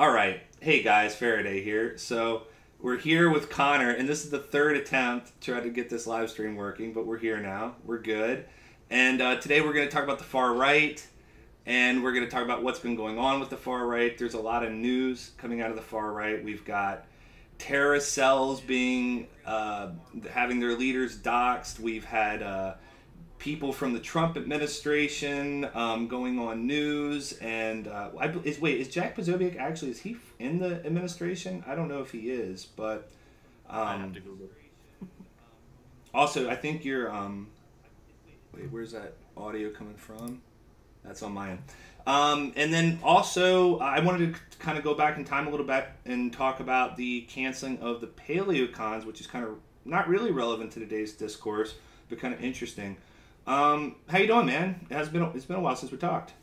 All right. Hey guys, Faraday here. So we're here with Connor, and this is the third attempt to try to get this live stream working, but we're here now. We're good. And today we're going to talk about the far right, and we're going to talk about what's been going on with the far right. There's a lot of news coming out of the far right. We've got terrorist cells being having their leaders doxxed. We've had people from the Trump administration going on news, and is Jack Posobiec actually, is he in the administration? I don't know if he is, but I have um, to Google. also I think you're wait, where's that audio coming from? That's on my end. And then also, I wanted to kind of go back in time a little bit and talk about the canceling of the paleocons, which is kind of not really relevant to today's discourse, but kind of interesting. How you doing, man? It's been a while since we talked.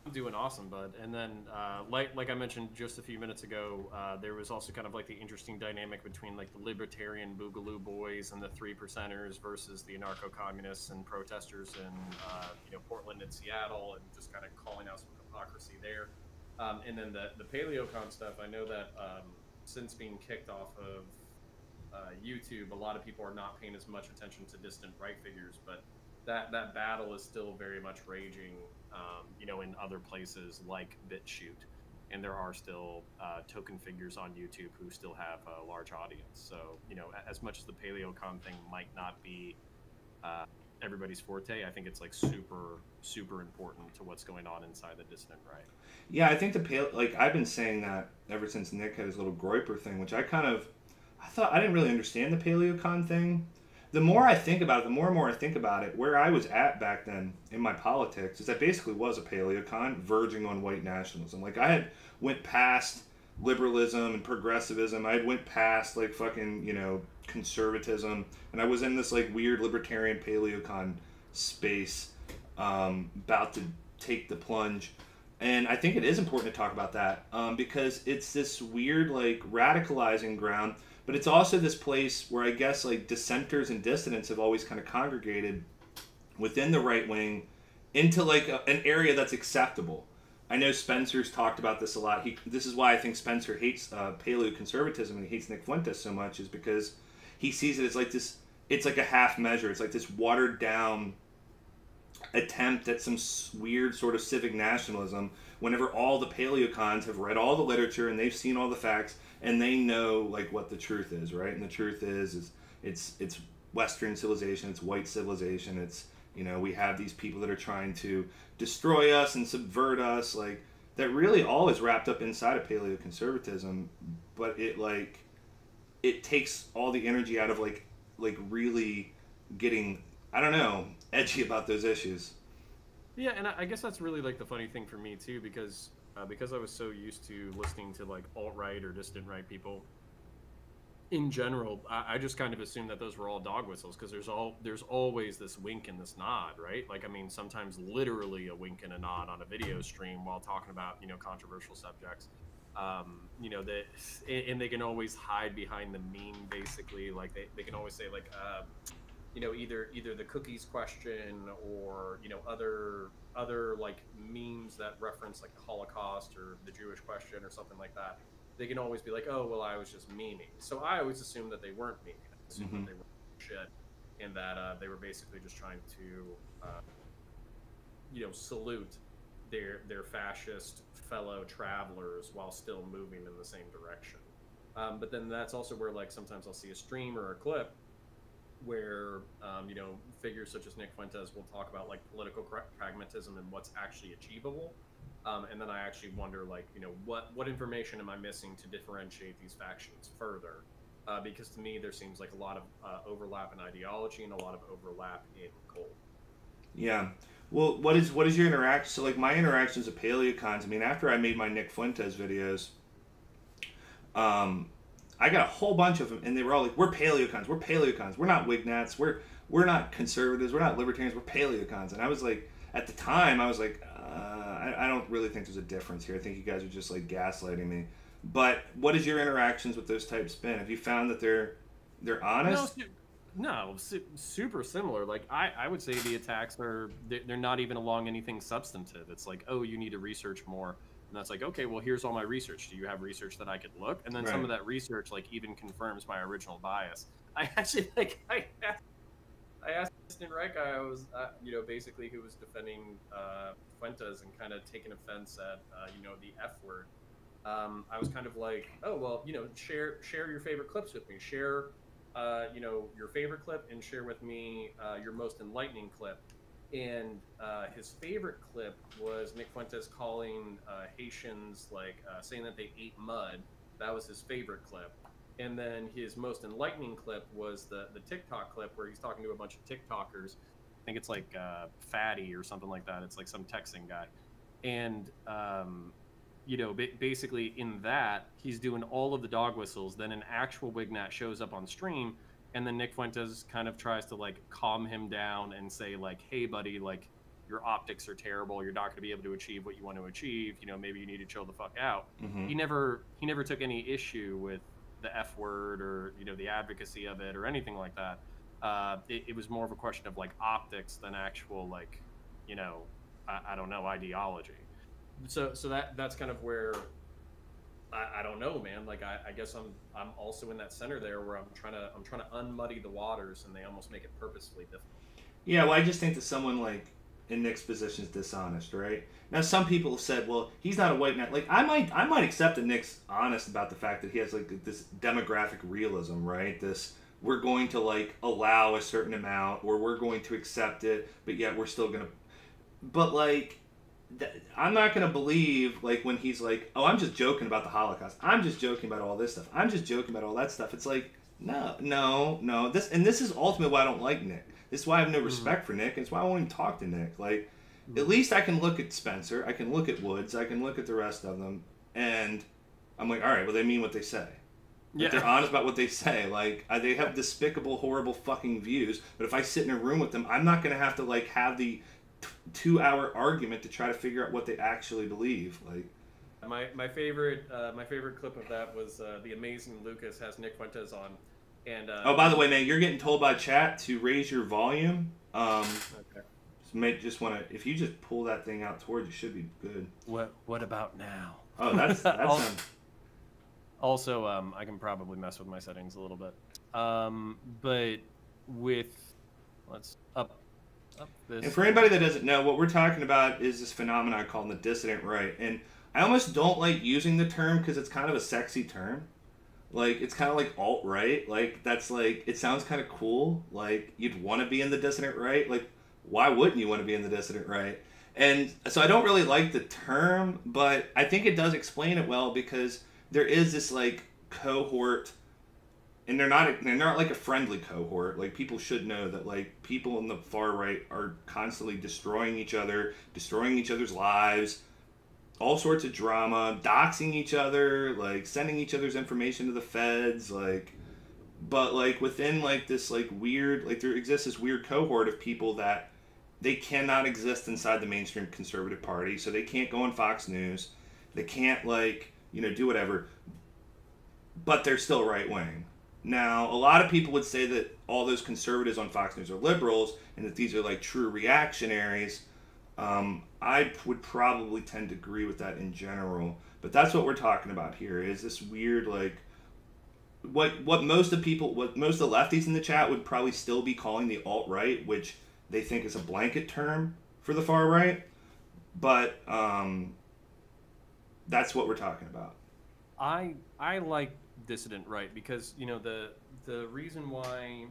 I'm doing awesome, bud. And then, like I mentioned just a few minutes ago, there was also kind of like the interesting dynamic between like the libertarian Boogaloo boys and the three percenters versus the anarcho-communists and protesters in Portland and Seattle, and just kind of calling out some hypocrisy there. And then the paleocon stuff. I know that since being kicked off of YouTube, a lot of people are not paying as much attention to distant right figures, but that battle is still very much raging, in other places like BitChute, and there are still token figures on YouTube who still have a large audience. So, as much as the paleocon thing might not be everybody's forte, I think it's like super, super important to what's going on inside the dissident right. Yeah, I think I've been saying that ever since Nick had his little groyper thing, which I thought I didn't really understand the paleocon thing. The more I think about it, the more and more I think about it, where I was at back then in my politics is that basically was a paleocon verging on white nationalism. Like I had went past liberalism and progressivism. I had went past like fucking, conservatism, and I was in this like weird libertarian paleocon space, about to take the plunge. And I think it is important to talk about that, because it's this weird like radicalizing ground, but it's also this place where I guess like dissenters and dissidents have always kind of congregated within the right wing into like an area that's acceptable. I know Spencer's talked about this a lot. This is why I think Spencer hates paleoconservatism and he hates Nick Fuentes so much, is because he sees it as like this. It's like a half measure. It's like this watered down attempt at some weird sort of civic nationalism, whenever all the paleocons have read all the literature and they've seen all the facts and they know like what the truth is, right? And the truth is it's Western civilization, it's white civilization, it's, we have these people that are trying to destroy us and subvert us, like that really all is wrapped up inside of paleoconservatism. But it takes all the energy out of like really getting, I don't know, edgy about those issues. Yeah, and I guess that's really like the funny thing for me too, because I was so used to listening to like alt-right or distant right people in general. I just kind of assumed that those were all dog whistles, because there's always this wink and this nod, right? Like, I mean, sometimes literally a wink and a nod on a video stream while talking about controversial subjects. That, and they can always hide behind the meme, basically. Like they can always say like either the cookies question, or other like memes that reference like the Holocaust or the Jewish question or something like that. They can always be like, oh well, I was just memeing. So I always assumed that they weren't memeing. I assumed Mm-hmm. that they were shit, and that they were basically just trying to salute their fascist fellow travelers while still moving in the same direction. But then that's also where like sometimes I'll see a stream or a clip where figures such as Nick Fuentes will talk about like political pragmatism and what's actually achievable, and then I actually wonder like what information am I missing to differentiate these factions further, because to me there seems like a lot of overlap in ideology and a lot of overlap in goal. Yeah. Well, what is your interaction? So like my interactions with paleocons. I mean, after I made my Nick Fuentes videos, um, I got a whole bunch of them, and they were all like, "We're paleocons. We're paleocons. We're not wignats. We're not conservatives. We're not libertarians. We're paleocons." And I was like, at the time, I was like, I don't really think there's a difference here. I think you guys are just like gaslighting me. But what is your interactions with those types been? Have you found that they're honest? No, super similar. Like I would say the attacks are they're not even along anything substantive. It's like, oh, you need to research more. And that's like, okay, well, here's all my research. Do you have research that I could look? And then some Right. of that research like even confirms my original bias. I actually like I asked an right guy. I was, basically who was defending Fuentes and kind of taking offense at, the F word. I was kind of like, oh well, share your favorite clips with me. Share, your favorite clip, and share with me your most enlightening clip. And his favorite clip was Nick Fuentes calling Haitians like saying that they ate mud. That was his favorite clip. And then his most enlightening clip was the TikTok clip where he's talking to a bunch of TikTokers. I think it's like Fatty or something like that. It's like some Texan guy, and basically in that he's doing all of the dog whistles. Then an actual Wignat shows up on stream, and then Nick Fuentes kind of tries to like calm him down and say like, "Hey, buddy, like your optics are terrible. You're not going to be able to achieve what you want to achieve. Maybe you need to chill the fuck out." Mm-hmm. He never took any issue with the F word or the advocacy of it or anything like that. It was more of a question of like optics than actual like I don't know, ideology. So that's kind of where I don't know, man. Like I guess I'm also in that center there where I'm trying to unmuddy the waters, and they almost make it purposefully difficult. Yeah, well, I just think that someone like in Nick's position is dishonest, right? Now, some people have said, well, he's not a white man. Like, I might accept that Nick's honest about the fact that he has like this demographic realism, right? This we're going to like allow a certain amount, or we're going to accept it, but yet we're still gonna. But like, I'm not gonna believe like when he's like, oh, I'm just joking about the Holocaust. I'm just joking about all this stuff. I'm just joking about all that stuff. It's like, no, no, no. This is ultimately why I don't like Nick. This is why I have no respect for Nick. And it's why I won't even talk to Nick. Like, at least I can look at Spencer. I can look at Woods. I can look at the rest of them, and I'm like, all right, well, they mean what they say. Like, they're honest about what they say. Like, they have despicable, horrible fucking views. But if I sit in a room with them, I'm not gonna have to like have the 2-hour argument to try to figure out what they actually believe. Like, my favorite clip of that was the amazing Lucas has Nick Fuentes on, and oh, by the way, man, you're getting told by chat to raise your volume. okay. Just want to, if you just pull that thing out towards you, should be good. What about now? Oh, that's Also, I can probably mess with my settings a little bit. But let's up this. And for anybody that doesn't know, what we're talking about is this phenomenon called the dissident right. And I almost don't like using the term because it's kind of a sexy term. Like, it's kind of like alt-right. Like, that's like, it sounds kind of cool. Like, you'd want to be in the dissident right. Like, why wouldn't you want to be in the dissident right? And so I don't really like the term, but I think it does explain it well because there is this, like, cohort, and they're not like a friendly cohort. Like, people should know that, like, people on the far right are constantly destroying each other, destroying each other's lives, all sorts of drama, doxing each other, like sending each other's information to the feds, like, but like within like this like weird, like there exists this weird cohort of people that they cannot exist inside the mainstream conservative party, so they can't go on Fox News, they can't like do whatever, but they're still right wing. Now, a lot of people would say that all those conservatives on Fox News are liberals and that these are like true reactionaries. I would probably tend to agree with that in general, but that's what we're talking about here. Is this weird like what most of the lefties in the chat would probably still be calling the alt right, which they think is a blanket term for the far right, but that's what we're talking about. I like dissident right because the reason why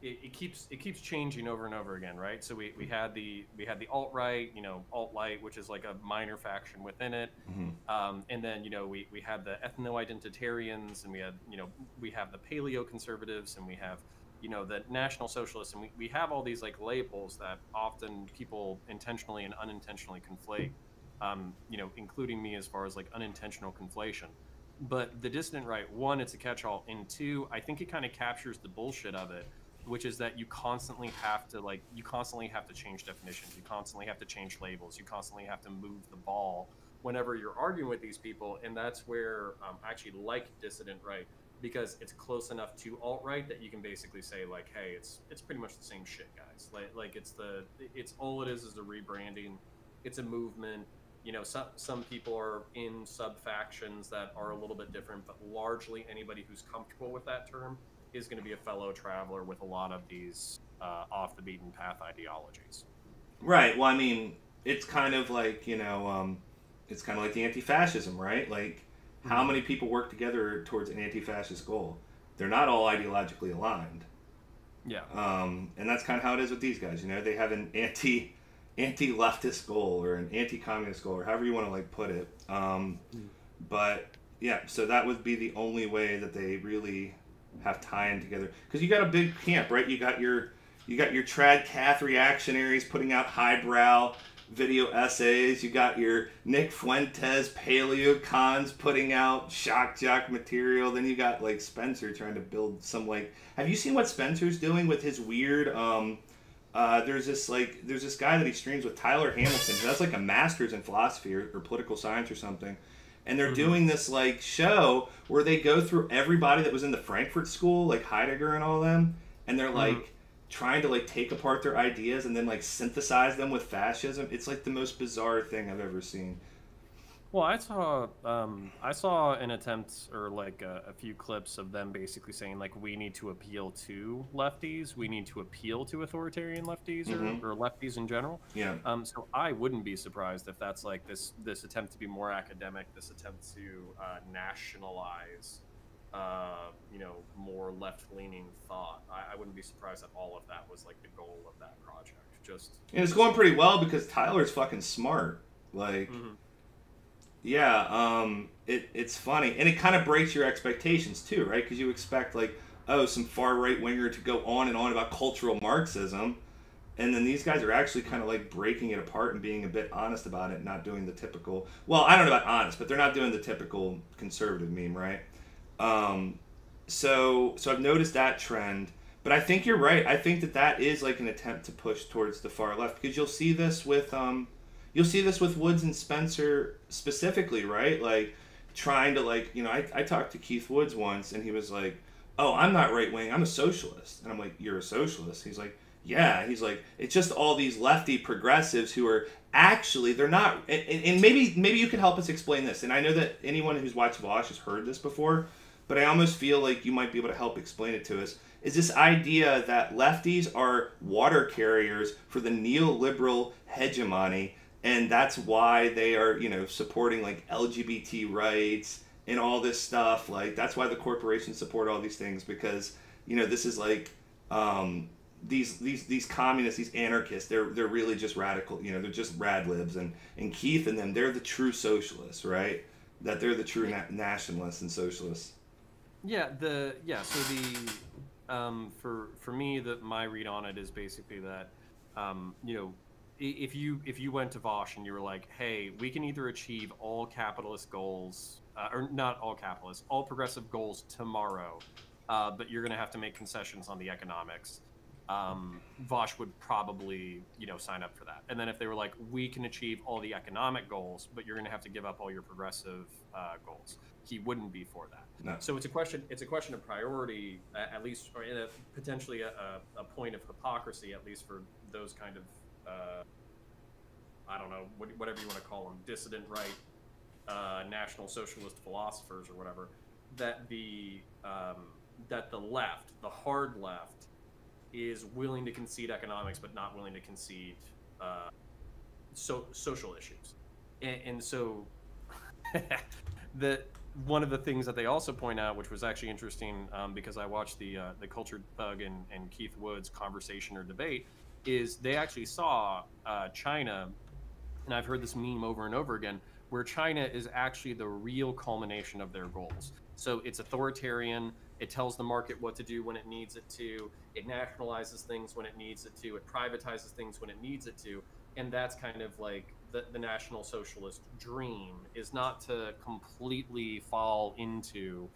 it keeps changing over and over again, right? So we had the alt right, alt light, which is like a minor faction within it, and then we had the ethno identitarians, and we have the paleo conservatives, and we have the national socialists, and we have all these like labels that often people intentionally and unintentionally conflate, including me as far as like unintentional conflation. But the dissident right, one, it's a catch-all, and two, I think it kind of captures the bullshit of it, which is that you constantly have to change definitions, you constantly have to change labels, you constantly have to move the ball whenever you're arguing with these people, and that's where I actually like dissident right, because it's close enough to alt-right that you can basically say like, hey, it's pretty much the same shit, guys. Like it's all it is a rebranding, it's a movement. some people are in sub factions that are a little bit different, but largely anybody who's comfortable with that term is going to be a fellow traveler with a lot of these off the beaten path ideologies. Right. Well, I mean, it's kind of like it's kind of like the anti-fascism, right? Like, how Mm-hmm. many people work together towards an anti-fascist goal? They're not all ideologically aligned, Yeah. and that's kind of how it is with these guys. They have an anti-leftist goal or an anti-communist goal or however you want to like put it. But yeah, so that would be the only way that they really have tie-in together because you got a big camp, right? You got your trad cath reactionaries putting out highbrow video essays. You got your Nick Fuentes paleo cons putting out shock jock material. Then you got like Spencer trying to build some like. Have you seen what Spencer's doing with his weird? There's this guy that he streams with Tyler Hamilton. That's like a master's in philosophy or political science or something. And they're Mm-hmm. doing this like show where they go through everybody that was in the Frankfurt School, like Heidegger and all them, and they're Mm-hmm. like trying to like take apart their ideas and then like synthesize them with fascism. It's like the most bizarre thing I've ever seen. Well, I saw an attempt or like a few clips of them basically saying like we need to appeal to lefties, we need to appeal to authoritarian lefties Mm-hmm. or lefties in general. Yeah. So I wouldn't be surprised if that's like this attempt to be more academic, this attempt to nationalize, more left leaning thought. I wouldn't be surprised if all of that was like the goal of that project. And it's going pretty well because Tyler's fucking smart. Like, Mhm. yeah, it's funny, and it kind of breaks your expectations too, right? Because you expect like, oh, some far right winger to go on and on about cultural Marxism, and then these guys are actually kind of like breaking it apart and being a bit honest about it, not doing the typical. Well, I don't know about honest, but they're not doing the typical conservative meme, right? Um, so I've noticed that trend, but I think you're right. I think that is like an attempt to push towards the far left because you'll see this with Woods and Spencer specifically, right? Like trying to like I talked to Keith Woods once and he was like, "Oh, I'm not right wing. I'm a socialist." And I'm like, "You're a socialist?" He's like, "Yeah." He's like, "It's just all these lefty progressives who are actually they're not." And maybe you could help us explain this. And I know that anyone who's watched Vosh has heard this before, but I almost feel like you might be able to help explain it to us. Is this idea that lefties are water carriers for the neoliberal hegemony, and that's why they are, supporting like LGBT rights and all this stuff. Like that's why the corporations support all these things because this is like these communists, these anarchists. They're really just radical. They're just rad libs, and Keith and them, they're the true socialists, right? That they're the true nationalists and socialists. So for me that my read on it is basically that if you went to Vosh and you were like, hey, we can either achieve all capitalist goals or not all capitalist, all progressive goals tomorrow, but you're going to have to make concessions on the economics. Vosh would probably sign up for that. And then if they were like, we can achieve all the economic goals, but you're going to have to give up all your progressive goals, he wouldn't be for that. No. So it's a question of priority, at least, or in potentially a point of hypocrisy, at least for those kind of I don't know, whatever you want to call them, dissident right, national socialist philosophers or whatever, that the left, the hard left, is willing to concede economics but not willing to concede social issues, and so the one of the things that they also point out, which was actually interesting, because I watched the Cultured Thug and Keith Woods conversation or debate, is they actually saw China, and I've heard this meme over and over again, where China is actually the real culmination of their goals. So it's authoritarian. It tells the market what to do when it needs it to. It nationalizes things when it needs it to. It privatizes things when it needs it to. And that's kind of like the National Socialist dream, is not to completely fall into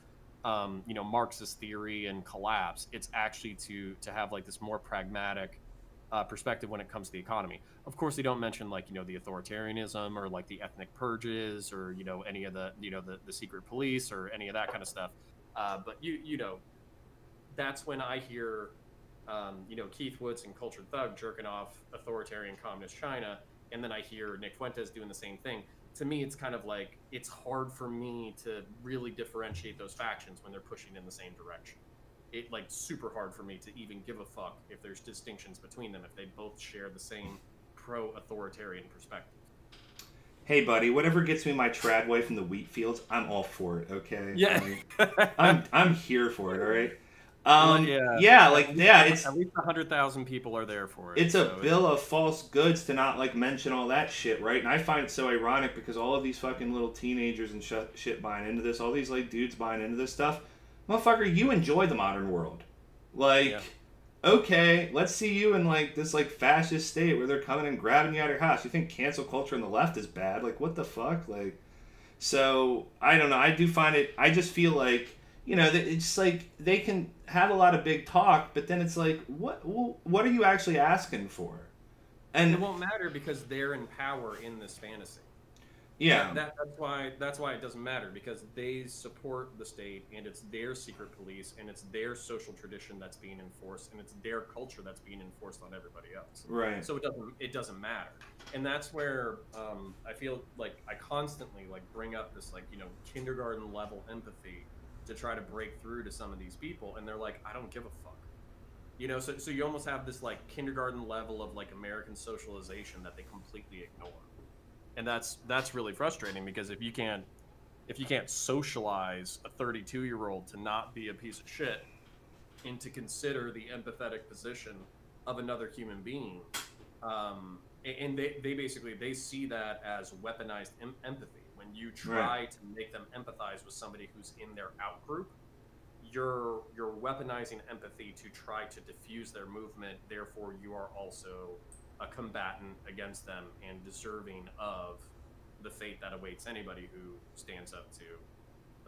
Marxist theory and collapse. It's actually to have like this more pragmatic perspective when it comes to the economy. Of course, they don't mention like the authoritarianism or like the ethnic purges or any of the the secret police or any of that kind of stuff. But that's when I hear Keith Woods and Cultured Thug jerking off authoritarian communist China, and then I hear Nick Fuentes doing the same thing. to me, it's kind of like it's hard for me to really differentiate those factions when they're pushing in the same direction. It like super hard for me to even give a fuck if there's distinctions between them if they both share the same pro-authoritarian perspective. Hey, buddy, whatever gets me my trad wife from the wheat fields, I'm all for it. Okay, Yeah. I'm here for it. All right. Yeah. Yeah, like yeah, At least 100,000 people are there for it. it's a So bill of false goods to not like mention all that shit, right? And I find it so ironic because all of these fucking little teenagers and shit buying into this, all these like dudes buying into this stuff, motherfucker, you enjoy the modern world, like. yeah. Okay, let's see you in like this like fascist state where they're coming and grabbing you out of your house. You think cancel culture on the left is bad? Like what the fuck? Like, so I don't know. I do find it. I just feel like it's like they can have a lot of big talk, but then it's like what are you actually asking for? And it And won't matter because they're in power in this fantasy. yeah, That's why it doesn't matter because they support the state and it's their secret police and it's their social tradition that's being enforced and it's their culture that's being enforced on everybody else. right. So it doesn't matter, and that's where I feel like I constantly like bring up this like kindergarten level empathy to try to break through to some of these people, and they're like, I don't give a fuck. So you almost have this like kindergarten level of like American socialization that they completely ignore, and that's really frustrating because if you can't socialize a 32-year-old to not be a piece of shit and to consider the empathetic position of another human being, and they basically they see that as weaponized empathy. When you try to make them empathize with somebody who's in their out group, you're weaponizing empathy to try to diffuse their movement. Therefore, you are also a combatant against them and deserving of the fate that awaits anybody who stands up to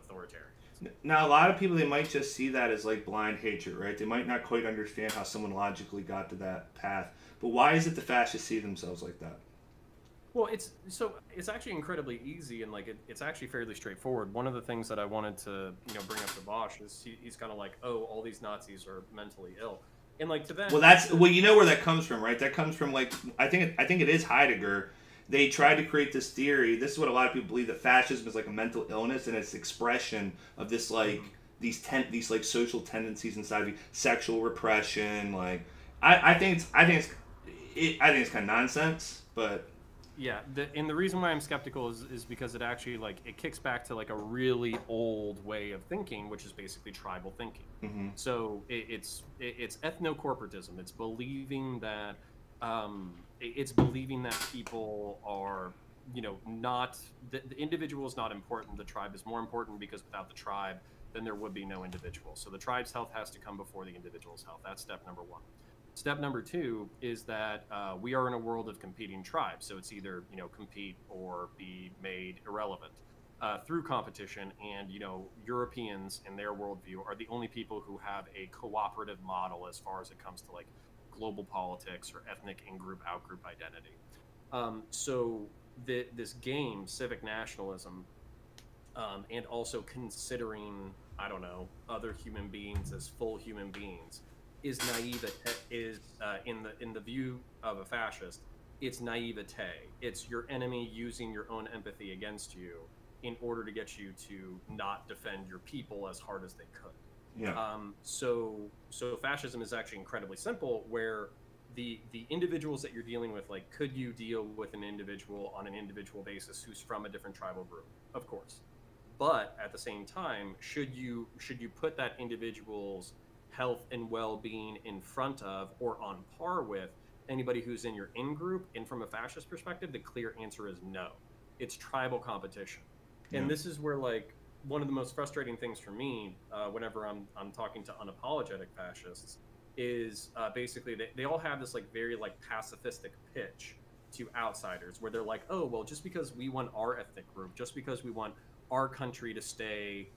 authoritarians. Now, a lot of people, they might just see that as like blind hatred, right? They might not quite understand how someone logically got to that path. But why is it the fascists see themselves like that? Well, it's actually incredibly easy and like it's actually fairly straightforward. One of the things that I wanted to bring up to Bosch is he's kind of like, oh, all these Nazis are mentally ill, and like to them. Well, you know where that comes from, right? That comes from like I think it is Heidegger. They tried to create this theory. This is what a lot of people believe, that fascism is like a mental illness and it's expression of this like these like social tendencies inside of you, sexual repression. Like I think it's kind of nonsense, but. Yeah, and the reason why I'm skeptical is because it actually like it kicks back to like a really old way of thinking, which is basically tribal thinking. Mm-hmm. So it's ethnocorporatism. It's believing that people are not the individual is not important. The tribe is more important because without the tribe, then there would be no individual. So the tribe's health has to come before the individual's health. That's step number one. Step number two is that we are in a world of competing tribes. So it's either, compete or be made irrelevant through competition. And, Europeans in their worldview are the only people who have a cooperative model as far as it comes to like global politics or ethnic in-group, out-group identity. So this game, civic nationalism, and also considering, I don't know, other human beings as full human beings, is in the view of a fascist, it's naivete. It's your enemy using your own empathy against you in order to get you to not defend your people as hard as they could. Yeah. So fascism is actually incredibly simple, where the individuals that you're dealing with, like, could you deal with an individual on an individual basis who's from a different tribal group? Of course. But at the same time, should you put that individual's health and well-being in front of or on par with anybody who's in your in-group? And from a fascist perspective, the clear answer is no. It's tribal competition. And this is where, like, one of the most frustrating things for me whenever I'm talking to unapologetic fascists is basically they all have this like very like pacifistic pitch to outsiders, where they're like, oh, well, just because we want our ethnic group, just because we want our country to stay,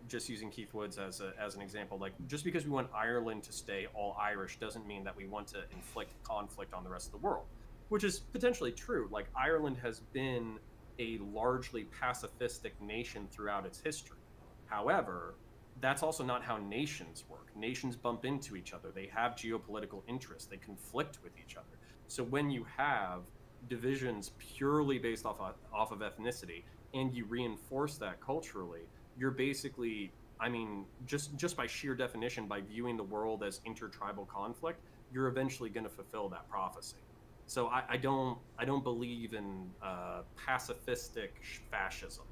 just using Keith Woods as an example, like, just because we want Ireland to stay all Irish doesn't mean that we want to inflict conflict on the rest of the world, which is potentially true. Like, Ireland has been a largely pacifistic nation throughout its history. However, that's also not how nations work. Nations bump into each other. They have geopolitical interests. They conflict with each other. So when you have divisions purely based off of ethnicity, and you reinforce that culturally, you're basically, I mean, just by sheer definition, by viewing the world as intertribal conflict, you're eventually going to fulfill that prophecy. So I don't believe in pacifistic fascism.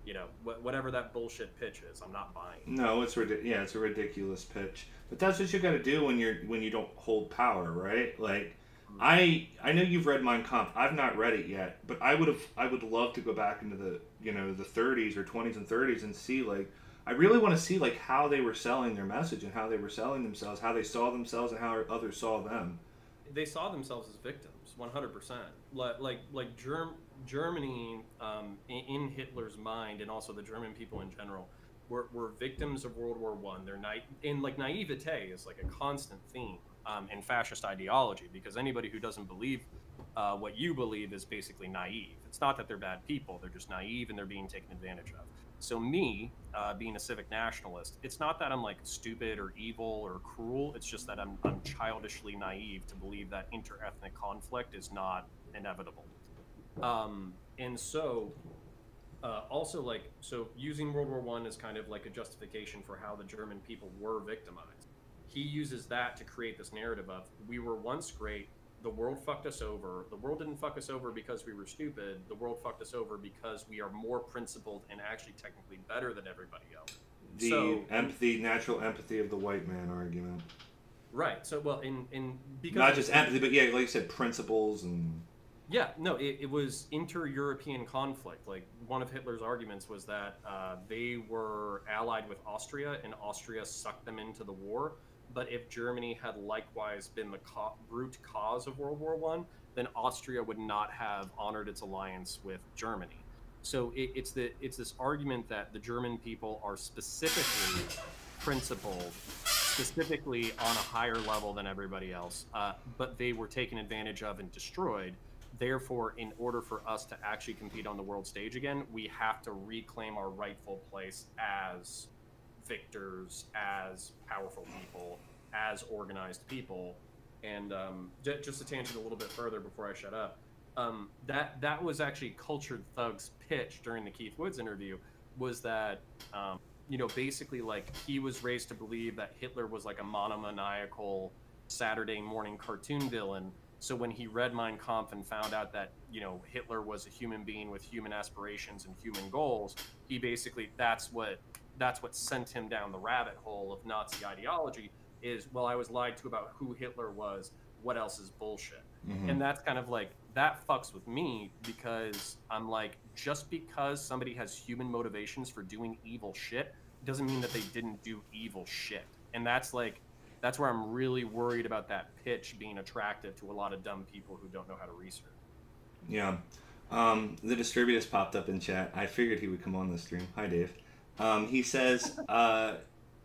You know, whatever that bullshit pitch is, I'm not buying. No, yeah, it's a ridiculous pitch. But that's what you got to do when you don't hold power, right? Like, I know you've read Mein Kampf. I've not read it yet, but I would love to go back into the the 30s or 20s and 30s and see, like, I really want to see, like, how they were selling their message and how they were selling themselves, how they saw themselves and how others saw them. They saw themselves as victims, 100%. Germany, in Hitler's mind, and also the German people in general, were victims of World War One. They're and like naivete is like a constant theme in fascist ideology, because anybody who doesn't believe what you believe is basically naive. It's not that they're bad people; they're just naive and they're being taken advantage of. So me, being a civic nationalist, it's not that I'm like stupid or evil or cruel. It's just that I'm childishly naive to believe that interethnic conflict is not inevitable. And so, also, like, so using World War One as kind of like a justification for how the German people were victimized. He uses that to create this narrative of, we were once great, the world fucked us over. The world didn't fuck us over because we were stupid. The world fucked us over because we are more principled and actually technically better than everybody else. The natural empathy of the white man argument. Right. So, well, in because not just empathy, but yeah, like you said, principles and. Yeah, no, it was inter-European conflict. Like, one of Hitler's arguments was that they were allied with Austria, and Austria sucked them into the war. But if Germany had likewise been the root cause of World War One, then Austria would not have honored its alliance with Germany. So it's this argument that the German people are specifically principled, specifically on a higher level than everybody else, but they were taken advantage of and destroyed. Therefore, in order for us to actually compete on the world stage again, we have to reclaim our rightful place as victors, as powerful people, as organized people. And just to tangent a little bit further before I shut up, that was actually Cultured Thug's pitch during the Keith Woods interview, was that basically, like, he was raised to believe that Hitler was like a monomaniacal Saturday morning cartoon villain. So when he read Mein Kampf and found out that, Hitler was a human being with human aspirations and human goals, he basically, that's what sent him down the rabbit hole of Nazi ideology is, well, I was lied to about who Hitler was. What else is bullshit? Mm-hmm. And that's kind of like, that fucks with me, because I'm like, just because somebody has human motivations for doing evil shit doesn't mean that they didn't do evil shit. And that's where I'm really worried about that pitch being attractive to a lot of dumb people who don't know how to research. Yeah. The Distributist popped up in chat. I figured he would come on the stream. Hi, Dave. He says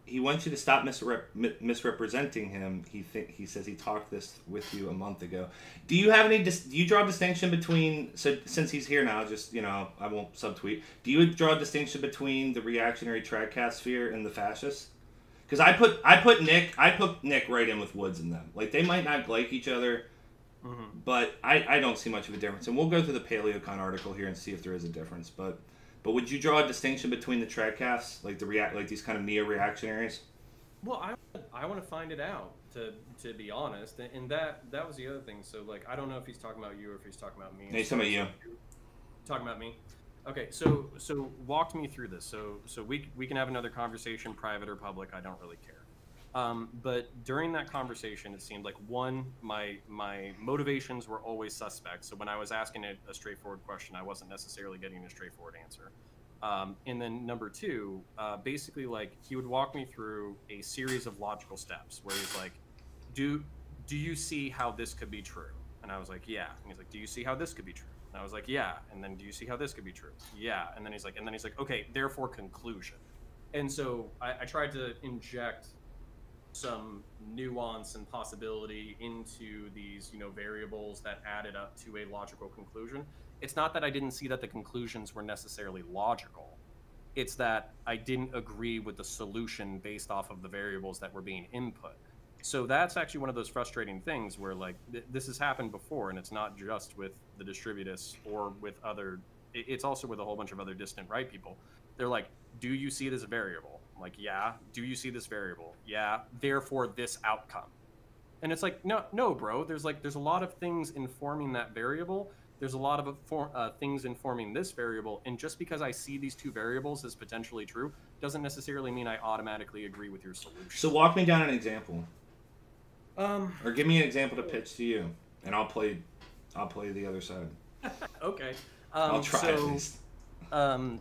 he wants you to stop misrepresenting him. He says he talked this with you a month ago. Do you have any? Do you draw a distinction between? So since he's here now, just I won't subtweet. Do you draw a distinction between the reactionary tradcast sphere and the fascists? Because I put Nick right in with Woods and them. Like, they might not like each other, mm-hmm. but I don't see much of a difference. And we'll go through the Paleocon article here and see if there is a difference. But would you draw a distinction between the tradcasts, like these kind of neo-reactionaries? Well, I want to find it out, to be honest. And that was the other thing. So, like, I don't know if he's talking about you or if he's talking about me. No, he's talking about you. Talking about me. Okay, so walk me through this. So we can have another conversation, private or public. I don't really care. But during that conversation, it seemed like, one, my motivations were always suspect. So when I was asking a straightforward question, I wasn't necessarily getting a straightforward answer. And then number two, basically, like, he would walk me through a series of logical steps where he's like, do you see how this could be true? And I was like, yeah. And he's like, do you see how this could be true? And I was like, yeah. And then, do you see how this could be true? Yeah. And then he's like, okay, therefore conclusion. And so I tried to inject some nuance and possibility into these, variables that added up to a logical conclusion. It's not that I didn't see that the conclusions were necessarily logical. It's that I didn't agree with the solution based off of the variables that were being input. So that's actually one of those frustrating things where like this has happened before, and it's not just with the distributists or with other. It's also with a whole bunch of other distant right people. They're like, "Do you see this variable?" I'm like, yeah. Do you see this variable? Yeah. Therefore, this outcome. And it's like, no, bro. There's a lot of things informing that variable. There's a lot of things informing this variable, and just because I see these two variables as potentially true doesn't necessarily mean I automatically agree with your solution. So walk me down an example. Um, Or give me an example to pitch to you, and I'll play the other side. okay. I'll try at least. All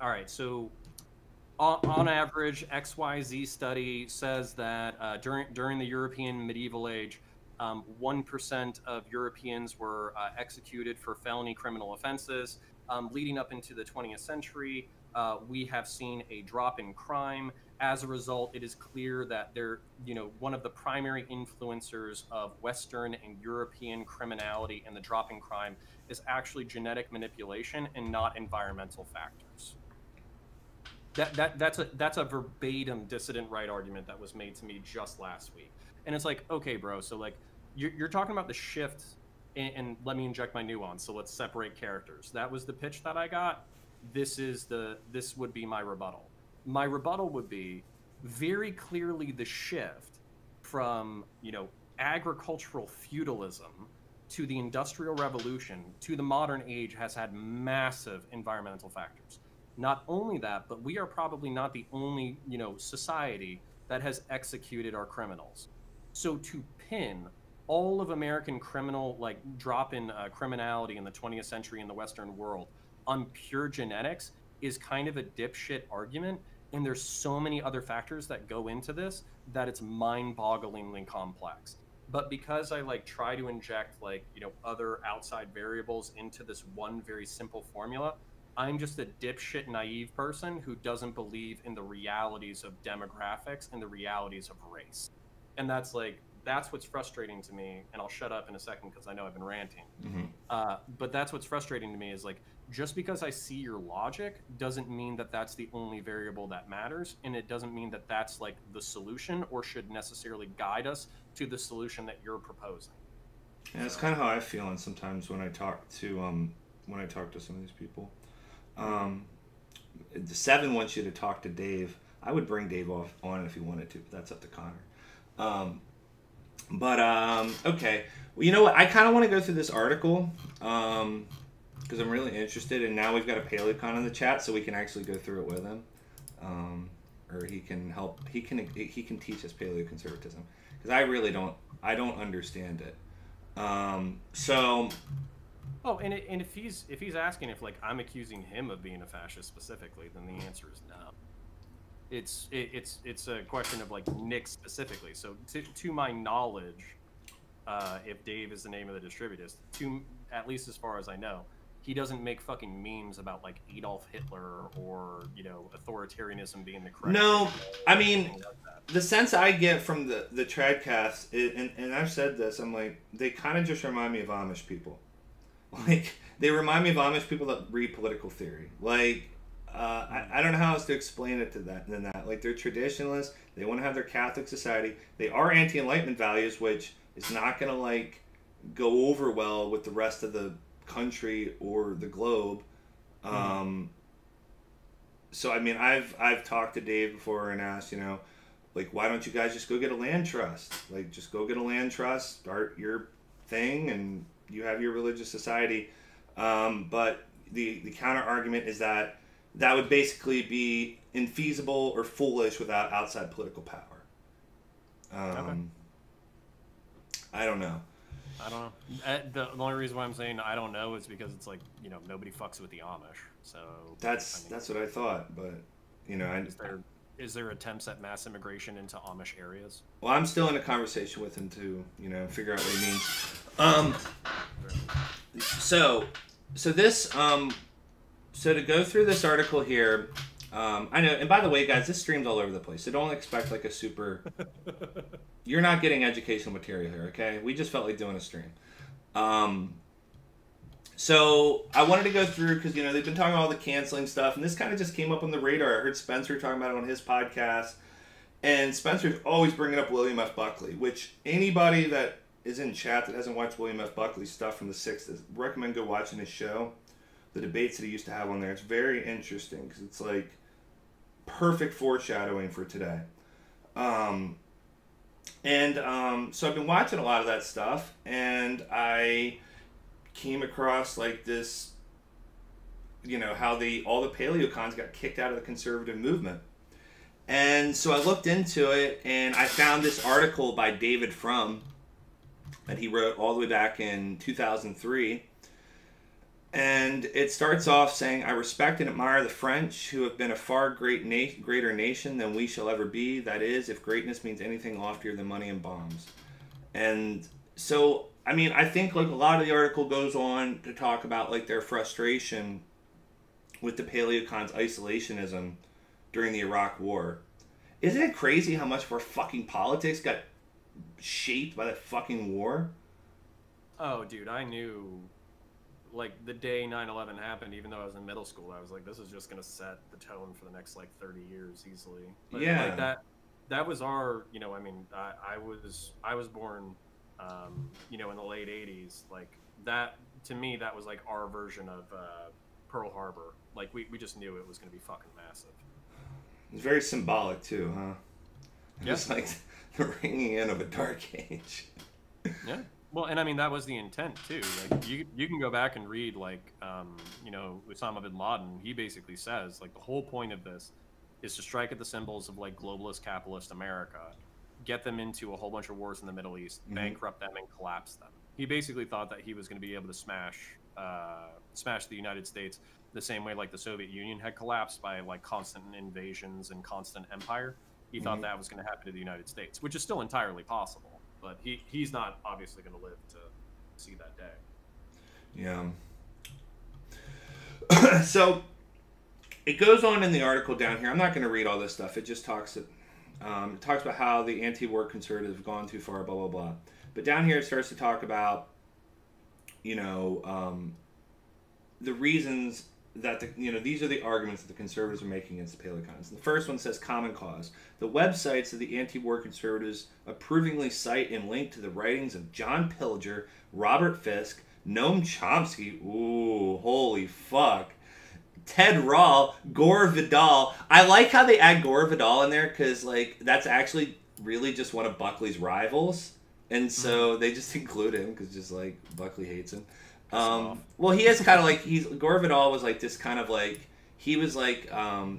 right. So on average, XYZ study says that during the European medieval age, 1% of Europeans were executed for felony criminal offenses. Leading up into the 20th century, we have seen a drop in crime. As a result, it is clear that one of the primary influencers of Western and European criminality and the drop in crime is actually genetic manipulation and not environmental factors. That's a verbatim dissident right argument that was made to me just last week. And it's like, okay, bro, so like you're talking about the shift, and let me inject my nuance. So let's separate characters. That was the pitch that I got. This would be my rebuttal. My rebuttal would be very clearly the shift from, agricultural feudalism to the Industrial Revolution to the modern age has had massive environmental factors. Not only that, but we are probably not the only, society that has executed our criminals. So to pin all of American drop in criminality in the 20th century in the Western world on pure genetics is kind of a dipshit argument. And there's so many other factors that go into this that it's mind-bogglingly complex. But because I try to inject other outside variables into this one very simple formula, I'm just a dipshit naive person who doesn't believe in the realities of demographics and the realities of race. And that's what's frustrating to me. And I'll shut up in a second because I know I've been ranting. Mm-hmm. But that's what's frustrating to me is just because I see your logic doesn't mean that that's the only variable that matters. And it doesn't mean that that's the solution or should necessarily guide us to the solution that you're proposing. Yeah, that's kind of how I feel, and sometimes when I talk to some of these people. The Seven wants you to talk to Dave. I would bring Dave on if he wanted to, but that's up to Connor. Okay. Well, you know what? I kind of want to go through this article because I'm really interested, and now we've got a Paleocon in the chat, so we can actually go through it with him, or he can help. He can teach us paleoconservatism because I really don't. I don't understand it. Oh, and if he's asking if I'm accusing him of being a fascist specifically, then the answer is no. It's a question of Nick specifically. So to my knowledge, if Dave is the name of the distributist, at least as far as I know, he doesn't make fucking memes about Adolf Hitler or authoritarianism being the correct. No, I mean the sense I get from the Tradcast, and I've said this, I'm they kind of just remind me of Amish people. They remind me of Amish people that read political theory. I don't know how else to explain it than that. They're traditionalists. They want to have their Catholic society. They are anti-Enlightenment values, which is not going to go over well with the rest of the country or the globe. So I mean, I've talked to Dave before and asked, why don't you guys just go get a land trust? Just go get a land trust, start your thing, and you have your religious society. But the counter argument is that would basically be infeasible or foolish without outside political power. Okay. I don't know. The only reason why I'm saying I don't know is because it's nobody fucks with the Amish. So that's what I thought, but is there attempts at mass immigration into Amish areas? Well, I'm still in a conversation with him to figure out what he means. So to go through this article here, I know, and by the way, guys, this stream's all over the place, so don't expect a super. You're not getting educational material here, okay? We just felt like doing a stream. So I wanted to go through because they've been talking about all the canceling stuff, and this kind of just came up on the radar. I heard Spencer talking about it on his podcast, And Spencer's always bringing up William F. Buckley, which anybody that is in chat that hasn't watched William F. Buckley's stuff from the 60s, recommend go watching his show. The debates that he used to have on there. It's very interesting because it's like perfect foreshadowing for today. So I've been watching a lot of that stuff, and I came across like this, how all the paleocons got kicked out of the conservative movement. And so I looked into it, and I found this article by David Frum that he wrote all the way back in 2003. And it starts off saying, I respect and admire the French, who have been a far greater nation than we shall ever be. That is, if greatness means anything loftier than money and bombs. And so, I think like a lot of the article goes on to talk about like their frustration with the paleocons' isolationism during the Iraq War. Isn't it crazy how much of our fucking politics got shaped by that fucking war? Oh, dude, I knew, like, the day 9/11 happened, even though I was in middle school, I was like, this is just going to set the tone for the next, like, 30 years easily. But, yeah. Like, that was our, I was born, in the late 80s. Like, that, to me, that was, like, our version of Pearl Harbor. Like, we just knew it was going to be fucking massive. It's very symbolic, too, huh? Yeah. It's like the ringing in of a dark age. Yeah. Well, and that was the intent too. Like you can go back and read like Osama bin Laden. He basically says like the whole point of this is to strike at the symbols of like globalist capitalist America, get them into a whole bunch of wars in the Middle East, bankrupt them, and collapse them. He basically thought that he was going to be able to smash the United States the same way like the Soviet Union had collapsed by like constant invasions and constant empire. He thought that was going to happen to the United States, which is still entirely possible. But he's not obviously going to live to see that day. Yeah. So it goes on in the article down here. I'm not going to read all this stuff. It just talks about how the anti-war conservatives have gone too far, blah, blah, blah. But down here it starts to talk about, the reasons that these are the arguments that the conservatives are making against the paleocons. The first one says common cause. The websites of the anti-war conservatives approvingly cite and link to the writings of John Pilger, Robert Fisk, Noam Chomsky, ooh, holy fuck, Ted Rall, Gore Vidal. I like how they add Gore Vidal in there because like that's actually really just one of Buckley's rivals, and so they just include him because just like Buckley hates him. Well, he is kind of like Gore Vidal was like this kind of like he was like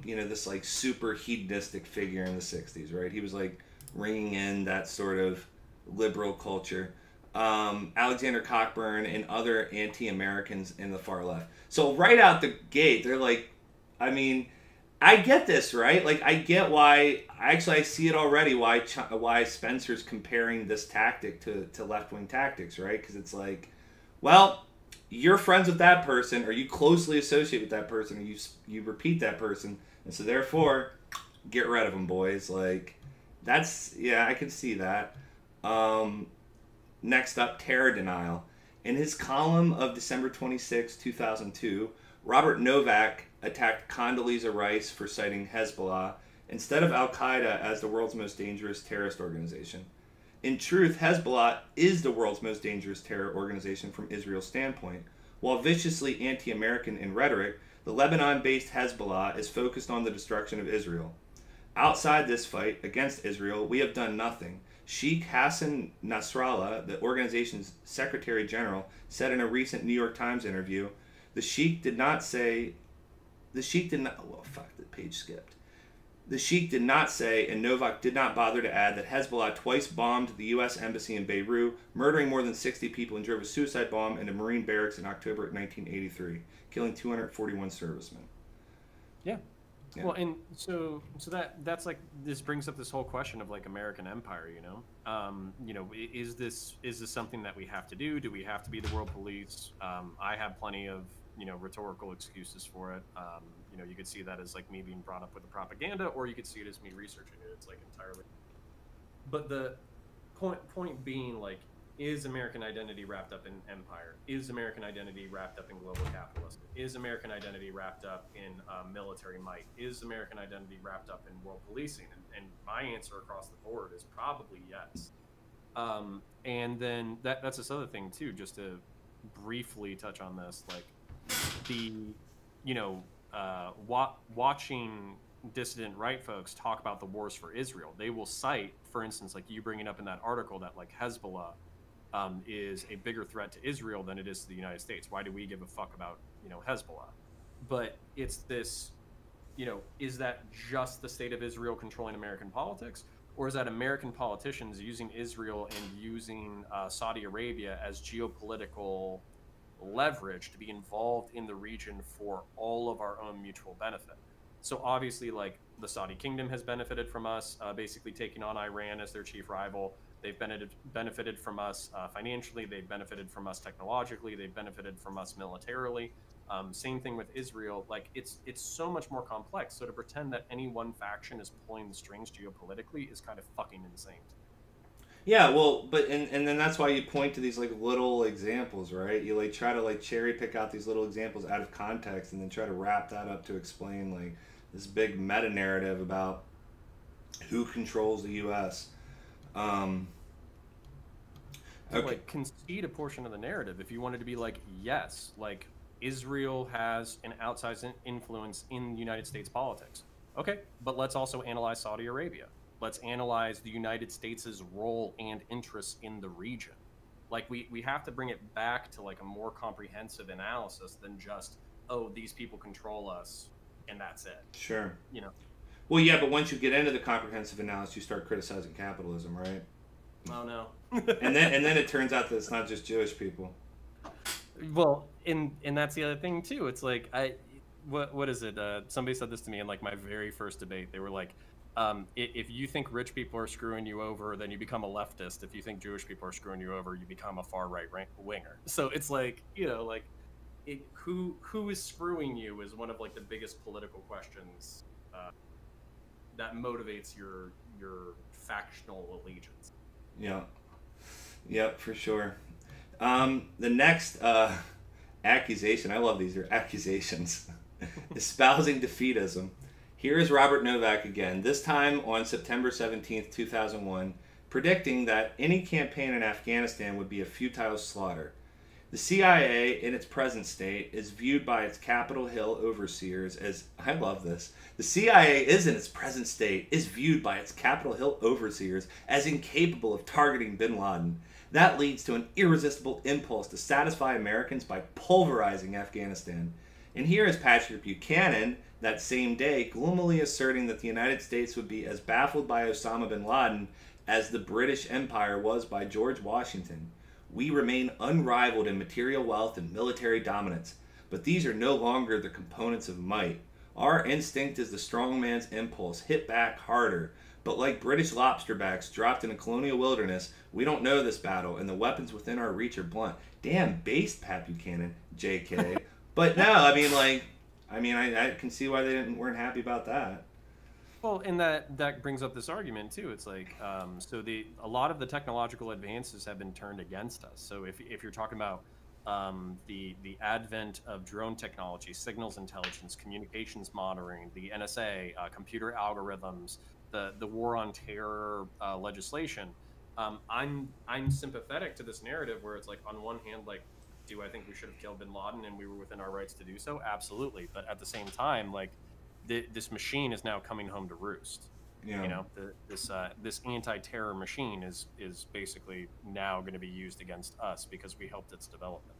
this like super hedonistic figure in the 60s, right? He was like ringing in that sort of liberal culture. Alexander Cockburn and other anti-Americans in the far left. So right out the gate, they're like, I get this, right? Like I get why. Actually, I see it already. Why Spencer's comparing this tactic to left-wing tactics, right? Because it's like, well, you're friends with that person, or you closely associate with that person, or you repeat that person, and so therefore, get rid of them, boys. Like, I can see that. Next up, terror denial. In his column of December 26, 2002, Robert Novak attacked Condoleezza Rice for citing Hezbollah instead of Al-Qaeda as the world's most dangerous terrorist organization. In truth, Hezbollah is the world's most dangerous terror organization from Israel's standpoint. While viciously anti-American in rhetoric, the Lebanon-based Hezbollah is focused on the destruction of Israel. Outside this fight against Israel, we have done nothing. Sheikh Hassan Nasrallah, the organization's Secretary General, said in a recent New York Times interview, the Sheikh did not say, and Novak did not bother to add, that Hezbollah twice bombed the U.S. Embassy in Beirut, murdering more than 60 people, and drove a suicide bomb into Marine barracks in October 1983, killing 241 servicemen. Yeah. Well, and so that's like, this brings up this whole question of like American empire, is this something that we have to do? Do we have to be the world police? I have plenty of rhetorical excuses for it. You could see that as like me being brought up with the propaganda, or you could see it as me researching it. It's like entirely. But the point being, like, Is American identity wrapped up in empire? Is American identity wrapped up in global capitalism? Is American identity wrapped up in military might? Is American identity wrapped up in world policing? And my answer across the board is probably yes. And then that's this other thing too, just to briefly touch on this, like the, watching dissident right folks talk about the wars for Israel. They will cite, for instance, like you bringing up in that article, that like Hezbollah is a bigger threat to Israel than it is to the United States. Why do we give a fuck about, Hezbollah? But it's this, is that just the state of Israel controlling American politics? Or is that American politicians using Israel and using Saudi Arabia as geopolitical leverage to be involved in the region for all of our own mutual benefit? So obviously, like, the Saudi kingdom has benefited from us basically taking on Iran as their chief rival. They've benefited from us financially. They've benefited from us technologically. They've benefited from us militarily. Same thing with Israel. Like, it's so much more complex. So to pretend that any one faction is pulling the strings geopolitically is kind of fucking insane. Yeah, well, but and then that's why you point to these like little examples, right? You like try to like cherry pick out these little examples out of context and then try to wrap that up to explain like this big meta narrative about who controls the U.S. Okay. Like, concede a portion of the narrative if you wanted to be like, yes, like Israel has an outsized influence in United States politics. Okay, but let's also analyze Saudi Arabia. Let's analyze the United States' role and interests in the region. Like, we have to bring it back to like a more comprehensive analysis than just, oh, these people control us and that's it. Sure. Well, yeah, but once you get into the comprehensive analysis, you start criticizing capitalism, right? Oh no. and then it turns out that it's not just Jewish people. Well, and that's the other thing too. It's like what is it? Somebody said this to me in like my very first debate. They were like, if you think rich people are screwing you over, then you become a leftist. If you think Jewish people are screwing you over, you become a far right winger. So it's like, who is screwing you is one of like the biggest political questions that motivates your factional allegiance. Yeah. Yep, for sure. The next accusation, I love these, are accusations. Espousing defeatism. Here is Robert Novak again, this time on September 17th, 2001, predicting that any campaign in Afghanistan would be a futile slaughter. The CIA, in its present state, is viewed by its Capitol Hill overseers as... I love this. The CIA in its present state, is viewed by its Capitol Hill overseers as incapable of targeting bin Laden. That leads to an irresistible impulse to satisfy Americans by pulverizing Afghanistan. And here is Patrick Buchanan, that same day, gloomily asserting that the United States would be as baffled by Osama bin Laden as the British Empire was by George Washington. We remain unrivaled in material wealth and military dominance, but these are no longer the components of might. Our instinct is the strong man's impulse, hit back harder. But like British lobsterbacks dropped in a colonial wilderness, we don't know this battle, and the weapons within our reach are blunt. Damn, based, Pat Buchanan, JK. But no, I can see why they weren't happy about that. Well, and that brings up this argument too. It's like, a lot of the technological advances have been turned against us. So if you're talking about the advent of drone technology, signals intelligence, communications monitoring, the NSA, computer algorithms, the war on terror legislation, I'm sympathetic to this narrative where it's like, on one hand, like, do I think we should have killed bin Laden and we were within our rights to do so? Absolutely. But at the same time, like, this machine is now coming home to roost. Yeah. This anti-terror machine is basically now going to be used against us because we helped its development.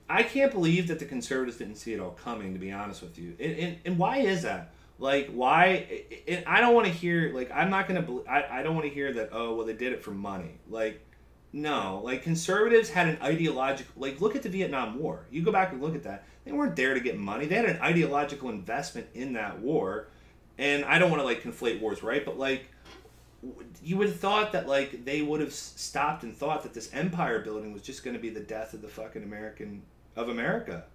I can't believe that the conservatives didn't see it all coming, to be honest with you. And why is that? Like, why? I don't want to hear, like, I'm not going to, I don't want to hear that, oh, well, they did it for money. Like, no. Like, conservatives had an ideological, like, look at the Vietnam War. You go back and look at that. They weren't there to get money. They had an ideological investment in that war. And I don't want to, like, conflate wars, right? But, like, you would have thought that, like, they would have stopped and thought that this empire building was just going to be the death of the fucking America.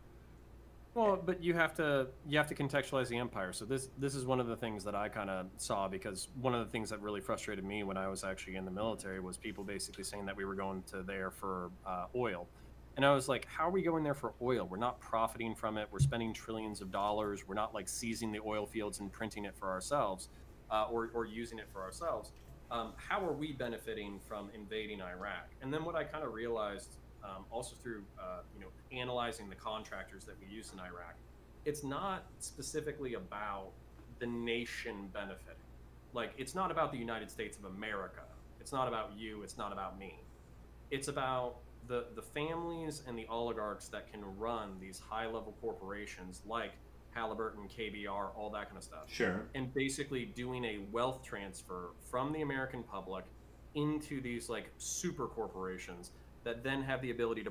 Well, but you have to contextualize the empire. So this is one of the things that I kind of saw, because one of the things that really frustrated me when I was actually in the military was people basically saying that we were going to there for oil, and I was like, how are we going there for oil? We're not profiting from it. We're spending trillions of dollars. We're not like seizing the oil fields and printing it for ourselves, or using it for ourselves. How are we benefiting from invading Iraq? And then what I kind of realized, also through analyzing the contractors that we use in Iraq, it's not specifically about the nation benefiting. Like, it's not about the United States of America. It's not about you. It's not about me. It's about the families and the oligarchs that can run these high level corporations like Halliburton, KBR, all that kind of stuff. Sure. And basically doing a wealth transfer from the American public into these like super corporations that then have the ability to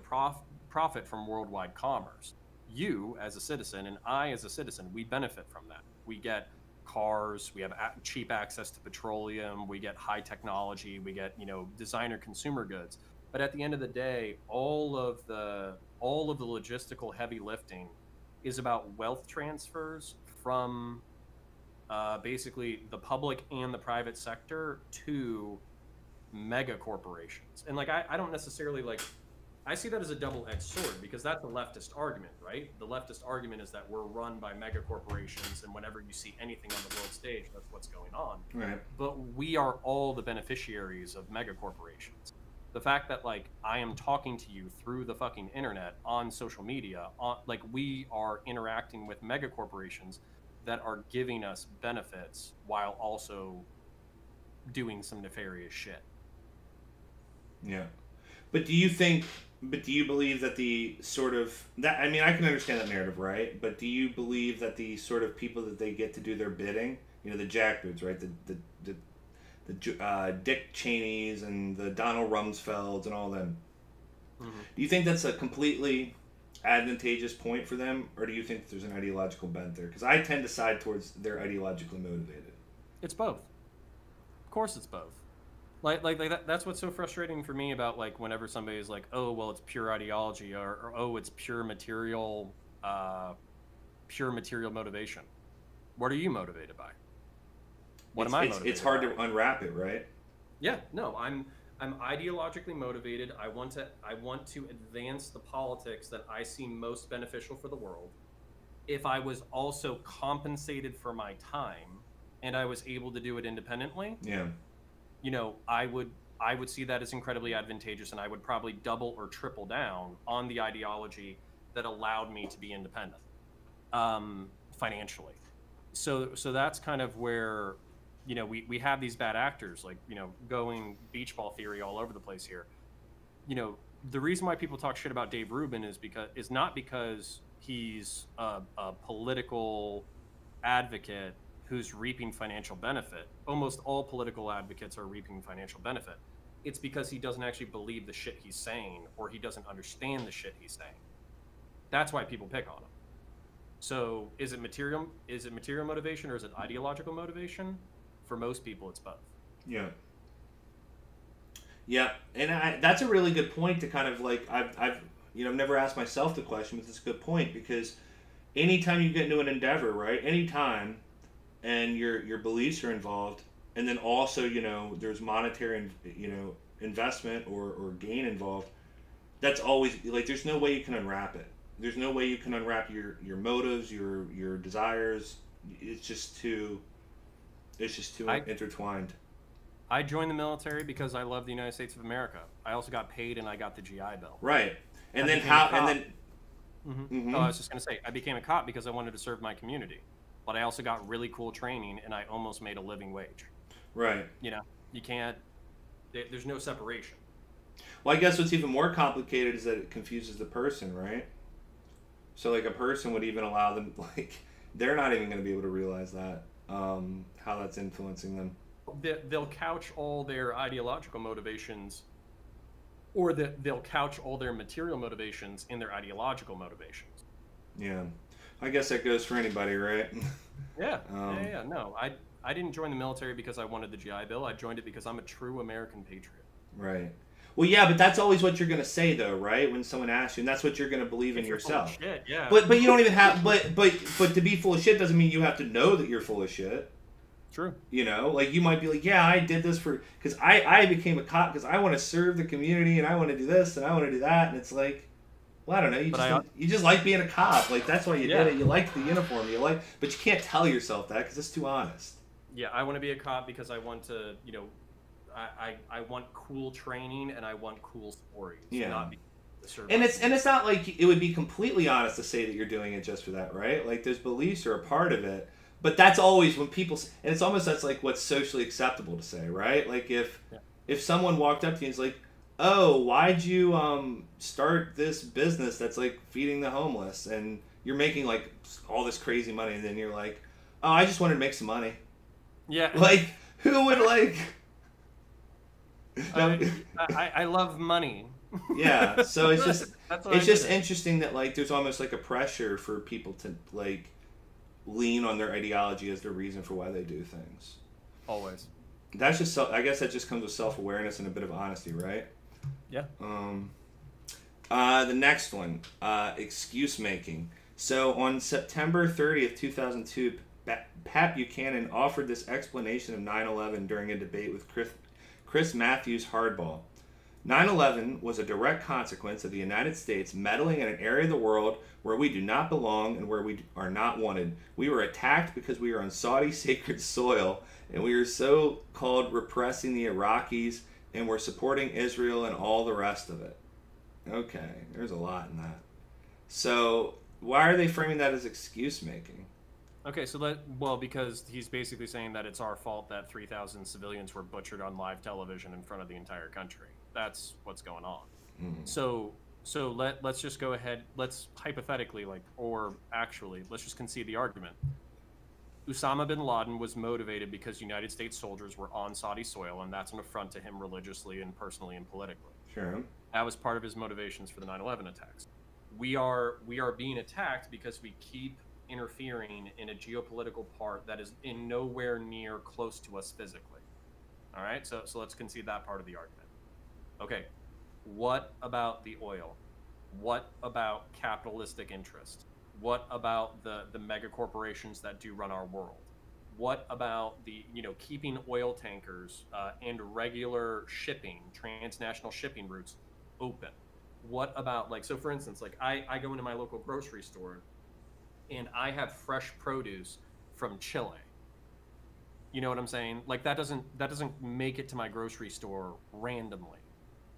profit from worldwide commerce. You as a citizen and I as a citizen, we benefit from that. We get cars, we have cheap access to petroleum, we get high technology, we get, designer consumer goods. But at the end of the day, all of the logistical heavy lifting is about wealth transfers from basically the public and the private sector to mega corporations. And like I don't necessarily like, I see that as a double-edged sword, because that's a leftist argument, right? The leftist argument is that we're run by mega corporations, and whenever you see anything on the world stage, that's what's going on. Right. But we are all the beneficiaries of mega corporations. The fact that like I am talking to you through the fucking internet, on social media, like we are interacting with mega corporations that are giving us benefits while also doing some nefarious shit. Yeah. But do you believe that the sort of that, I mean, I can understand that narrative, right? But do you believe that the sort of people that they get to do their bidding, the jackboots, right? The Dick Cheneys and the Donald Rumsfelds and all them. Mm-hmm. Do you think that's a completely advantageous point for them, or do you think there's an ideological bent there? Because I tend to side towards they're ideologically motivated. It's both. Of course, it's both. Like that, that's what's so frustrating for me about like whenever somebody is like, oh well, it's pure ideology, or oh, it's pure material motivation. What are you motivated by? What am I motivated It's hard by? to unwrap it, right? Yeah, no, I'm ideologically motivated. I want to advance the politics that I see most beneficial for the world. If I was also compensated for my time and I was able to do it independently, yeah, I would see that as incredibly advantageous, and I would probably double or triple down on the ideology that allowed me to be independent, financially. So that's kind of where, we have these bad actors, like, going beach ball theory all over the place here. The reason why people talk shit about Dave Rubin is not because he's a political advocate who's reaping financial benefit. Almost all political advocates are reaping financial benefit. It's because he doesn't actually believe the shit he's saying, or he doesn't understand the shit he's saying. That's why people pick on him. So is it material motivation, or is it ideological motivation? For most people, it's both. Yeah. Yeah, and that's a really good point to kind of like, I've never asked myself the question, but it's a good point, because anytime you get into an endeavor, right? Anytime, and your beliefs are involved, and then also, there's monetary, investment or gain involved, that's always, like, there's no way you can unwrap it. There's no way you can unwrap your motives, your desires. It's just too intertwined. I joined the military because I love the United States of America. I also got paid, and I got the GI Bill. Right. And then Mm-hmm. Mm-hmm. Oh, I was just going to say, I became a cop because I wanted to serve my community. But I also got really cool training, and I almost made a living wage. Right. You can't, there's no separation. Well, I guess what's even more complicated is that it confuses the person, right? So, like, a person would even allow them, like, they're not even going to be able to realize that, how that's influencing them. They'll couch all their ideological motivations, or they'll couch all their material motivations in their ideological motivations. Yeah. I guess that goes for anybody, right? Yeah. Yeah. No, I didn't join the military because I wanted the GI Bill. I joined it because I'm a true American patriot. Right. Well, yeah, but that's always what you're going to say, though, right? When someone asks you, and that's what you're going to believe in If you're full of yourself. shit, yeah. But you don't even have. But to be full of shit doesn't mean you have to know that you're full of shit. True. You know, like you might be like, yeah, I did this for because I became a cop because I want to serve the community and I want to do this and I want to do that, and it's like, well, I don't know, you just like being a cop, like that's why you did it. You like the uniform, but you can't tell yourself that because it's too honest. Yeah, I want to be a cop because I want to, I want cool training and I want cool stories. Yeah. Not be and it's not like it would be completely honest to say that you're doing it just for that, right? Like those beliefs are a part of it, but that's always when people, and it's almost that's like what's socially acceptable to say, right? Like if someone walked up to you and was like, oh, why'd you start this business that's like feeding the homeless and you're making like all this crazy money, and then you're like, oh, I just wanted to make some money. Yeah. Like who would like? I love money. Yeah, so it's just it. interesting that like there's almost like a pressure for people to like lean on their ideology as their reason for why they do things. Always. That's just I guess that just comes with self-awareness and a bit of honesty, right? Yeah. The next one, excuse making. So on September 30th, 2002, Pat Buchanan offered this explanation of 9/11 during a debate with Chris Matthews Hardball. 9/11 was a direct consequence of the United States meddling in an area of the world where we do not belong and where we are not wanted. We were attacked because we are on Saudi sacred soil, and we are so-called repressing the Iraqis, and we're supporting Israel and all the rest of it. Okay, there's a lot in that. So why are they framing that as excuse making? Okay, so because he's basically saying that it's our fault that 3,000 civilians were butchered on live television in front of the entire country. That's what's going on. So let's just go ahead. Let's hypothetically, let's just concede the argument. Osama bin Laden was motivated because United States soldiers were on Saudi soil, and that's an affront to him religiously and personally and politically. Sure. That was part of his motivations for the 9/11 attacks. We are being attacked because we keep interfering in a geopolitical part that is in nowhere near close to us physically. All right, so let's concede that part of the argument. Okay, what about the oil? What about capitalistic interest? What about the mega corporations that do run our world? What about the keeping oil tankers and regular shipping, transnational shipping routes open? What about so for instance, I go into my local grocery store and I have fresh produce from Chile. You know what I'm saying? Like that doesn't make it to my grocery store randomly.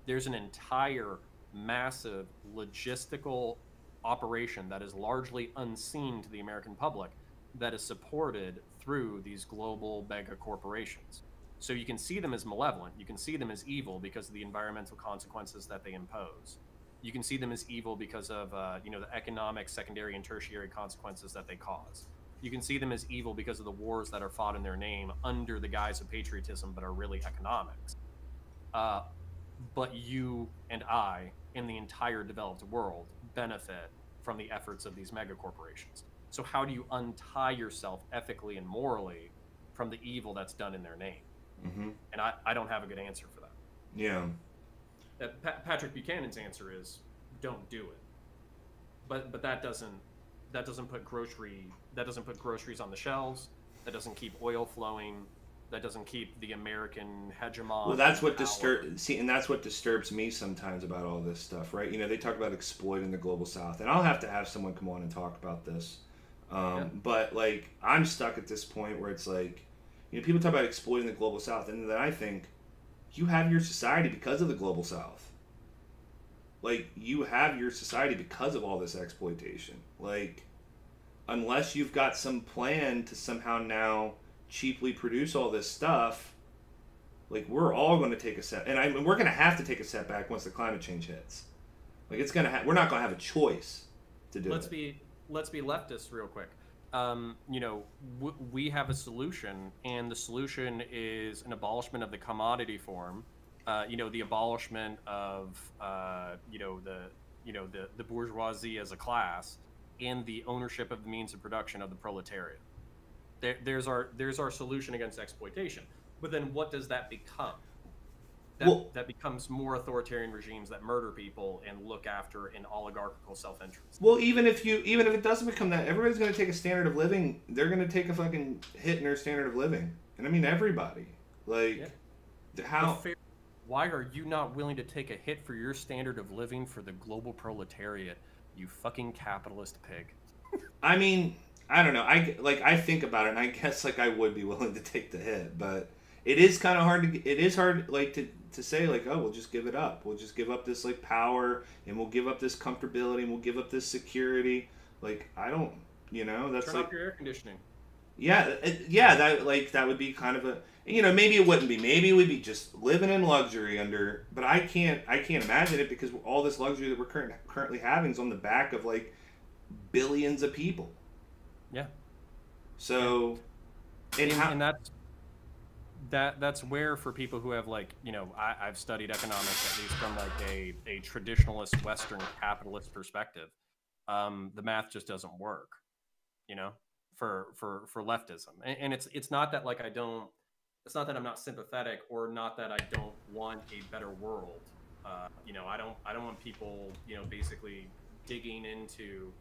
There's an entire massive logistical operation that is largely unseen to the American public that is supported through these global mega corporations. So you can see them as malevolent. You can see them as evil because of the environmental consequences that they impose. You can see them as evil because of the economic secondary and tertiary consequences that they cause. You can see them as evil because of the wars that are fought in their name under the guise of patriotism but are really economics. But you and I, in the entire developed world, benefit from the efforts of these mega corporations. So how do you untie yourself ethically and morally from the evil that's done in their name? Mm-hmm. And I don't have a good answer for that. Yeah. Patrick Buchanan's answer is don't do it. But that doesn't put groceries on the shelves. That doesn't keep oil flowing. That doesn't keep the American hegemon. Well, that's what disturbs me sometimes about all this stuff, right? They talk about exploiting the global South, and I'll have to have someone come on and talk about this. But I'm stuck at this point where it's people talk about exploiting the global South, and then I think you have your society because of the global South. You have your society because of all this exploitation. Unless you've got some plan to somehow now cheaply produce all this stuff, we're all going to take a set, and we're going to have to take a setback once the climate change hits. It's going to we're not going to have a choice to do it. Let's be leftists real quick. We have a solution, and the solution is an abolishment of the commodity form. The abolishment of the bourgeoisie as a class, and the ownership of the means of production of the proletariat. There's our solution against exploitation. But then what does that become? that becomes more authoritarian regimes that murder people and look after an oligarchical self-interest. Well, even if it doesn't become that, everybody's going to take a standard of living. They're going to take a fucking hit in their standard of living, and I mean everybody. Like, how? Why are you not willing to take a hit for your standard of living for the global proletariat? You fucking capitalist pig. I mean, I don't know. I think about it, and I guess like I would be willing to take the hit, but it is kind of hard to. It is hard like to say like, oh, we'll just give it up. We'll just give up this like power, and we'll give up this comfortability, and we'll give up this security. Like, I don't, that's turn like off your air conditioning. Yeah, that would be kind of a, maybe it wouldn't be. Maybe we'd be just living in luxury but I can't imagine it because all this luxury that we're currently having is on the back of like billions of people. Yeah. So, and that's where, for people who have like, I've studied economics at least from like a traditionalist Western capitalist perspective. The math just doesn't work, for leftism. And it's not that like it's not that I'm not sympathetic or not that I don't want a better world. I don't want people, basically digging into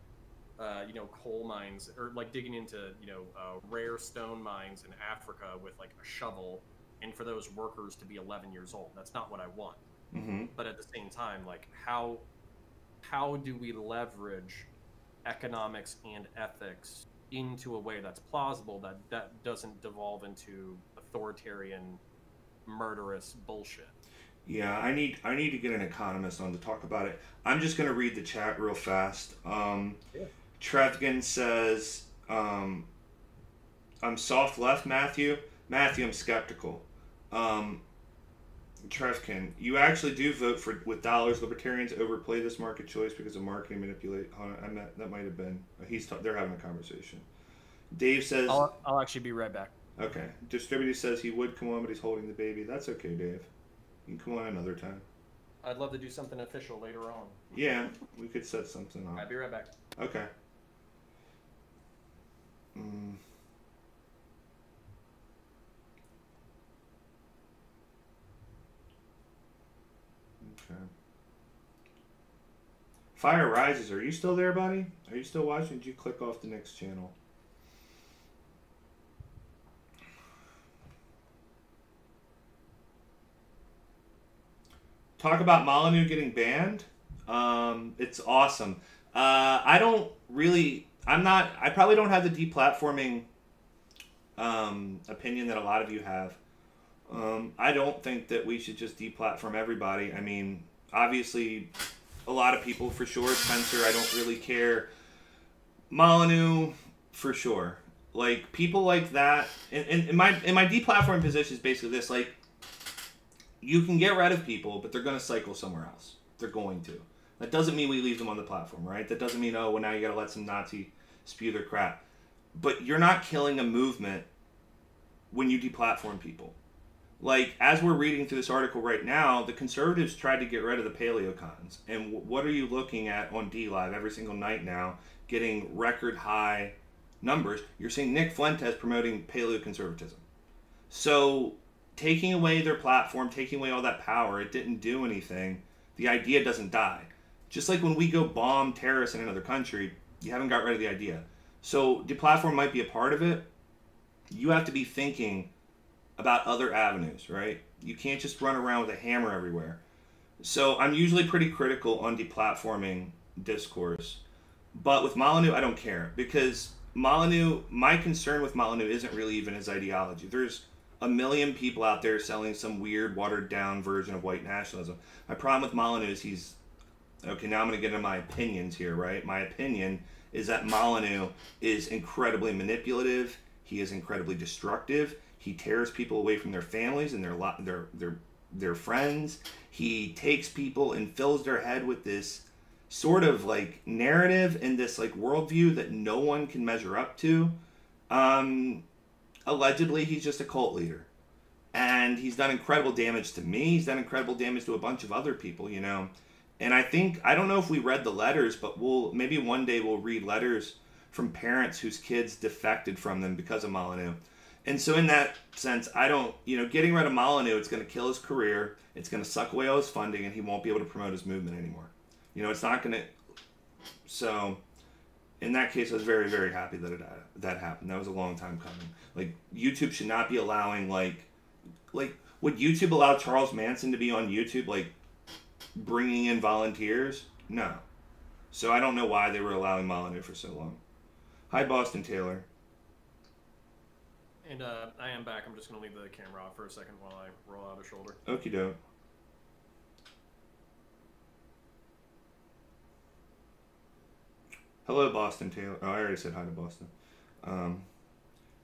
coal mines, or like digging into rare stone mines in Africa with like a shovel, and for those workers to be 11 years old. That's not what I want. Mm-hmm. But at the same time, like how do we leverage economics and ethics into a way that's plausible, that doesn't devolve into authoritarian, murderous bullshit? Yeah, I need to get an economist on to talk about it. I'm just going to read the chat real fast. Trevkin says, I'm soft left, Matthew. Matthew, I'm skeptical. Trevkin, you actually do vote with dollars. Libertarians overplay this market choice because of marketing manipulate. That might have been. They're having a conversation. Dave says, I'll actually be right back. Okay. Distributor says he would come on, but he's holding the baby. That's okay, Dave. You can come on another time. I'd love to do something official later on. Yeah, we could set something up. I'll be right back. Okay. Okay. Fire Rises, are you still there, buddy? Are you still watching? Did you click off the next channel? Talk about Molyneux getting banned. It's awesome. I probably don't have the deplatforming opinion that a lot of you have. I don't think that we should just deplatform everybody. I mean, obviously, a lot of people for sure. Spencer, I don't really care. Molyneux, for sure. Like, people like that. And my deplatforming position is basically this. Like, you can get rid of people, but they're going to cycle somewhere else. They're going to. That doesn't mean we leave them on the platform, right? That doesn't mean, oh, well, now you got to let some Nazi spew their crap. But you're not killing a movement when you deplatform people. Like, as we're reading through this article right now, the conservatives tried to get rid of the paleocons. And what are you looking at on DLive every single night now, getting record high numbers? You're seeing Nick Fuentes promoting paleoconservatism. So, taking away their platform, taking away all that power, it didn't do anything. The idea doesn't die. Just like when we go bomb terrorists in another country, you haven't got rid of the idea. So, deplatform might be a part of it. You have to be thinking about other avenues, right? You can't just run around with a hammer everywhere. So I'm usually pretty critical on deplatforming discourse. But with Molyneux, I don't care. Because Molyneux, my concern with Molyneux isn't really even his ideology. There's a million people out there selling some weird, watered-down version of white nationalism. My problem with Molyneux is he's... Okay, now I'm going to get into my opinions here, right? My opinion is that Molyneux is incredibly manipulative. He is incredibly destructive. He tears people away from their families and their friends. He takes people and fills their head with this sort of like narrative and this like worldview that no one can measure up to. Allegedly, he's just a cult leader. And he's done incredible damage to me. He's done incredible damage to a bunch of other people, you know. And I don't know if we read the letters, but maybe one day we'll read letters from parents whose kids defected from them because of Molyneux. And so in that sense, I don't, getting rid of Molyneux, it's going to kill his career. It's going to suck away all his funding, and he won't be able to promote his movement anymore. It's not going to. So, in that case, I was very, very happy that that happened. That was a long time coming. Like, YouTube should not be allowing, like, would YouTube allow Charles Manson to be on YouTube, like, bringing in volunteers? No. So I don't know why they were allowing Molyneux for so long. Hi, Boston Taylor. And I am back. I'm just going to leave the camera off for a second while I roll out a shoulder. Okie doke. Hello, Boston Taylor. Oh, I already said hi to Boston.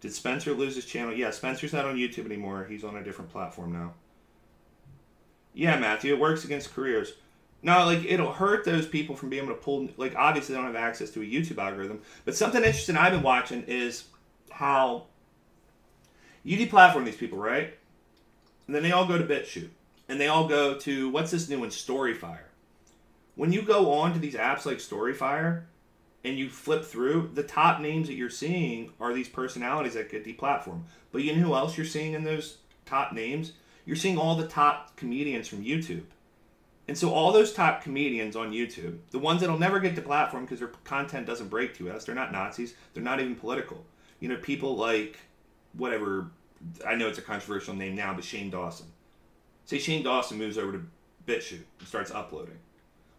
Did Spencer lose his channel? Yeah, Spencer's not on YouTube anymore. He's on a different platform now. Yeah, Matthew, it works against careers. No, like, it'll hurt those people from being able to pull... Like, obviously, they don't have access to a YouTube algorithm. But something interesting I've been watching is how... You deplatform these people, right? And then they all go to BitChute. And they all go to... What's this new one? Storyfire. When you go on to these apps like Storyfire... and you flip through, the top names that you're seeing are these personalities that get deplatformed. But you know who else you're seeing in those top names? You're seeing all the top comedians from YouTube. And so all those top comedians on YouTube, the ones that'll never get deplatformed because their content doesn't break to us, they're not Nazis, they're not even political. People like, whatever, I know it's a controversial name now, but Shane Dawson. Say Shane Dawson moves over to BitChute and starts uploading.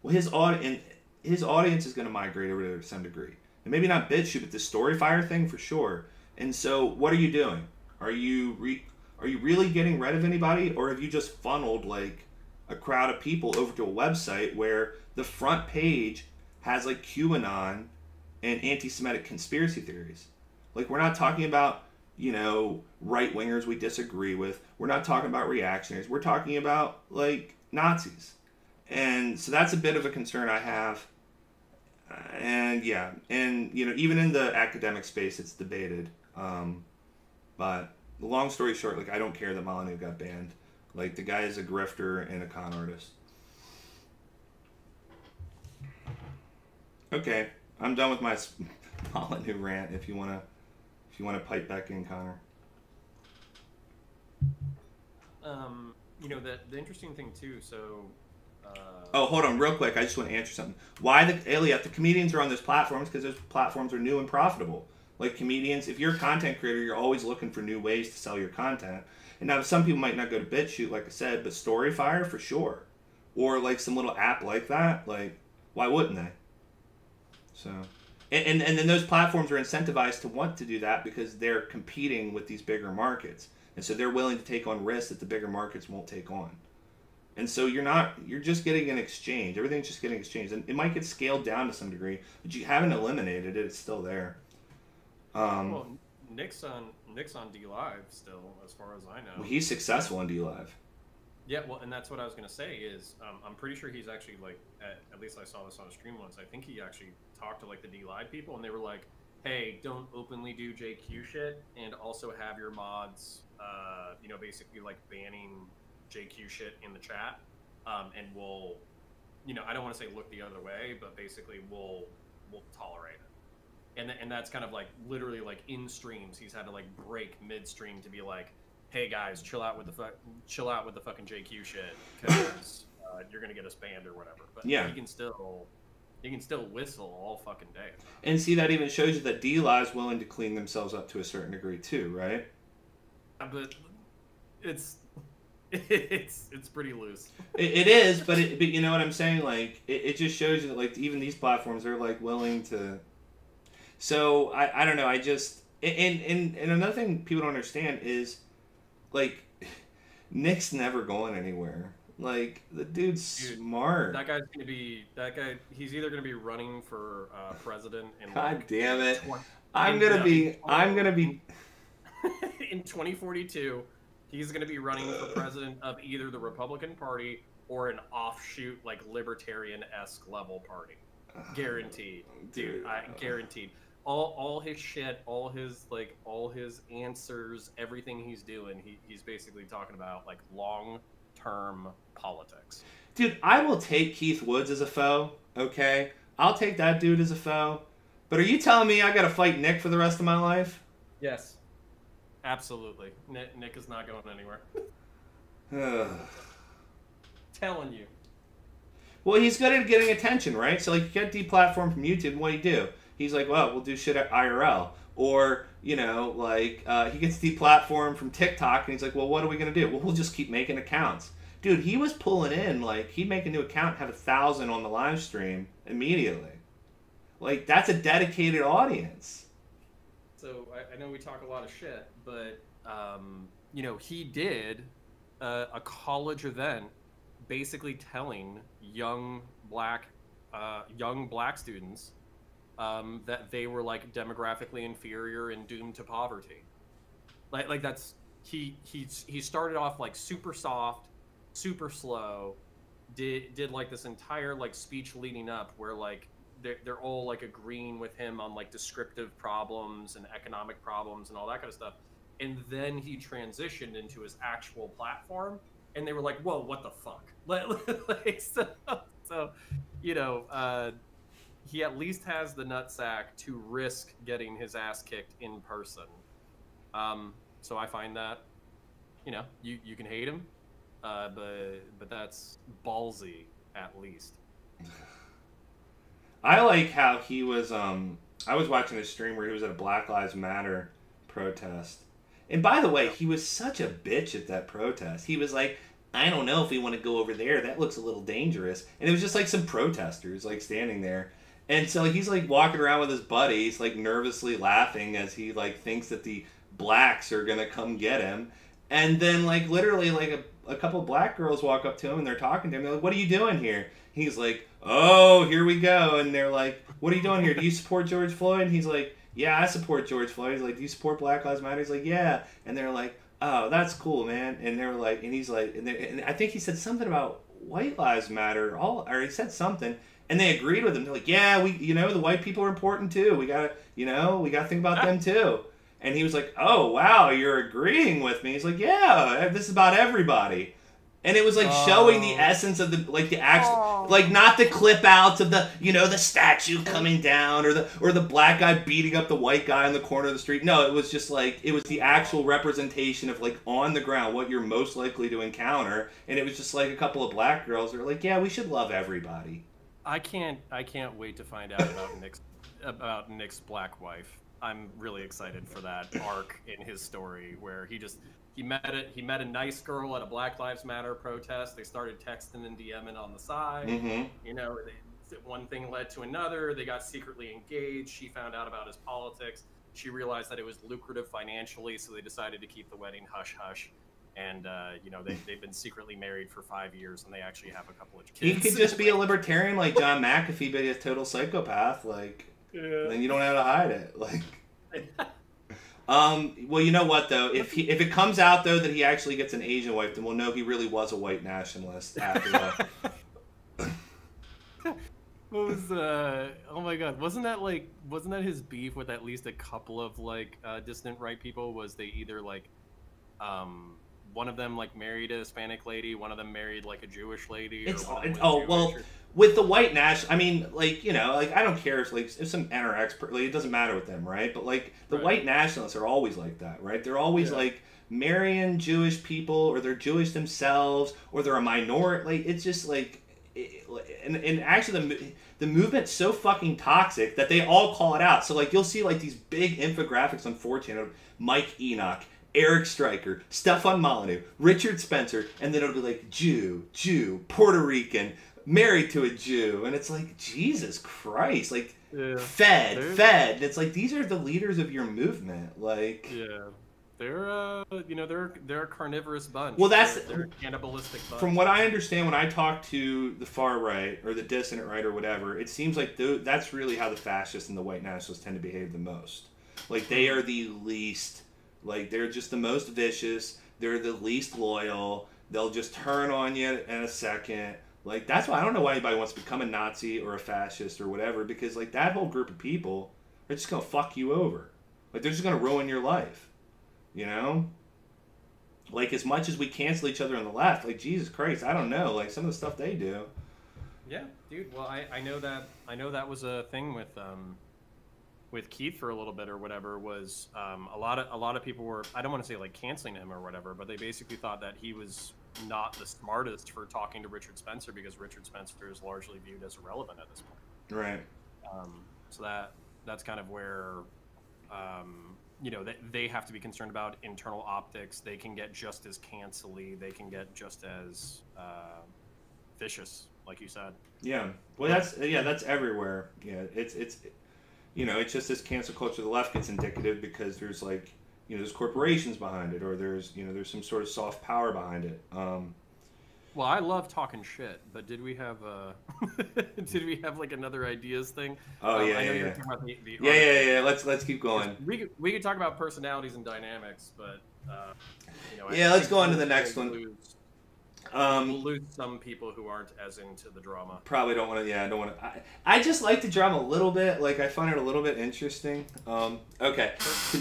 Well, his audience is going to migrate over there to some degree. And maybe not BitChute, but the Storyfire thing for sure. And so what are you doing? Are you really getting rid of anybody? Or have you just funneled like a crowd of people over to a website where the front page has like QAnon and anti-Semitic conspiracy theories? Like, we're not talking about, right-wingers we disagree with. We're not talking about reactionaries. We're talking about like Nazis. And so that's a bit of a concern I have. And yeah, and even in the academic space, it's debated. But the long story short, like, I don't care that Molyneux got banned. Like, the guy is a grifter and a con artist. Okay, I'm done with my Molyneux rant. If you wanna pipe back in, Connor. The interesting thing too. So. Oh, hold on, real quick. I just want to answer something. Why the comedians are on those platforms? Because those platforms are new and profitable. Like, comedians, if you're a content creator, you're always looking for new ways to sell your content. And now some people might not go to BitChute, like I said, but Storyfire for sure, or like some little app like that. Like, why wouldn't they? So, and then those platforms are incentivized to want to do that because they're competing with these bigger markets, and so they're willing to take on risks that the bigger markets won't take on. And so you're just getting an exchange. Everything's just getting exchanged. And it might get scaled down to some degree, but you haven't eliminated it. It's still there. Well, Nick's on DLive still, as far as I know. Well, he's successful on DLive. Yeah, well, and that's what I was going to say is I'm pretty sure he's actually, like, at least I saw this on a stream once. I think he actually talked to, like, the DLive people, and they were like, hey, don't openly do JQ shit, and also have your mods, basically, like, banning JQ shit in the chat, and we'll, I don't want to say look the other way, but basically we'll tolerate it. And that's kind of like literally like in streams he's had to like break midstream to be like, hey guys, chill out with the fucking JQ shit because you're gonna get us banned or whatever. But yeah, he can still whistle all fucking day. And see, that even shows you that DLive's willing to clean themselves up to a certain degree too, right? But it's pretty loose. It is, but you know what I'm saying? Like, it just shows you that, like, even these platforms are, like, willing to... So, I don't know, I just... And another thing people don't understand is, like, Nick's never going anywhere. Like, the dude's smart. That guy's gonna be... he's either gonna be running for president in... God like, damn it. I'm gonna be... in 2042... He's going to be running for president of either the Republican Party or an offshoot, like, libertarian-esque level party. Guaranteed. Dude, guaranteed. All his shit, all his answers, everything he's doing, he's basically talking about, like, long-term politics. Dude, I will take Keith Woods as a foe, okay? I'll take that dude as a foe. But are you telling me I got to fight Nick for the rest of my life? Yes. Absolutely. Nick is not going anywhere. Ugh. Telling you. Well, he's good at getting attention, right? So, like, you get deplatformed from YouTube, and what do you do? He's like, well, we'll do shit at IRL. Or, you know, like, he gets deplatformed from TikTok, and he's like, well, what are we going to do? Well, we'll just keep making accounts. Dude, he was pulling in, like, he'd make a new account, have 1,000 on the live stream immediately. Like, that's a dedicated audience. So, I know we talk a lot of shit, but, you know, he did a college event basically telling young black students that they were like demographically inferior and doomed to poverty. Like that's he started off like super soft, super slow, did like this entire like speech leading up where like they're all like agreeing with him on like descriptive problems and economic problems and all that kind of stuff. And then he transitioned into his actual platform, and they were like, "Whoa, what the fuck?" Like, so, you know, he at least has the nutsack to risk getting his ass kicked in person. So I find that, you know, you can hate him, but that's ballsy at least. I like how he was. I was watching a stream where he was at a Black Lives Matter protest. And by the way, he was such a bitch at that protest. He was like, I don't know if we want to go over there. That looks a little dangerous. And it was just like some protesters like standing there. And so he's like walking around with his buddies, like nervously laughing as he like thinks that the blacks are going to come get him. And then like literally like a couple of black girls walk up to him and they're talking to him. They're like, what are you doing here? He's like, oh, here we go. And they're like, what are you doing here? Do you support George Floyd? And he's like, yeah, I support George Floyd. He's like, do you support Black Lives Matter? He's like, yeah. And they're like, oh, that's cool, man. And they were like, and he's like, and I think he said something about White Lives Matter, or he said something, and they agreed with him. They're like, yeah, the white people are important too. We gotta think about them too. And he was like, oh, wow, you're agreeing with me. He's like, yeah, this is about everybody. And it was like showing the essence of the actual, like not the clip outs of the, the statue coming down or the black guy beating up the white guy on the corner of the street. No, it was just like, it was the actual representation of like on the ground, what you're most likely to encounter. And it was just like a couple of black girls that were like, yeah, we should love everybody. I can't wait to find out about Nick's black wife. I'm really excited for that arc in his story where he met a nice girl at a Black Lives Matter protest. They started texting and DMing on the side. Mm-hmm. One thing led to another. They got secretly engaged. She found out about his politics. She realized that it was lucrative financially, so they decided to keep the wedding hush hush. And they've been secretly married for 5 years, and they actually have a couple of kids. He could just be a libertarian like John McAfee, but he's a total psychopath. Like, then you don't have to hide it. Like. Well, you know what though? If it comes out though that he actually gets an Asian wife, then we'll know he really was a white nationalist after all. What was oh my god, wasn't that his beef with at least a couple of like dissident right people? Was they either like one of them like married a Hispanic lady, one of them married like a Jewish lady? With the white national, I mean, like, I don't care if some NRX, it doesn't matter with them, right? But like the white nationalists are always like that, right? They're always like marrying Jewish people, or they're Jewish themselves, or they're a minority. Like, it's just like, and actually the movement's so fucking toxic that they all call it out. So like you'll see like these big infographics on 4chan of Mike Enoch, Eric Stryker, Stefan Molyneux, Richard Spencer, and then it'll be like Jew, Puerto Rican, married to a Jew, and it's like, Jesus Christ, like fed. And it's like, these are the leaders of your movement, like they're a carnivorous bunch. Well, they're a cannibalistic bunch. From what I understand, when I talk to the far right or the dissident right or whatever, it seems like that's really how the fascists and the white nationalists tend to behave the most. Like, they are the least, like, they're just the most vicious, they're the least loyal, they'll just turn on you in a second. Like, that's why I don't know why anybody wants to become a Nazi or a fascist or whatever, because, like, that whole group of people are just going to fuck you over. Like, they're just going to ruin your life, Like, as much as we cancel each other on the left, like, Jesus Christ, I don't know, like, some of the stuff they do. Yeah, dude, well, I know that was a thing with with Keith for a little bit or whatever was a lot of people were, I don't want to say like canceling him or whatever, but they basically thought that he was not the smartest for talking to Richard Spencer because Richard Spencer is largely viewed as irrelevant at this point. Right. So that's kind of where you know, they have to be concerned about internal optics. They can get just as cancely. They can get just as vicious, like you said. Yeah. Well, that's everywhere. Yeah. It's you know, it's just this cancel culture of the left gets indicative because there's like, you know, there's corporations behind it, or there's, you know, there's some sort of soft power behind it. Well, I love talking shit, but did we have did we have like another ideas thing? Oh yeah, I know yeah, you're yeah. talking about the Yeah. Let's keep going. We could talk about personalities and dynamics, but you know, yeah, let's go on to the next one. We'll lose some people who aren't as into the drama. Probably don't want to. Yeah, I don't want to. I just like the drama a little bit. Like I find it a little bit interesting. Okay.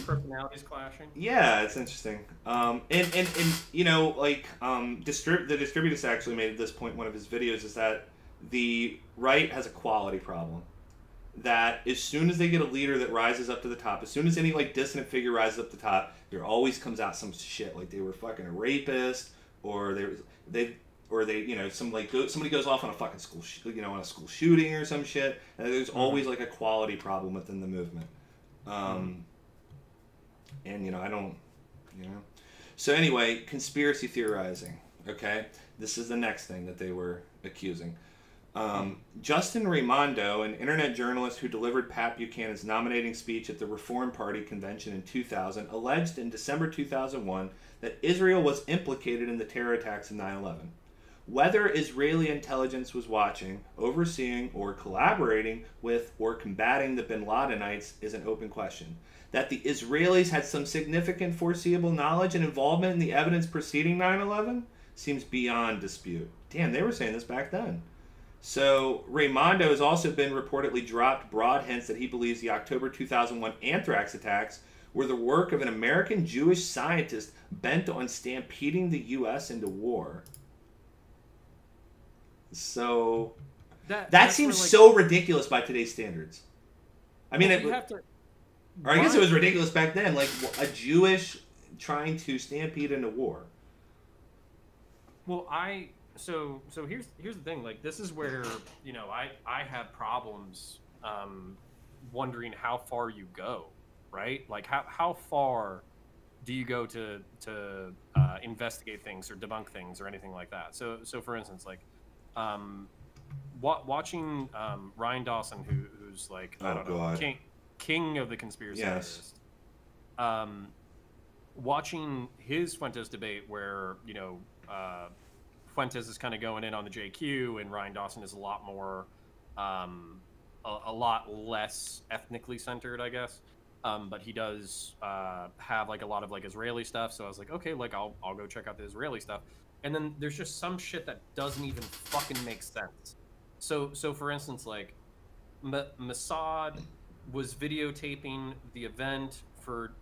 Personalities clashing. Yeah, it's interesting. And you know, like the distributist actually made at this point one of his videos is that the right has a quality problem. That as soon as they get a leader that rises up to the top, as soon as any like dissident figure rises up to the top, there always comes out some shit like they were fucking a rapist, or they you know, somebody goes off on a fucking school on a school shooting or some shit, and there's always like a quality problem within the movement. And you know, I don't, you know. So anyway, conspiracy theorizing. Okay, this is the next thing that they were accusing. Justin Raimondo, an internet journalist who delivered Pat Buchanan's nominating speech at the Reform Party convention in 2000, alleged in December 2001 that Israel was implicated in the terror attacks of 9/11. Whether Israeli intelligence was watching, overseeing, or collaborating with or combating the bin Ladenites is an open question. That the Israelis had some significant foreseeable knowledge and involvement in the evidence preceding 9/11 seems beyond dispute. Damn, they were saying this back then. So Raimondo has also been reportedly dropped broad hints that he believes the October 2001 anthrax attacks were the work of an American Jewish scientist bent on stampeding the U.S. into war. So that seems so ridiculous by today's standards. I mean, or I guess it was ridiculous back then, like a Jewish trying to stampede into war. Well, so here's the thing. Like, this is where, you know, I have problems wondering how far you go, right? Like how far do you go to investigate things or debunk things or anything like that? So for instance, like watching Ryan Dawson, who's like, I don't know, king of the conspiracy theorists. Watching his Fuentes debate where, you know, Fuentes is kind of going in on the JQ, and Ryan Dawson is a lot more, a lot less ethnically centered, I guess. But he does have like a lot of like Israeli stuff. So I was like, okay, like I'll go check out the Israeli stuff. And then there's just some shit that doesn't even fucking make sense. So for instance, like Mossad was videotaping the event for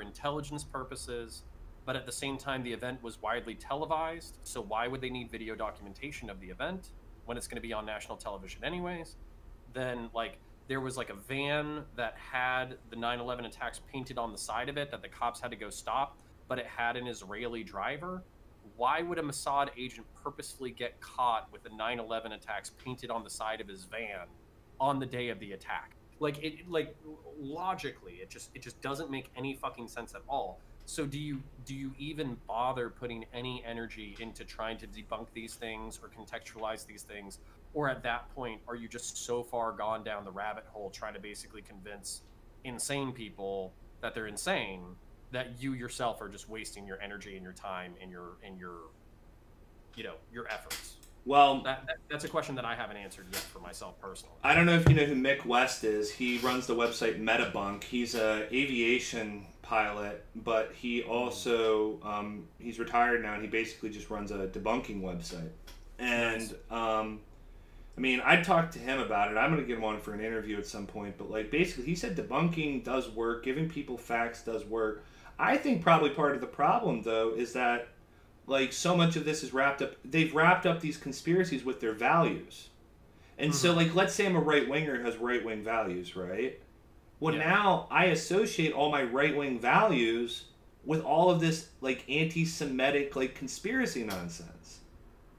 intelligence purposes. But at the same time, the event was widely televised. So why would they need video documentation of the event when it's going to be on national television anyways? Then, like, there was like a van that had the 9/11 attacks painted on the side of it that the cops had to go stop, but it had an Israeli driver. Why would a Mossad agent purposefully get caught with the 9/11 attacks painted on the side of his van on the day of the attack? Like logically, it just doesn't make any fucking sense at all. So do you even bother putting any energy into trying to debunk these things or contextualize these things? Or at that point, are you just so far gone down the rabbit hole trying to basically convince insane people that they're insane that you yourself are just wasting your energy and your time and your efforts? Well, that's a question that I haven't answered yet for myself personally. I don't know if you know who Mick West is. He runs the website Metabunk. He's a aviation pilot, but he also he's retired now, and he basically just runs a debunking website. And nice. I mean, I talked to him about it. I'm going to get him on for an interview at some point. But like, basically, he said debunking does work. Giving people facts does work. I think probably part of the problem, though, is that like so much of this is wrapped up. They've wrapped up these conspiracies with their values. And so, like, let's say I'm a right winger who has right wing values, right? Well, Yeah. now I associate all my right wing values with all of this like anti Semitic like conspiracy nonsense.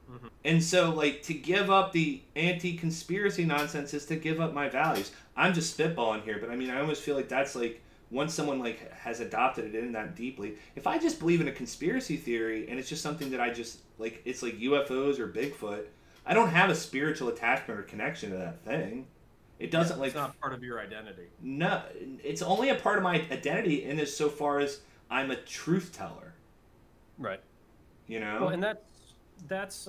Hmm. And so, like, to give up the anti conspiracy nonsense is to give up my values. I'm just spitballing here, but I mean, I almost feel like that's like once someone like has adopted it in that deeply. If I just believe in a conspiracy theory and it's just something that I just like, it's like UFOs or Bigfoot, I don't have a spiritual attachment or connection to that thing. It Yeah. doesn't It's like, not part of your identity. no, it's only a part of my identity in as so far as I'm a truth teller, Right. you Well, know? and that's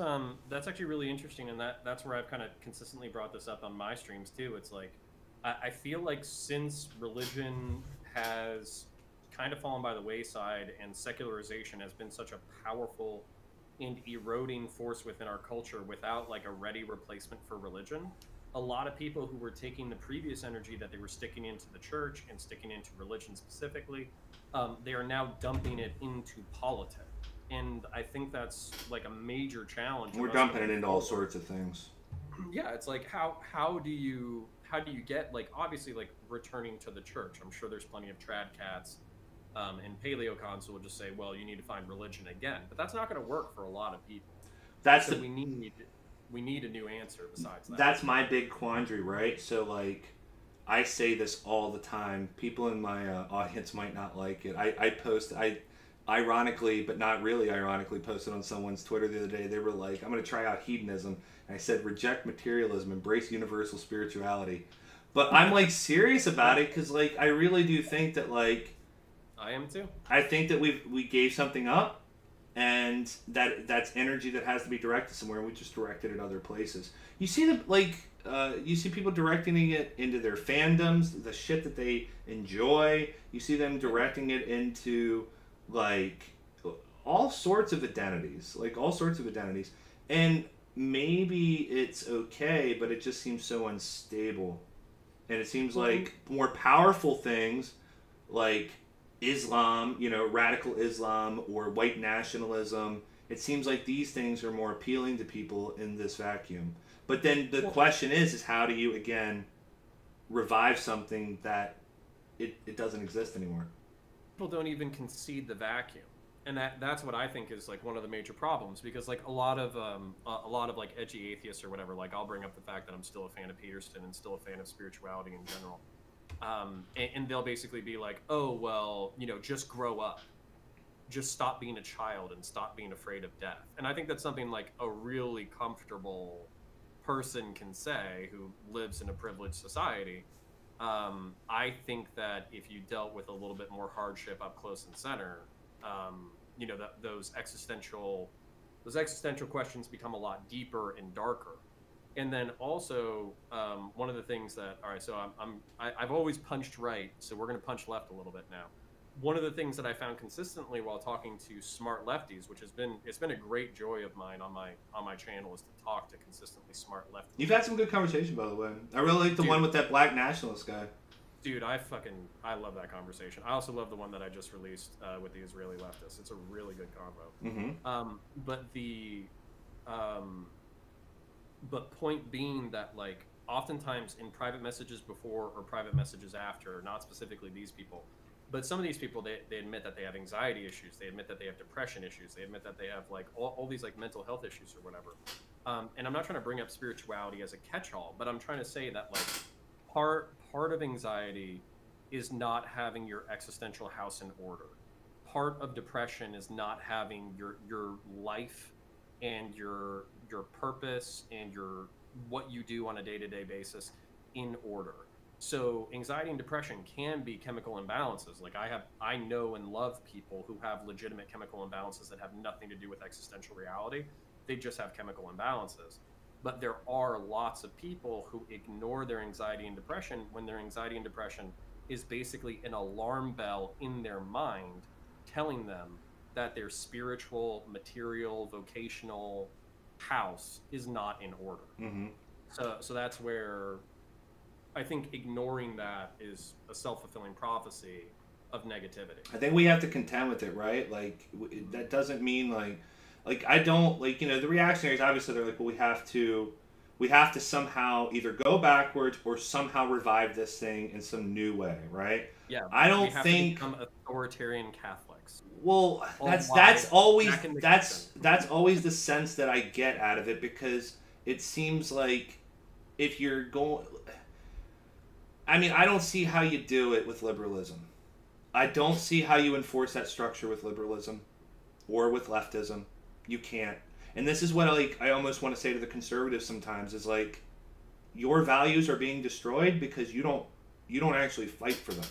actually really interesting, and that's where I've kind of consistently brought this up on my streams too. It's like I feel like since religion has kind of fallen by the wayside and secularization has been such a powerful and eroding force within our culture without like a ready replacement for religion, a lot of people who were taking the previous energy that they were sticking into the church and sticking into religion specifically, they are now dumping it into politics. And I think that's like a major challenge We're for us dumping it going into all forward. sorts of things. Yeah, it's like how do you get like obviously like returning to the church? I'm sure there's plenty of trad cats and paleocons who will just say, well, you need to find religion again, but that's not going to work for a lot of people. That's So the we need a new answer besides that. that's my big quandary, right? So like I say this all the time. People in my audience might not like it. I ironically, but not really ironically, posted on someone's Twitter the other day. They were like, "I'm going to try out hedonism," and I said, "Reject materialism, embrace universal spirituality." But I'm like serious about it because like I really do think that like I am too. I think that we gave something up, and that's energy that has to be directed somewhere. And we just directed it other places. You see the like you see people directing it into their fandoms, the shit that they enjoy. You see them directing it into like all sorts of identities, and maybe it's okay, but it just seems so unstable, and it seems Well, and like more powerful things like Islam, radical Islam or white nationalism. It seems like these things are more appealing to people in this vacuum. But then the well, question is how do you again revive something that it doesn't exist anymore? people don't even concede the vacuum, and that's what I think is like one of the major problems, because like a lot of like edgy atheists or whatever, like I'll bring up the fact that I'm still a fan of Peterson and still a fan of spirituality in general, and they'll basically be like, oh well, just grow up, just stop being a child and stop being afraid of death. And I think that's something like a really comfortable person can say who lives in a privileged society. I think that if you dealt with a little bit more hardship up close and center, that those existential questions become a lot deeper and darker. And then also, one of the things that, all right, so I've always punched right, so we're going to punch left a little bit now. One of the things that I found consistently while talking to smart lefties, which it's been a great joy of mine on my channel, is to talk to consistently smart lefties. You've had some good conversation, by the way. I really like the one Dude, with that black nationalist guy. dude, I love that conversation. I also love the one that I just released with the Israeli leftists. It's a really good convo. Mm-hmm. Um, but point being that like oftentimes in private messages before or private messages after, not specifically these people, but some of these people, they admit that they have anxiety issues, they admit that they have depression issues, they admit that they have like all these like mental health issues or whatever. And I'm not trying to bring up spirituality as a catch-all, but I'm trying to say that like part of anxiety is not having your existential house in order. Part of depression is not having your life and your purpose and your what you do on a day-to-day basis in order. So anxiety and depression can be chemical imbalances. Like I know and love people who have legitimate chemical imbalances that have nothing to do with existential reality. They just have chemical imbalances. But there are lots of people who ignore their anxiety and depression when their anxiety and depression is basically an alarm bell in their mind telling them that their spiritual, material, vocational house is not in order. Mm-hmm. So that's where I think ignoring that is a self-fulfilling prophecy of negativity. I think we have to contend with it, right? Like that doesn't mean like I don't like the reactionaries. Obviously, they're like, well, we have to we have to somehow either go backwards or somehow revive this thing in some new way, right? Yeah, I we don't have to think. become authoritarian Catholics. Well, All why back in the kitchen. that's always the sense that I get out of it, because it seems like if you're going, I mean, I don't see how you do it with liberalism. I don't see how you enforce that structure with liberalism or with leftism. You can't. And this is what I almost want to say to the conservatives sometimes is like, your values are being destroyed because you don't actually fight for them.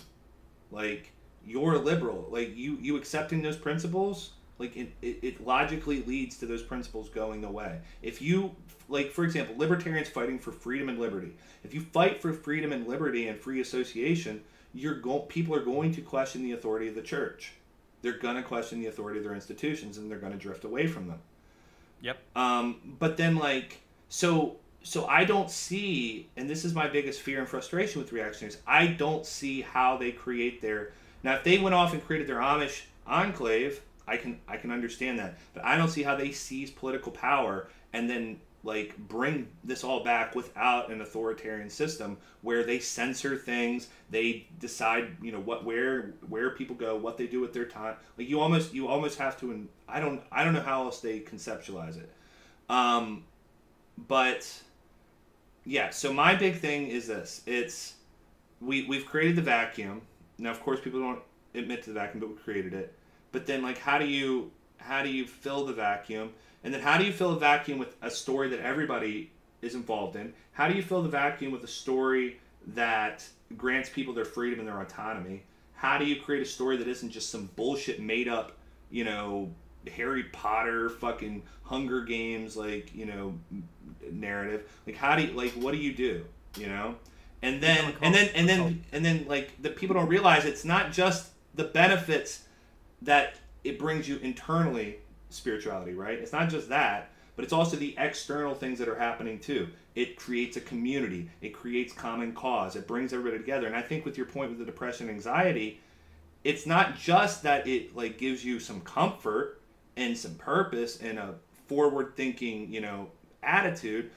Like, you're liberal. Like, you accepting those principles, like it logically leads to those principles going away. If you, like, for example, libertarians fighting for freedom and liberty. If you fight for freedom and liberty and free association, people are going to question the authority of the church. They're going to question the authority of their institutions, and they're going to drift away from them. Yep. But then, like, so I don't see, and this is my biggest fear and frustration with reactionaries, I don't see how they create their, now if they went off and created their Amish enclave, I can understand that. But I don't see how they seize political power and then, like, bring this all back without an authoritarian system where they censor things, they decide, you know, where people go, what they do with their time. Like, you almost have to, and I don't know how else they conceptualize it. But yeah, so my big thing is this. It's we've created the vacuum. Now, of course, people don't admit to the vacuum, but we created it. But then, like, how do you fill the vacuum? And then how do you fill a vacuum with a story that everybody is involved in? How do you fill the vacuum with a story that grants people their freedom and their autonomy? How do you create a story that isn't just some bullshit made up, you know, Harry Potter fucking Hunger Games, like, you know, narrative? Like, what do you do, you know? And then like, the people don't realize it's not just the benefits that it brings you internally, spirituality, right? It's not just that, but it's also the external things that are happening too. It creates a community, it creates common cause, it brings everybody together. And I think with your point with the depression and anxiety, it's not just that it, like, gives you some comfort and some purpose and a forward thinking, you know, attitude,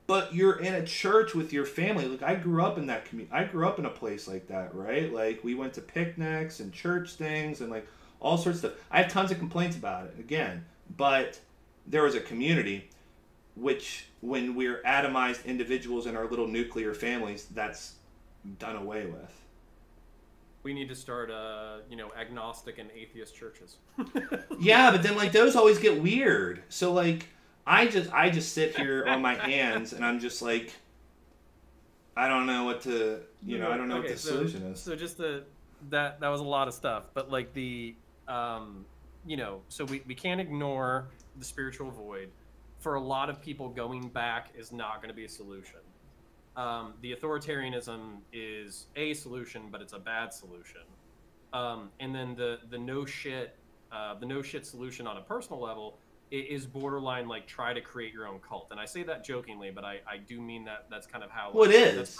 but you're in a church with your family. Like, I grew up in that community. I grew up in a place like that, right? Like, we went to picnics and church things and, like, all sorts of stuff. I have tons of complaints about it, again, but there was a community, which, when we're atomized individuals in our little nuclear families, that's done away with. We need to start, you know, agnostic and atheist churches. Yeah, but then, like, those always get weird. So, like, I just sit here on my hands and I'm just like, I don't know what to, you know, I don't know what the solution is. So just that was a lot of stuff, but, like, the you know, so we can't ignore the spiritual void. For a lot of people, going back is not going to be a solution. The authoritarianism is a solution, but it's a bad solution. And then the no shit solution on a personal level is borderline, like, try to create your own cult. And I say that jokingly, but I do mean that that's kind of how. Well, it is.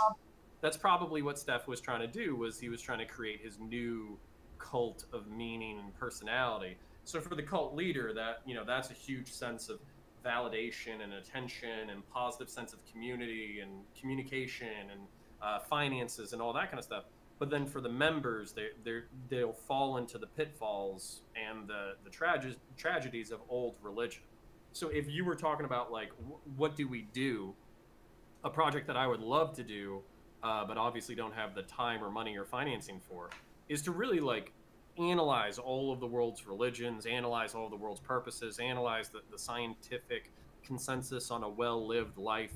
That's probably what Steph was trying to do. Was he was trying to create his new cult of meaning and personality. So for the cult leader, that, you know, that's a huge sense of validation and attention and positive sense of community and communication and finances and all that kind of stuff. But then for the members, they'll fall into the pitfalls and the tragedies of old religion. So if you were talking about, like, what do we do, a project that I would love to do, but obviously don't have the time or money or financing for, is to really, like, analyze all of the world's religions, analyze all of the world's purposes, analyze the scientific consensus on a well-lived life.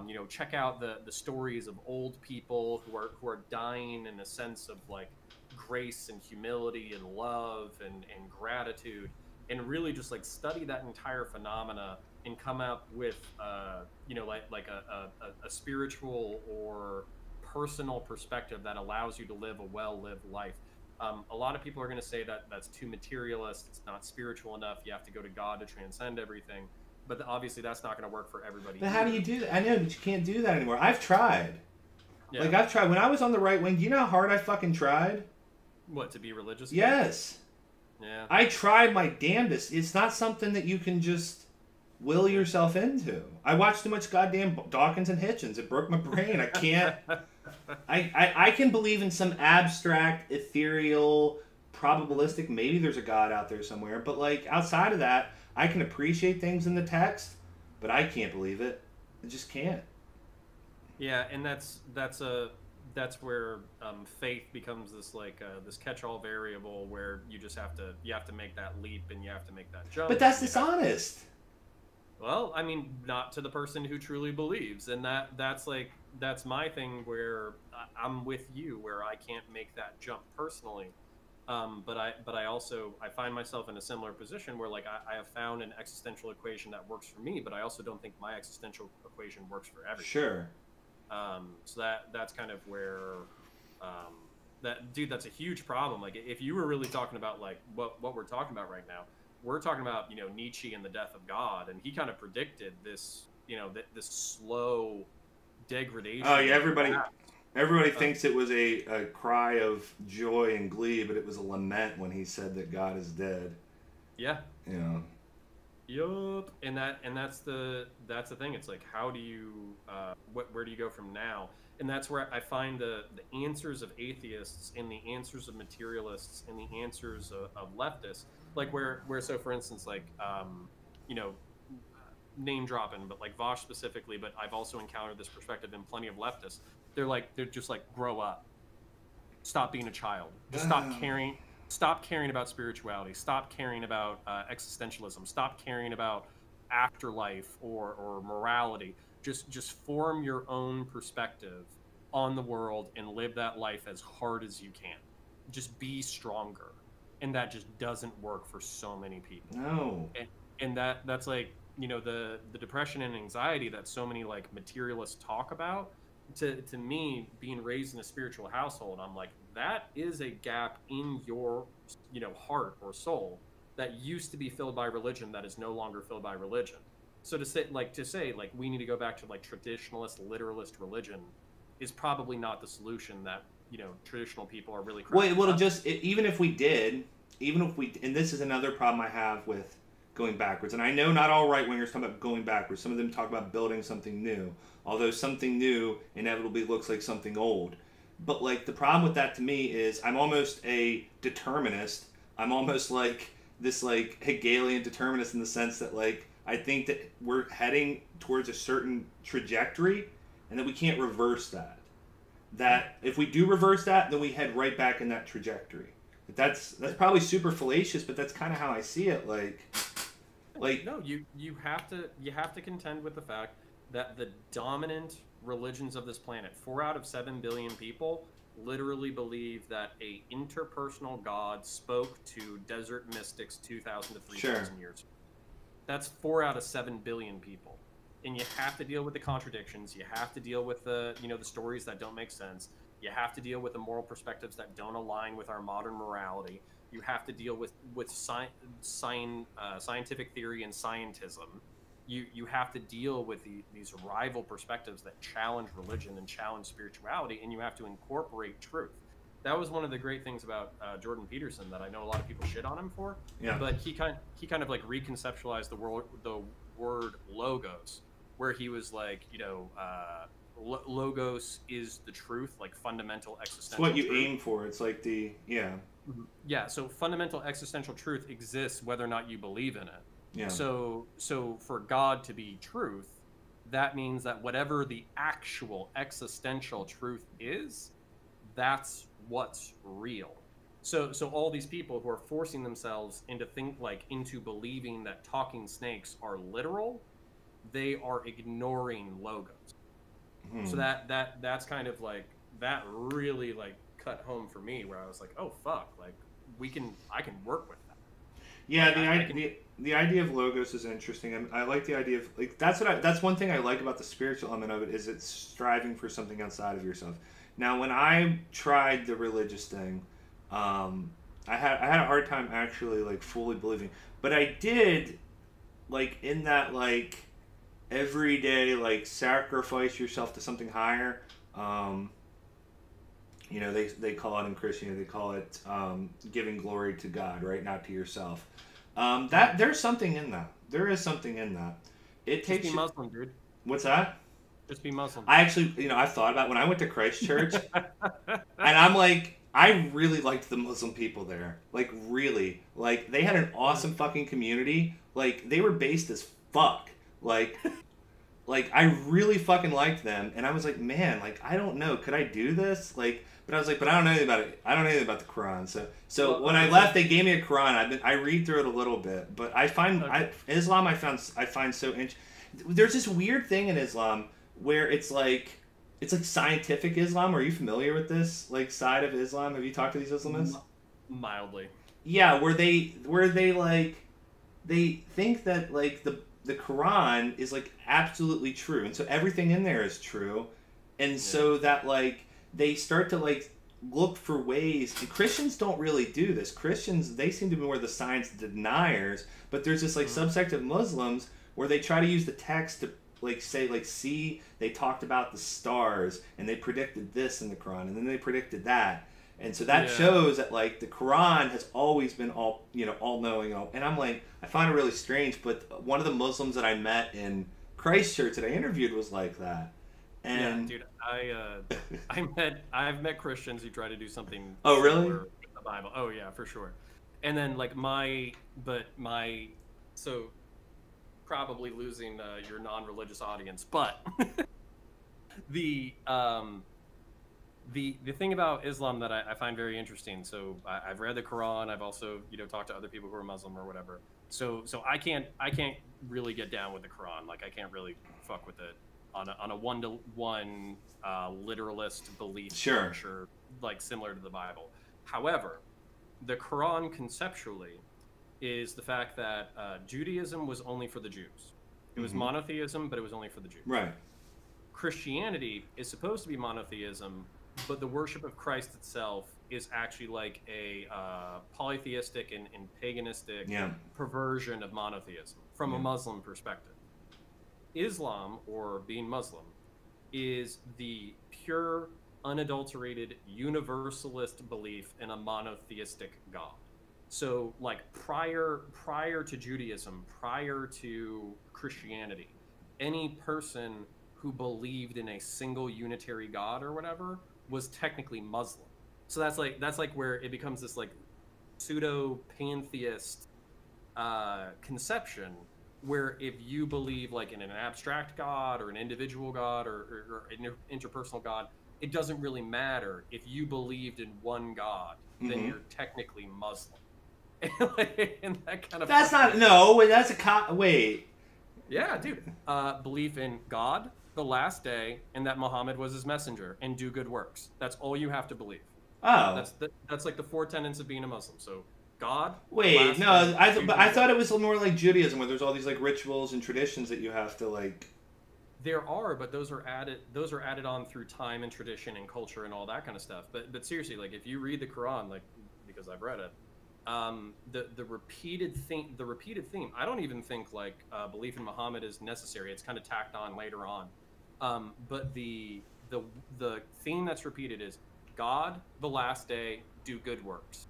You know, check out the stories of old people who are dying in a sense of, like, grace and humility and love and gratitude, and really just, like, study that entire phenomena and come up with you know, like a spiritual or personal perspective that allows you to live a well-lived life. A lot of people are going to say that that's too materialist, it's not spiritual enough, you have to go to God to transcend everything. But obviously that's not going to work for everybody. But how do you do that? I know, but you can't do that anymore. I've tried. Yeah. Like, I've tried. When I was on the right wing, do you know how hard I fucking tried? What, to be religious? Yes. Yeah. I tried my damnedest. It's not something that you can just will yourself into? I watched too much goddamn Dawkins and Hitchens. It broke my brain. I can't. I can believe in some abstract, ethereal, probabilistic. Maybe there's a God out there somewhere, but like outside of that, I can appreciate things in the text, but I can't believe it. I just can't. Yeah, and that's where faith becomes this like this catch-all variable where you have to make that leap and you have to make that jump. But that's and you have dishonest. Well, I mean, not to the person who truly believes, and that's my thing where I'm with you, where I can't make that jump personally. But I also I find myself in a similar position where like I have found an existential equation that works for me, but I also don't think my existential equation works for everyone. Sure. So that's kind of where that's a huge problem. Like if you were really talking about like what we're talking about right now, we're talking about Nietzsche and the death of God, and he kind of predicted this this slow degradation. Oh yeah, everybody thinks it was a cry of joy and glee, but it was a lament when he said that God is dead. Yeah. Yeah. Yup. And that's the thing. It's like, how do you where do you go from now? And that's where I find the answers of atheists and the answers of materialists and the answers of leftists, like where so for instance, like name dropping, but like Vosh specifically, but I've also encountered this perspective in plenty of leftists. They're just like, grow up, stop being a child, just stop caring about spirituality, stop caring about existentialism, stop caring about afterlife or morality. Just form your own perspective on the world and live that life as hard as you can. Just be stronger. And that just doesn't work for so many people. No. And that's like, the depression and anxiety that so many like materialists talk about. To me, being raised in a spiritual household, I'm like, that is a gap in your heart or soul that used to be filled by religion that is no longer filled by religion. So to say like we need to go back to like traditionalist literalist religion is probably not the solution that traditional people are really even if we did, and this is another problem I have with going backwards, and I know not all right wingers talk about going backwards. Some of them talk about building something new, although something new inevitably looks like something old. But like the problem with that to me is I'm almost a determinist. I'm almost like this like Hegelian determinist in the sense that like I think that we're heading towards a certain trajectory and that we can't reverse that. That if we do reverse that, then we head right back in that trajectory. That's probably super fallacious, but that's kind of how I see it. No, you have to contend with the fact that the dominant religions of this planet, 4 out of 7 billion people, literally believe that a interpersonal God spoke to desert mystics 2,000 to 3,000 years ago. That's 4 out of 7 billion people. And you have to deal with the contradictions. You have to deal with the stories that don't make sense. You have to deal with the moral perspectives that don't align with our modern morality. You have to deal with scientific theory and scientism. You have to deal with these rival perspectives that challenge religion and challenge spirituality, and you have to incorporate truth. That was one of the great things about Jordan Peterson that I know a lot of people shit on him for. Yeah. But he kind of like reconceptualized the word logos, where he was like, logos is the truth, like fundamental existential truth. It's what you truth. aim for. It's like Yeah, so fundamental existential truth exists whether or not you believe in it. Yeah. So for God to be truth, that means that whatever the actual existential truth is, that's what's real. So all these people who are forcing themselves into believing that talking snakes are literal, they are ignoring logos. So that's kind of like, that really like cut home for me, where I was like, oh fuck, like I can work with that. Yeah, the idea of logos is interesting. I like the idea of like that's one thing I like about the spiritual element of it, is it's striving for something outside of yourself. Now, when I tried the religious thing, I had a hard time actually like fully believing, but I did like in that like every day like sacrifice yourself to something higher. They call it in Christianity, they call it giving glory to God, right? Not to yourself. That there's something in that. There is something in that. It Just takes be Muslim, dude. What's that? Just be Muslim. I actually, I thought about when I went to Christ Church, and I'm like, I really liked the Muslim people there. Like, really. Like, they had an awesome fucking community. Like, they were based as fuck. Like, I really fucking liked them. And I was like, man, like, I don't know. Could I do this? Like, but I was like, but I don't know anything about it. I don't know anything about the Quran. So when I left, they gave me a Quran. I read through it a little bit. But I find, Islam I find so interesting. There's this weird thing in Islam where it's like scientific Islam. Are you familiar with this like side of Islam? Have you talked to these Islamists? Mildly. Yeah, where they like they think that like the Quran is like absolutely true, and so everything in there is true, and so that like they start to like look for ways. And Christians don't really do this. Christians, they seem to be more the science deniers, but there's this like subsect of Muslims where they try to use the text to like say like, see, they talked about the stars and they predicted this in the Quran, and then they predicted that, and so that shows that like the Quran has always been all knowing. And I'm like, I find it really strange. But one of the Muslims that I met in Christchurch that I interviewed was like that. And yeah, dude, I've met Christians who try to do something. Oh, really? With the Bible. Oh yeah, for sure. And then like so probably losing your non-religious audience, but the thing about Islam that I find very interesting. So I've read the Quran. I've also talked to other people who are Muslim or whatever. So I can't really get down with the Quran. Like I can't really fuck with it on a 1-to-1 literalist belief structure, like similar to the Bible. However, the Quran conceptually is the fact that Judaism was only for the Jews. It was monotheism, but it was only for the Jews. Right. Christianity is supposed to be monotheism, but the worship of Christ itself is actually like a polytheistic and paganistic perversion of monotheism from a Muslim perspective. Islam, or being Muslim, is the pure, unadulterated, universalist belief in a monotheistic God. So, like, prior to Judaism, prior to Christianity, any person who believed in a single unitary God or whatever was technically Muslim. So that's like where it becomes this like pseudo pantheist conception, where if you believe like in an abstract God or an individual God or an interpersonal God, it doesn't really matter. If you believed in one God, then you're technically Muslim. And that kind of that's not no. That's wait. Yeah, dude. Belief in God, the last day, and that Muhammad was his messenger, and do good works. That's all you have to believe. Oh, that's like the 4 tenets of being a Muslim. So God. Wait, no, I thought it was more like Judaism, where there's all these like rituals and traditions that you have to like. There are, but those are added on through time and tradition and culture and all that kind of stuff. But seriously, like if you read the Quran, like because I've read it, the repeated theme. I don't even think like belief in Muhammad is necessary. It's kind of tacked on later on. But the theme that's repeated is God, the last day, do good works.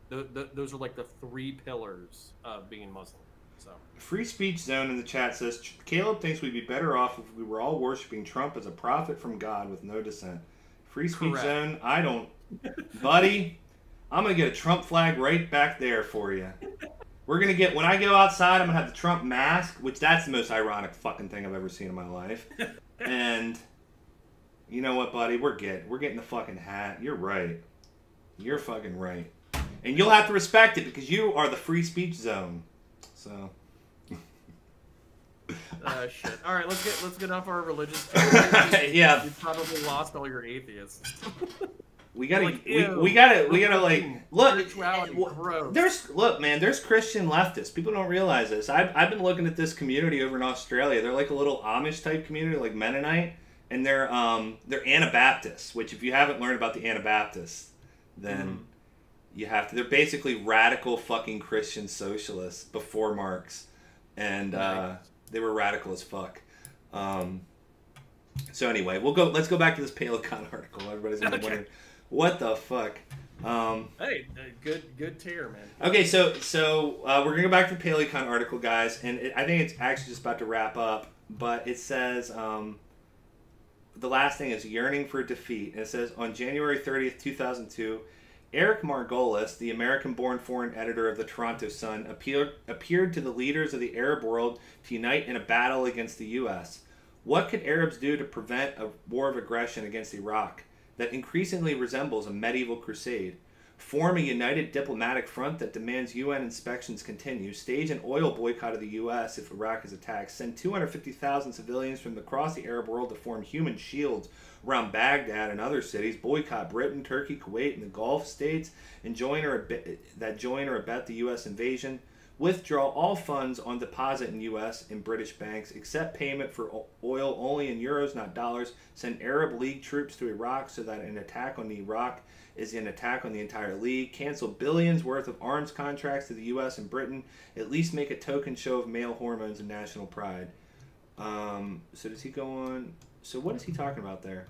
Those are like the 3 pillars of being Muslim. So Free Speech Zone in the chat says Caleb thinks we'd be better off if we were all worshiping Trump as a prophet from God with no dissent. Free Speech Zone, I don't, buddy. I'm gonna get a Trump flag right back there for you. We're gonna get, when I go outside, I'm gonna have the Trump mask, which that's the most ironic fucking thing I've ever seen in my life. And you know what, buddy? We're getting the fucking hat. You're right. You're fucking right. And you'll have to respect it because you are the free speech zone. So. Shit. All right, let's get off our religious. Yeah. You probably lost all your atheists. We gotta like look. There's Christian leftists. People don't realize this. I've been looking at this community over in Australia. They're like a little Amish type community, like Mennonite, and they're Anabaptists. Which, if you haven't learned about the Anabaptists, then you have to. They're basically radical fucking Christian socialists before Marx, and they were radical as fuck. So anyway, let's go back to this Palacon article. Everybody's gonna be wondering, what the fuck? Hey, good tear, man. Okay, so we're gonna go back to the PaleoCon article, guys, and I think it's actually just about to wrap up. But it says the last thing is yearning for defeat, and it says on January 30th, 2002, Eric Margolis, the American-born foreign editor of the Toronto Sun, appeared to the leaders of the Arab world to unite in a battle against the U.S. What could Arabs do to prevent a war of aggression against Iraq that increasingly resembles a medieval crusade? Form a united diplomatic front that demands UN inspections continue. Stage an oil boycott of the U.S. if Iraq is attacked. Send 250,000 civilians from across the Arab world to form human shields around Baghdad and other cities. Boycott Britain, Turkey, Kuwait, and the Gulf states and join or abet the U.S. invasion. Withdraw all funds on deposit in U.S. and British banks. Accept payment for oil only in euros, not dollars. Send Arab League troops to Iraq so that an attack on Iraq is an attack on the entire league. Cancel billions worth of arms contracts to the U.S. and Britain. At least make a token show of male hormones and national pride. So does he go on? So what is he talking about there?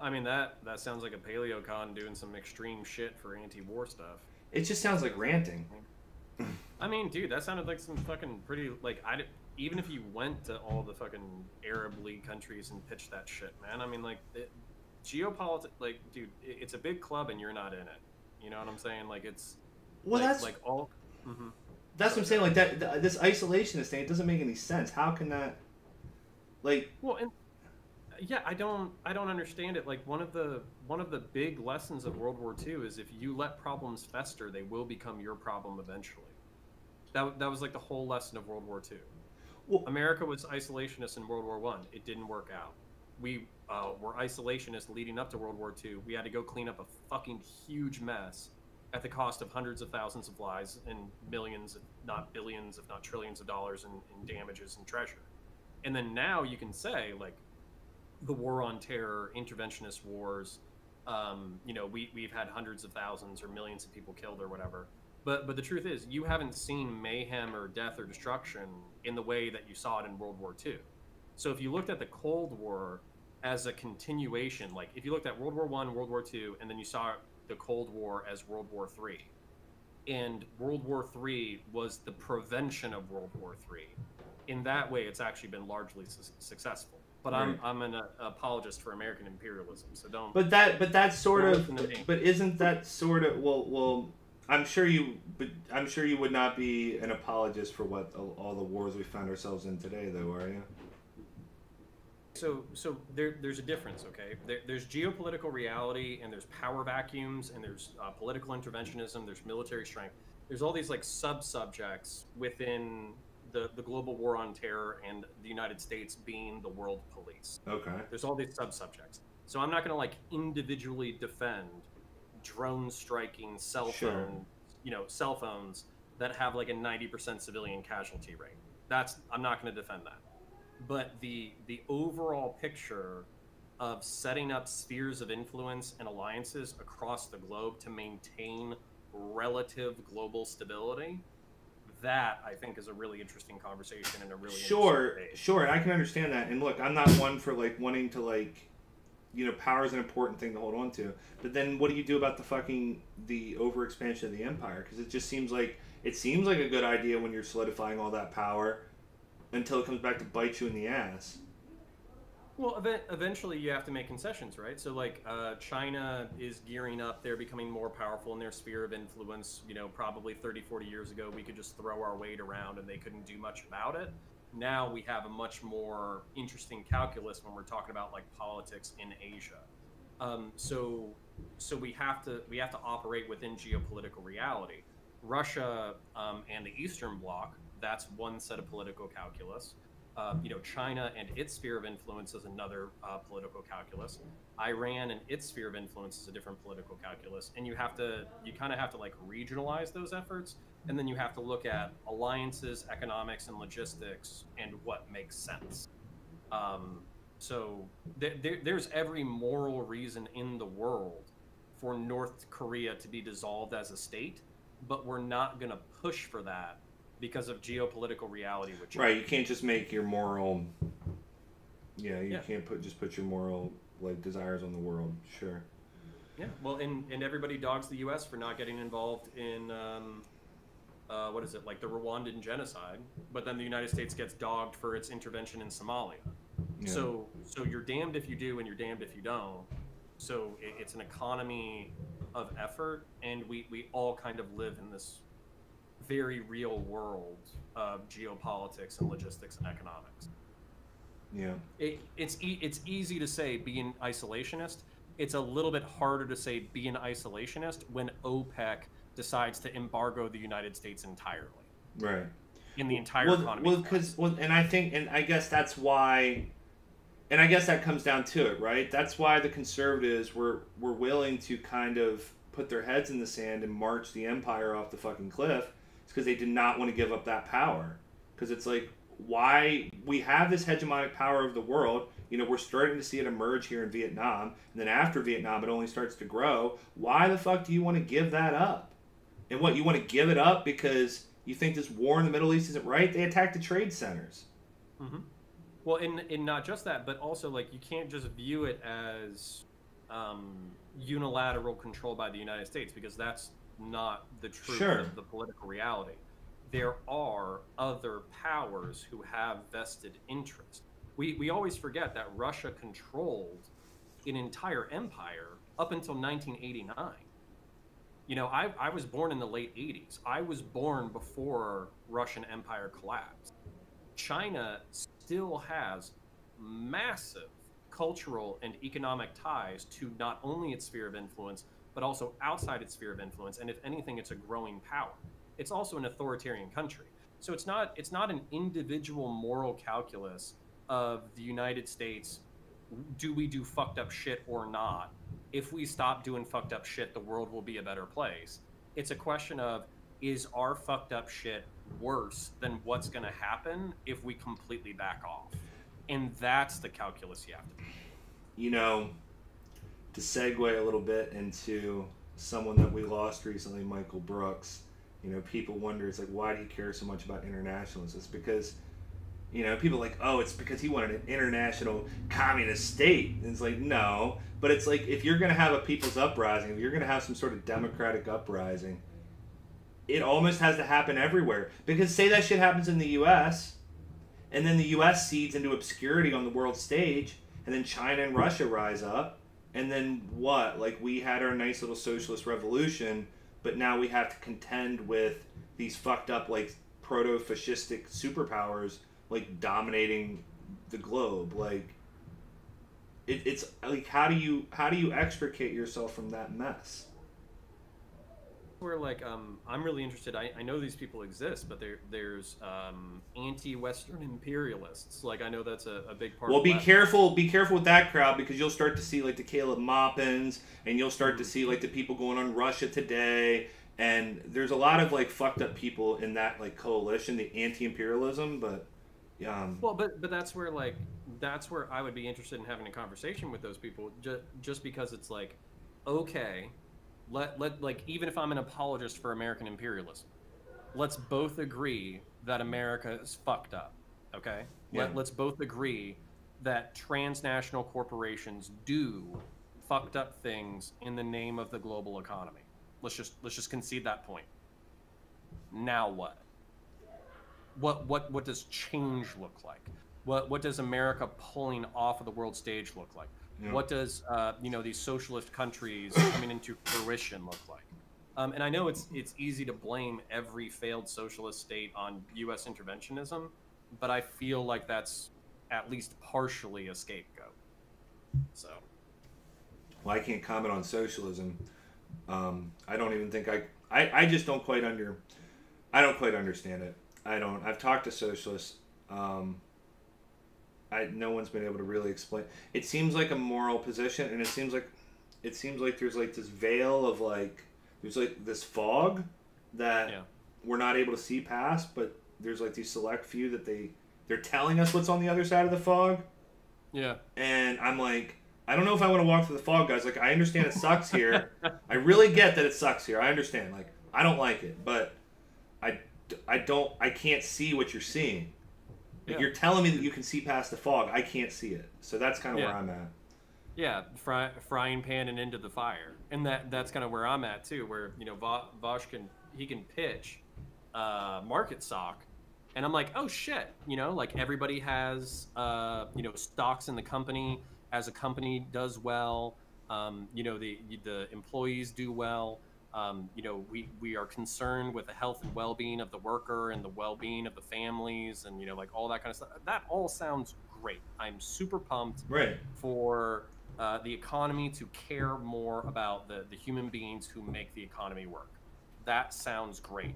I mean, that sounds like a PaleoCon doing some extreme shit for anti-war stuff. It just sounds like ranting. I mean, dude, that sounded like some fucking pretty, like, even if you went to all the fucking Arab League countries and pitched that shit, man, I mean, like, geopolitics, like, dude, it's a big club and you're not in it. You know what I'm saying? Like, it's, well, like, that's, like all, mm-hmm. That's what I'm saying, like, this isolationist thing, it doesn't make any sense. How can that, like... Well, and, yeah, I don't understand it. Like, one of the big lessons of World War II is if you let problems fester, they will become your problem eventually. That was like the whole lesson of World War II. Well, America was isolationist in World War I. It didn't work out. We were isolationist leading up to World War II. We had to go clean up a fucking huge mess at the cost of hundreds of thousands of lives and millions, if not billions, if not trillions of dollars in damages and treasure. And then now you can say, like, the war on terror, interventionist wars, you know, we've had hundreds of thousands or millions of people killed or whatever. But the truth is, you haven't seen mayhem or death or destruction in the way that you saw it in World War II. So if you looked at the Cold War as a continuation, like if you looked at World War I, World War II, and then you saw the Cold War as World War III, and World War III was the prevention of World War III. In that way, it's actually been largely successful. But right. I'm an apologist for American imperialism, so don't. But that's sort of. But isn't that sort of well? I'm sure you would not be an apologist for what all the wars we find ourselves in today, though, are you? So there's a difference, okay? There's geopolitical reality, and there's power vacuums, and there's political interventionism, there's military strength. There's all these like sub-subjects within the global war on terror and the United States being the world police. Okay. There's all these sub-subjects. So I'm not going to like individually defend drone striking cell phones that have like a 90% civilian casualty rate. I'm not going to defend that. But the overall picture of setting up spheres of influence and alliances across the globe to maintain relative global stability, that I think is a really interesting conversation and a really sure. I can understand that. And look, I'm not one for like wanting to like, you know, power is an important thing to hold on to. But then what do you do about the overexpansion of the empire? Because it just seems like a good idea when you're solidifying all that power until it comes back to bite you in the ass. Well, eventually you have to make concessions, right? So, like, China is gearing up. They're becoming more powerful in their sphere of influence. You know, probably 30, 40 years ago, we could just throw our weight around and they couldn't do much about it. Now we have a much more interesting calculus when we're talking about, like, politics in Asia. So we have to operate within geopolitical reality. Russia and the Eastern Bloc, that's one set of political calculus. You know, China and its sphere of influence is another political calculus. Iran and its sphere of influence is a different political calculus. And you kind of have to like regionalize those efforts. And then you have to look at alliances, economics, and logistics, and what makes sense. So there's every moral reason in the world for North Korea to be dissolved as a state, but we're not going to push for that because of geopolitical reality. Right, you can't just make your moral. Yeah, you can't put your moral like desires on the world. Sure. Yeah, well, and everybody dogs the U.S. for not getting involved in what is it, like the Rwandan genocide, but then the United States gets dogged for its intervention in Somalia. Yeah. So you're damned if you do and you're damned if you don't. So it's an economy of effort, and we all kind of live in this very real world of geopolitics and logistics and economics. Yeah. It's easy to say be an isolationist. It's a little bit harder to say be an isolationist when OPEC decides to embargo the United States entirely. Right. In the entire economy. And I think, and I guess that's why, and I guess that comes down to it, right? That's why the conservatives were willing to kind of put their heads in the sand and march the empire off the fucking cliff. It's because they did not want to give up that power. Because it's like, why we have this hegemonic power of the world. You know, we're starting to see it emerge here in Vietnam, and then after Vietnam, it only starts to grow. Why the fuck do you want to give that up? And what, you want to give it up because you think this war in the Middle East isn't right? They attacked the trade centers. Mm-hmm. Well, and not just that, but also, like, you can't just view it as unilateral control by the United States, because that's not the truth of the political reality. There are other powers who have vested interest. We always forget that Russia controlled an entire empire up until 1989. You know, I was born in the late 80s. I was born before Russian Empire collapsed. China still has massive cultural and economic ties to not only its sphere of influence, but also outside its sphere of influence. And if anything, it's a growing power. It's also an authoritarian country. So it's not an individual moral calculus of the United States. Do we do fucked up shit or not? If we stop doing fucked up shit, the world will be a better place. It's a question of, is our fucked up shit worse than what's going to happen if we completely back off? And that's the calculus you have to make. You know, to segue a little bit into someone that we lost recently, Michael Brooks, you know, people wonder, it's like, why do you care so much about internationalism? It's because, you know, people are like, oh, it's because he wanted an international communist state. And it's like, no. But it's like, if you're going to have a people's uprising, if you're going to have some sort of democratic uprising, it almost has to happen everywhere. Because say that shit happens in the U.S., and then the U.S. cedes into obscurity on the world stage, and then China and Russia rise up, and then what? Like, we had our nice little socialist revolution, but now we have to contend with these fucked up, like, proto-fascistic superpowers, like, dominating the globe. Like, it's like, how do you extricate yourself from that mess? Where, like, I'm really interested. I know these people exist, but there's anti-Western imperialists. Like, I know that's a big part. Well, be careful with that crowd, because you'll start to see like the Caleb Maupins, and you'll start to see like the people going on Russia Today, and there's a lot of like fucked up people in that like coalition, the anti-imperialism. But well, but that's where I would be interested in having a conversation with those people, just because it's like, okay. Let like, even if I'm an apologist for American imperialism, let's both agree that America is fucked up, okay? Yeah. Let's both agree that transnational corporations do fucked up things in the name of the global economy. Let's just concede that point. Now what? What does change look like? What does America pulling off of the world stage look like? Yeah. What does these socialist countries coming into fruition look like? And I know it's easy to blame every failed socialist state on U.S. interventionism, but I feel like that's at least partially a scapegoat. So, well, I can't comment on socialism. I don't even think I just don't quite I don't quite understand it. I've talked to socialists. No one's been able to really explain. It seems like a moral position, and it seems like there's like this veil of like, there's like this fog that we're not able to see past, but there's like these select few that they're telling us what's on the other side of the fog. Yeah. And I'm like, I don't know if I want to walk through the fog, guys. Like, I understand it sucks here. I really get that it sucks here. I understand. Like, I don't like it, but I can't see what you're seeing. Like, you're telling me that you can see past the fog. I can't see it. So that's kind of where I'm at. Yeah, frying pan and into the fire. And that's kind of where I'm at too, where Vosh can pitch market stock, and I'm like, oh shit, like everybody has stocks in the company. As a company does well, the employees do well. We are concerned with the health and well-being of the worker and the well-being of the families, and like all that kind of stuff. That all sounds great. I'm super pumped Right. for the economy to care more about the human beings who make the economy work. That sounds great.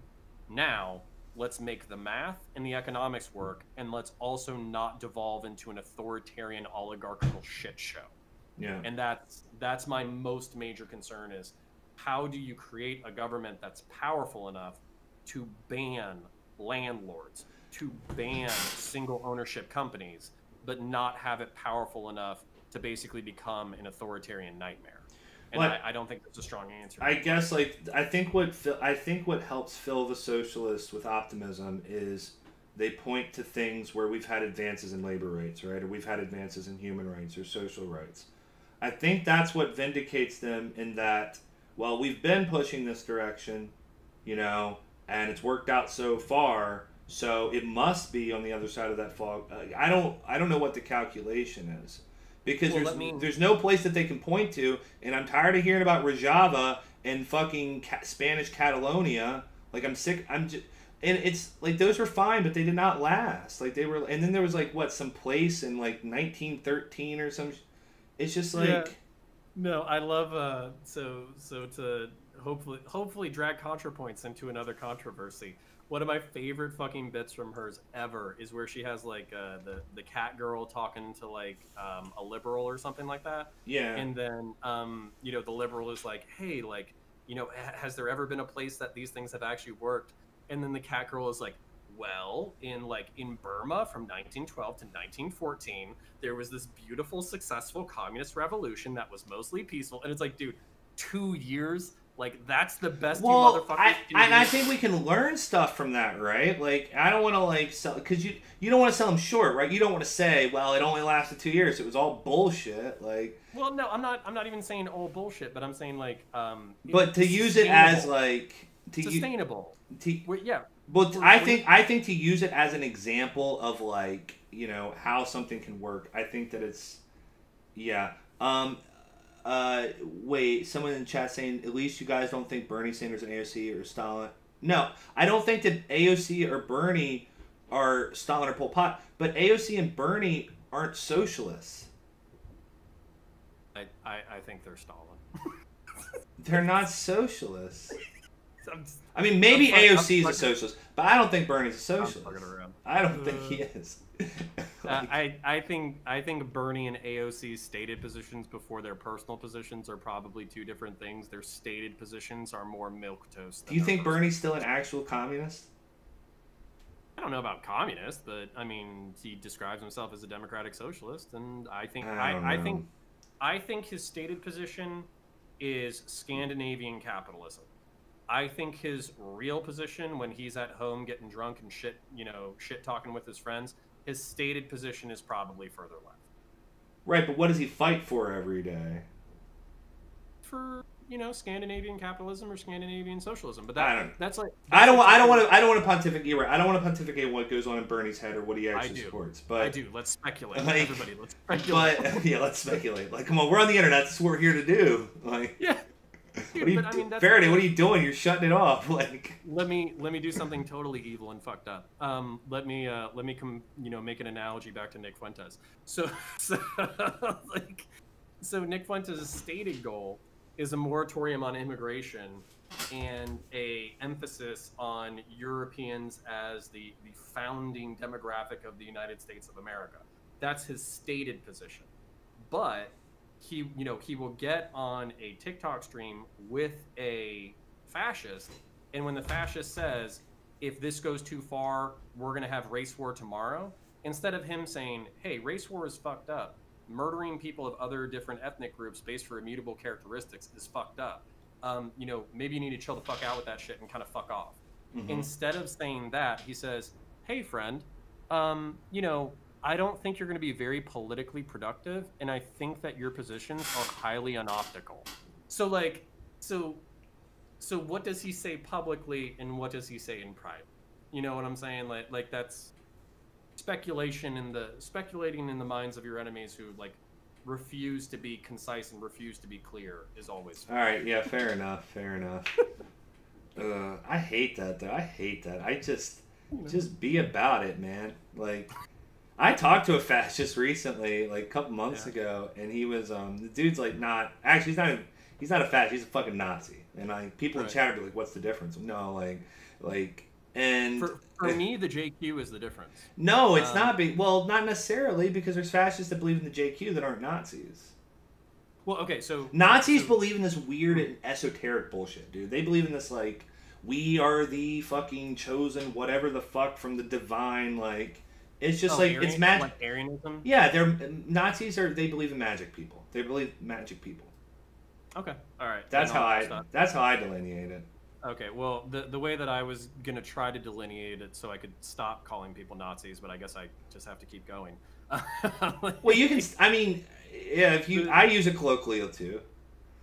Now, let's make the math and the economics work, and let's also not devolve into an authoritarian oligarchical shit show. Yeah. And that's my most major concern is how do you create a government that's powerful enough to ban landlords, to ban single ownership companies, but not have it powerful enough to basically become an authoritarian nightmare. And well, I don't think that's a strong answer. I guess I think what helps fill the socialists with optimism is they point to things where we've had advances in labor rights, right? Or we've had advances in human rights or social rights. I think that's what vindicates them in that, well, we've been pushing this direction, and it's worked out so far, so it must be on the other side of that fog. I don't know what the calculation is. Because there's no place that they can point to, and I'm tired of hearing about Rojava and fucking Spanish Catalonia. Like, I'm sick. And it's like those were fine, but they did not last. Like they were, and then there was like some place in like 1913 or some. It's just like. Yeah. No, I love so to hopefully drag ContraPoints into another controversy. One of my favorite fucking bits from hers ever is where she has like the cat girl talking to like a liberal or something like that. Yeah. And then the liberal is like, hey, like, has there ever been a place that these things have actually worked? And then the cat girl is like, well, in Burma from 1912 to 1914, there was this beautiful, successful communist revolution that was mostly peaceful. And it's like, dude, 2 years. Like, that's the best you motherfuckers do. And I think we can learn stuff from that, right? Like, I don't want to, like, sell... Because you don't want to sell them short, right? You don't want to say, well, it only lasted 2 years. It was all bullshit. Like... Well, no, I'm not even saying all bullshit, but I'm saying, like... but to use it as, like... Sustainable. Yeah. Well, I think to use it as an example of, like, how something can work, I think that it's... Yeah. Wait, someone in the chat saying, at least you guys don't think Bernie Sanders and AOC or Stalin... No, I don't think that AOC or Bernie are Stalin or Pol Pot, but AOC and Bernie aren't socialists. I think they're Stalin. They're not socialists. I mean, maybe AOC is a socialist, but I don't think Bernie's a socialist. I don't think he is. I think Bernie and AOC's stated positions before their personal positions are probably two different things. Their stated positions are more milquetoast. Do you think Bernie's still an actual communist? I don't know about communist, but I mean, he describes himself as a democratic socialist, and I think his stated position is Scandinavian capitalism. I think his real position when he's at home getting drunk and shit talking with his friends, his stated position is probably further left. Right, but what does he fight for every day? For Scandinavian capitalism or Scandinavian socialism, but that's like I don't want to pontificate. You're right. I don't want to pontificate what goes on in Bernie's head or what he actually supports. But I do. Let's speculate, everybody. Let's speculate. But yeah, let's speculate. Like, come on, we're on the internet. That's what we're here to do. Like, yeah. Dude, Faraday, what are you doing? You're shutting it off. Like, let me do something totally evil and fucked up. Let me make an analogy back to Nick Fuentes. So Nick Fuentes' stated goal is a moratorium on immigration and a emphasis on Europeans as the founding demographic of the United States of America. That's his stated position, but he will get on a TikTok stream with a fascist, and when the fascist says, if this goes too far, we're going to have race war tomorrow, instead of him saying, hey, race war is fucked up, murdering people of other different ethnic groups based for immutable characteristics is fucked up, maybe you need to chill the fuck out with that shit and kind of fuck off. Mm-hmm. Instead of saying that, he says, hey, friend, I don't think you're going to be very politically productive, and I think that your positions are highly unoptical. So like, so so what does he say publicly and what does he say in private? You know what I'm saying? Like that's speculating in the minds of your enemies who like refuse to be concise and refuse to be clear is always All fun. right, yeah, fair enough, fair enough. I hate that though. I hate that. I You know? just be about it, man. Like I talked to a fascist recently, like a couple months Yeah. ago, and he was the dude's like not actually he's not a fascist, he's a fucking Nazi. And like people in Right. chat would be like, what's the difference? No, like and For me, the JQ is the difference. no, it's Um, not well, not necessarily because there's fascists that believe in the JQ that aren't Nazis. well, okay, Nazis so believe in this weird and esoteric bullshit, dude. They believe in this like we are the fucking chosen whatever the fuck from the divine like it's just like it's magic. like Arianism. Yeah, they're Nazis are they believe in magic people. They believe magic people. Okay, all right. That's Then how I'll I stop. that's how I delineate it. Okay, well, the way that I was gonna try to delineate it so I could stop calling people Nazis, but I guess I just have to keep going. Well, you can I mean, yeah, if you I use it colloquially too.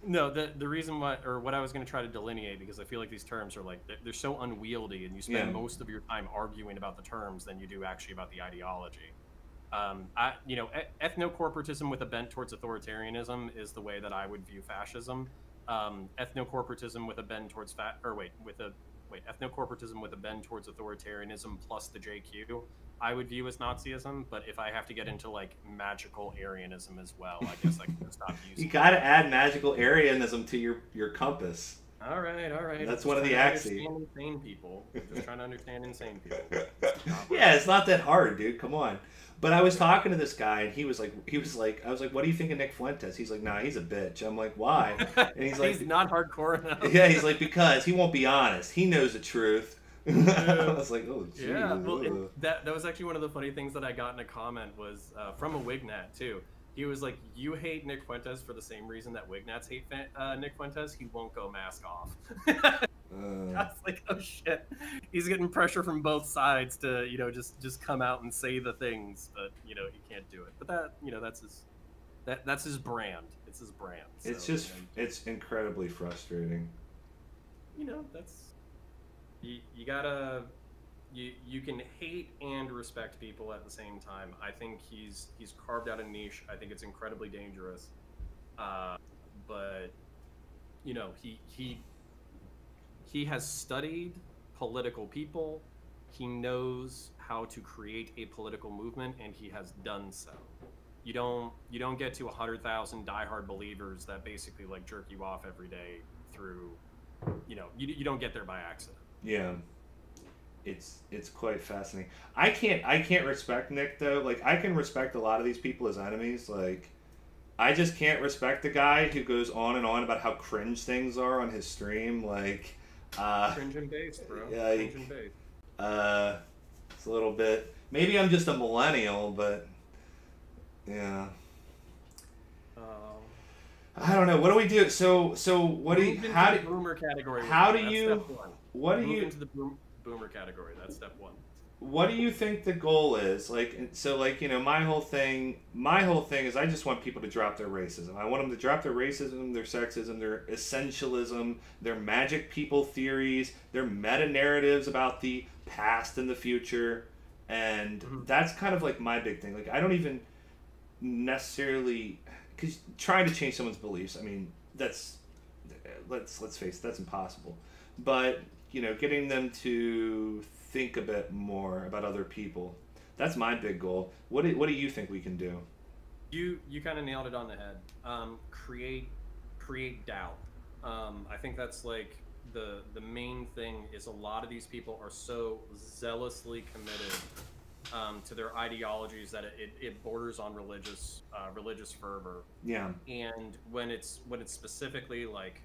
No, the reason why, or what I was going to try to delineate, because I feel like these terms are like they're so unwieldy, and you spend Yeah. most of your time arguing about the terms than you do actually about the ideology. Ethnocorporatism with a bent towards authoritarianism is the way that I would view fascism. Ethnocorporatism with a bend towards ethnocorporatism with a bend towards authoritarianism plus the JQ, I would view as Nazism. But if I have to get into like magical Arianism as well, I guess I can just stop using. You got to add magical Arianism to your compass. All right, all right. That's I'm one of just the trying to axes. understand insane people. I'm just trying to understand insane people. Yeah, it's not that hard, dude. Come on. But I was talking to this guy, and he was like, I was like, what do you think of Nick Fuentes? He's like, nah, he's a bitch. I'm like, why? And he's like, He's not hardcore enough. yeah, he's like, because he won't be honest. He knows the truth. I was like, oh, geez. Yeah, well, that was actually one of the funny things that I got in a comment was from a Wignat too. He was like, "You hate Nick Fuentes for the same reason that Wignats hate Nick Fuentes. He won't go mask off." I was like, "Oh shit!" He's getting pressure from both sides to just come out and say the things, but he can't do it. But that's his brand. It's his brand. So, it's just it's incredibly frustrating. That's you gotta you can hate and respect people at the same time. I think he's carved out a niche. I think it's incredibly dangerous. But he has studied political people. He knows how to create a political movement, and he has done so. You don't get to 100,000 diehard believers that basically like jerk you off every day through. You don't get there by accident. Yeah. It's quite fascinating. I can't respect Nick though. Like I can respect a lot of these people as enemies. Like I just can't respect the guy who goes on and on about how cringe things are on his stream. Like Cringe and base, bro. Yeah, Cringe and base. it's a little bit. Maybe I'm just a millennial, but yeah. I don't know. What do we do? So what do you? How do? Boomer category? How do That's you? step one. What do Move you? into the boomer category? That's step one. What do you think the goal is? Like, so, like, my whole thing is I just want people to drop their racism. I want them to drop their racism, their sexism, their essentialism, their magic people theories, their meta narratives about the past and the future, and that's kind of like my big thing. Like, I don't even necessarily because trying to change someone's beliefs. I mean, let's face it, that's impossible. But getting them to think a bit more about other people. That's my big goal. What do you think we can do? You kind of nailed it on the head. Create doubt. I think that's like the main thing is a lot of these people are so zealously committed to their ideologies that it borders on religious fervor. Yeah. And when it's specifically like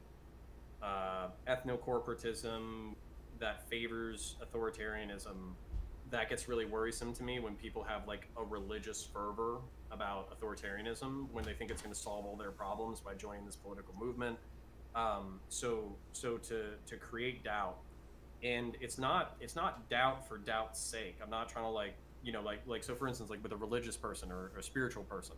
ethnocorporatism that favors authoritarianism, that gets really worrisome to me when people have like a religious fervor about authoritarianism when they think it's going to solve all their problems by joining this political movement. So to create doubt, and it's not doubt for doubt's sake. I'm not trying to like so for instance, like with a religious person or a spiritual person,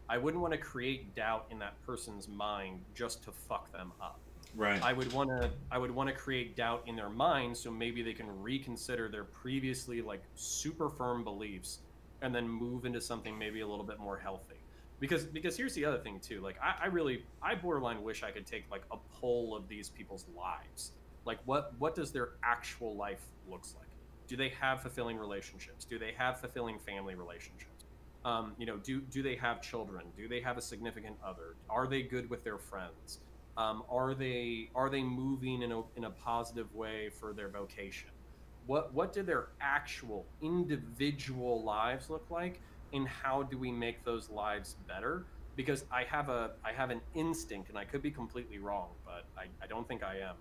I wouldn't want to create doubt in that person's mind just to fuck them up. Right. I would want to create doubt in their mind so maybe they can reconsider their previously like super firm beliefs and then move into something maybe a little bit more healthy. Because here's the other thing too. Like I borderline wish I could take like a poll of these people's lives. Like what does their actual life looks like? Do they have fulfilling relationships? Do they have fulfilling family relationships? Do they have children? Do they have a significant other? Are they good with their friends? Are they moving in a positive way for their vocation? What do their actual individual lives look like, and how do we make those lives better? Because I have an instinct, and I could be completely wrong, but I don't think I am,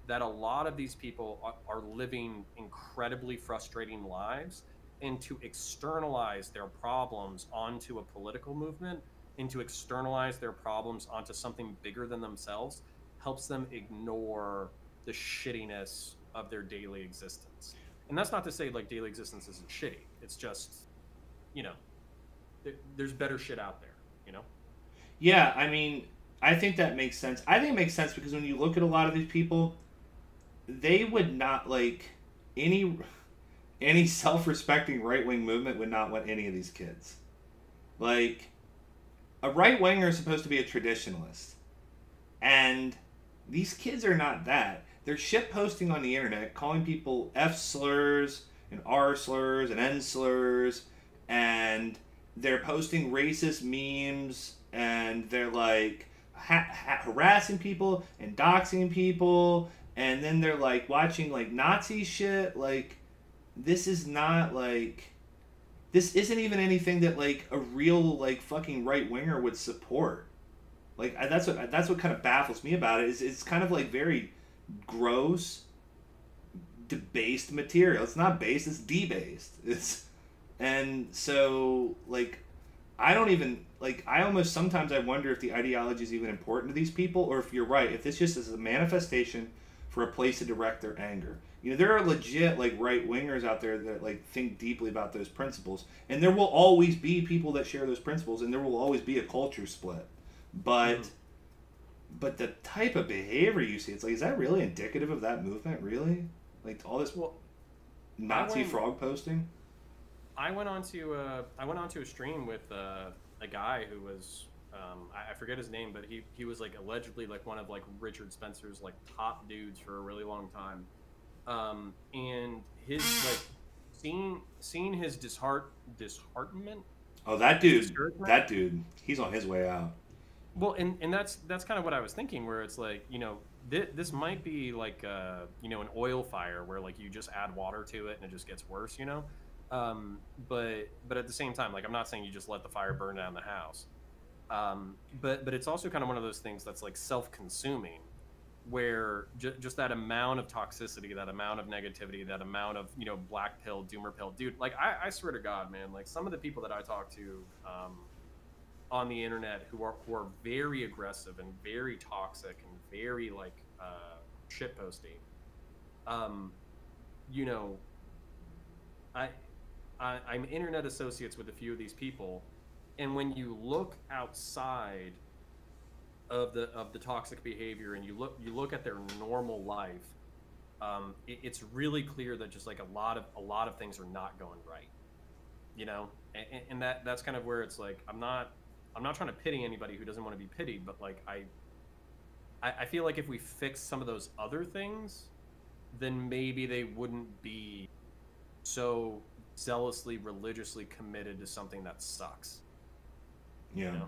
that a lot of these people are living incredibly frustrating lives, and to externalize their problems onto a political movement and to externalize their problems onto something bigger than themselves helps them ignore the shittiness of their daily existence. And that's not to say like daily existence isn't shitty. It's just, you know, there's better shit out there, you know? Yeah, I mean, I think that makes sense. I think it makes sense because when you look at a lot of these people, they would not like any self-respecting right-wing movement would not want any of these kids. Like, a right-winger is supposed to be a traditionalist, and these kids are not that. They're shit posting on the internet, calling people F slurs and R slurs and N slurs, and they're posting racist memes, and they're like harassing people and doxing people, and then they're like watching like Nazi shit. Like, this is not like, this isn't even anything that like a real like fucking right winger would support. Like, that's what kind of baffles me about it is it's kind of like very gross, debased material. It's not based, it's debased. It's and so like I don't even like I almost sometimes I wonder if the ideology is even important to these people or if you're right, if this just is a manifestation for a place to direct their anger. You know, there are legit like right wingers out there that like think deeply about those principles, and there will always be people that share those principles, and there will always be a culture split. But but the type of behavior you see, it's like, is that really indicative of that movement? Really, like all this Nazi frog posting? I went onto a stream with a guy who was I forget his name, but he was like allegedly like one of like Richard Spencer's like top dudes for a really long time, and his like seeing his disheartenment. Oh, that dude, he's on his way out. Well, and that's kind of what I was thinking, where it's like, this might be like an oil fire where like you just add water to it and it just gets worse, but at the same time, like, I'm not saying you just let the fire burn down the house, but it's also kind of one of those things that's like self-consuming, where just that amount of toxicity, that amount of negativity, that amount of black pill, doomer pill, dude. Like, I swear to God, man, like some of the people that I talk to on the internet who are very aggressive and very toxic and very like shit posting, you know, I'm internet associates with a few of these people, and when you look outside of the toxic behavior and you look at their normal life, it's really clear that just like a lot of things are not going right, and that's kind of where it's like I'm not trying to pity anybody who doesn't want to be pitied, but like I feel like if we fix some of those other things, then maybe they wouldn't be so zealously religiously committed to something that sucks. Yeah.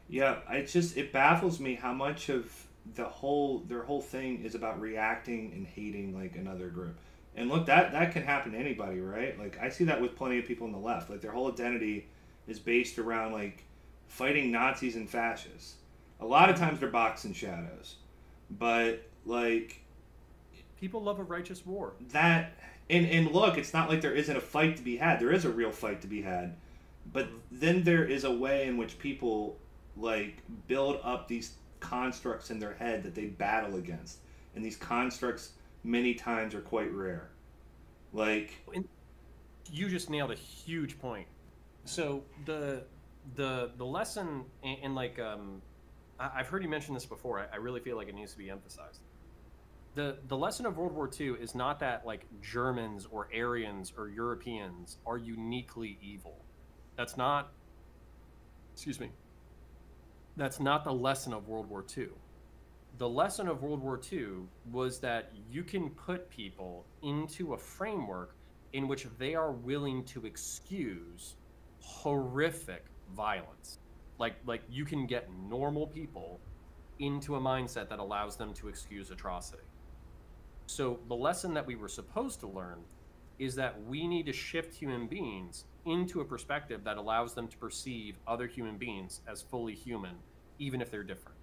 Yeah, it baffles me how much of their whole thing is about reacting and hating like another group. And look, that can happen to anybody, right? Like, I see that with plenty of people on the left. Like, their whole identity is based around like fighting Nazis and fascists. A lot of times they're boxing shadows. But like, people love a righteous war. That and look, it's not like there isn't a fight to be had. There is a real fight to be had. But then there is a way in which people like build up these constructs in their head that they battle against, and these constructs many times are quite rare. Like, you just nailed a huge point. So the lesson and like I've heard you mention this before. I really feel like it needs to be emphasized. The lesson of World War II is not that like Germans or Aryans or Europeans are uniquely evil. That's not, excuse me, that's not the lesson of World War II. The lesson of World War II was that you can put people into a framework in which they are willing to excuse horrific violence. Like you can get normal people into a mindset that allows them to excuse atrocity. So the lesson that we were supposed to learn is that we need to shift human beings into a perspective that allows them to perceive other human beings as fully human, even if they're different,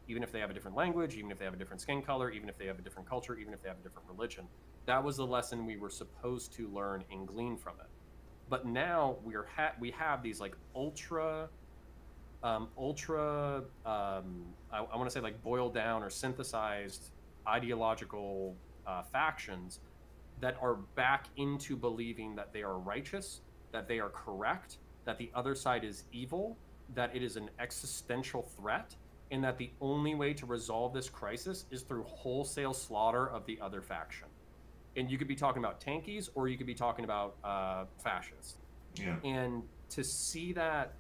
even if they have a different language, even if they have a different skin color, even if they have a different culture, even if they have a different religion. That was the lesson we were supposed to learn and glean from it. But now we have these like I want to say like boiled down or synthesized ideological factions that are back into believing that they are righteous, that they are correct, that the other side is evil, that it is an existential threat, and that the only way to resolve this crisis is through wholesale slaughter of the other faction. And you could be talking about tankies, or you could be talking about fascists. Yeah. And to see that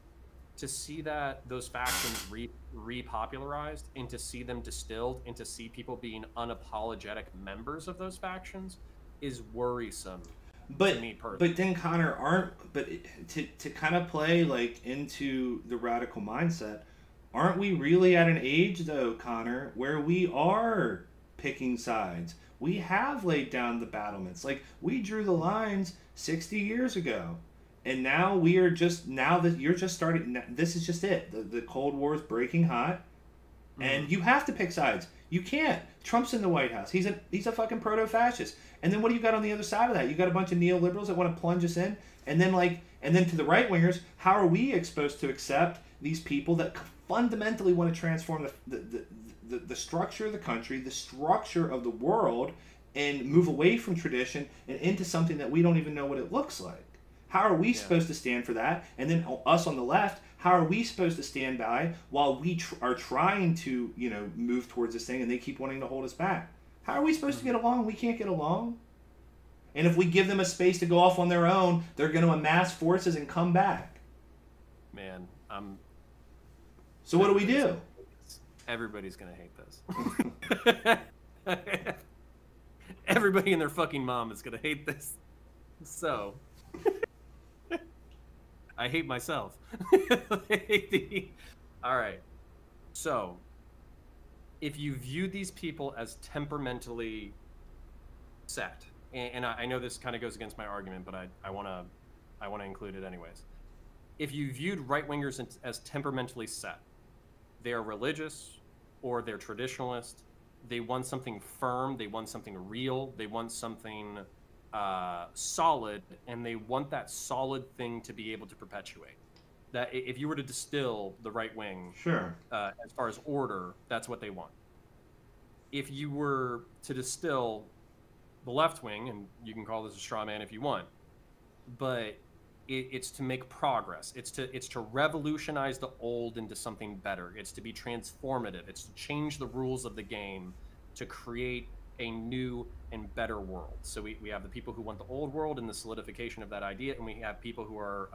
those factions repopularized, and to see them distilled, and to see people being unapologetic members of those factions is worrisome to me personally. But then Connor, to kind of play like into the radical mindset, aren't we really at an age though, Connor, where we are picking sides? We have laid down the battlements. Like we drew the lines 60 years ago. And now we are just, now that you're just starting, this is just it. The Cold War is breaking hot, and you have to pick sides. You can't. Trump's in the White House. He's a fucking proto-fascist. And then what do you got on the other side of that? You got a bunch of neoliberals that want to plunge us in, and then to the right wingers, how are we supposed to accept these people that fundamentally want to transform the structure of the country, the structure of the world, and move away from tradition and into something that we don't even know what it looks like? How are we supposed to stand for that? And then us on the left, how are we supposed to stand by while we are trying to, move towards this thing and they keep wanting to hold us back? How are we supposed to get along? We can't get along. And if we give them a space to go off on their own, they're going to amass forces and come back. Man, so what do we do? Everybody's going to hate this. Everybody and their fucking mom is going to hate this. So... I hate myself. All right. So, if you view these people as temperamentally set, and I know this kind of goes against my argument, but I want to include it anyways. If you viewed right-wingers as temperamentally set, they are religious or they're traditionalist, they want something firm, they want something real, they want something solid, and they want that solid thing to be able to perpetuate. That if you were to distill the right wing, sure, as far as order, that's what they want. If you were to distill the left wing, and you can call this a straw man if you want, but it's to make progress. It's to revolutionize the old into something better. It's to be transformative. It's to change the rules of the game to create a new and better world. So we have the people who want the old world and the solidification of that idea, and we have people who are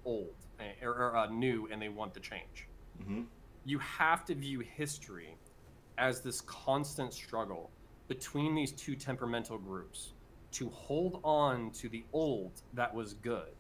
old or new and they want the change. Mm-hmm. You have to view history as this constant struggle between these two temperamental groups to hold on to the old that was good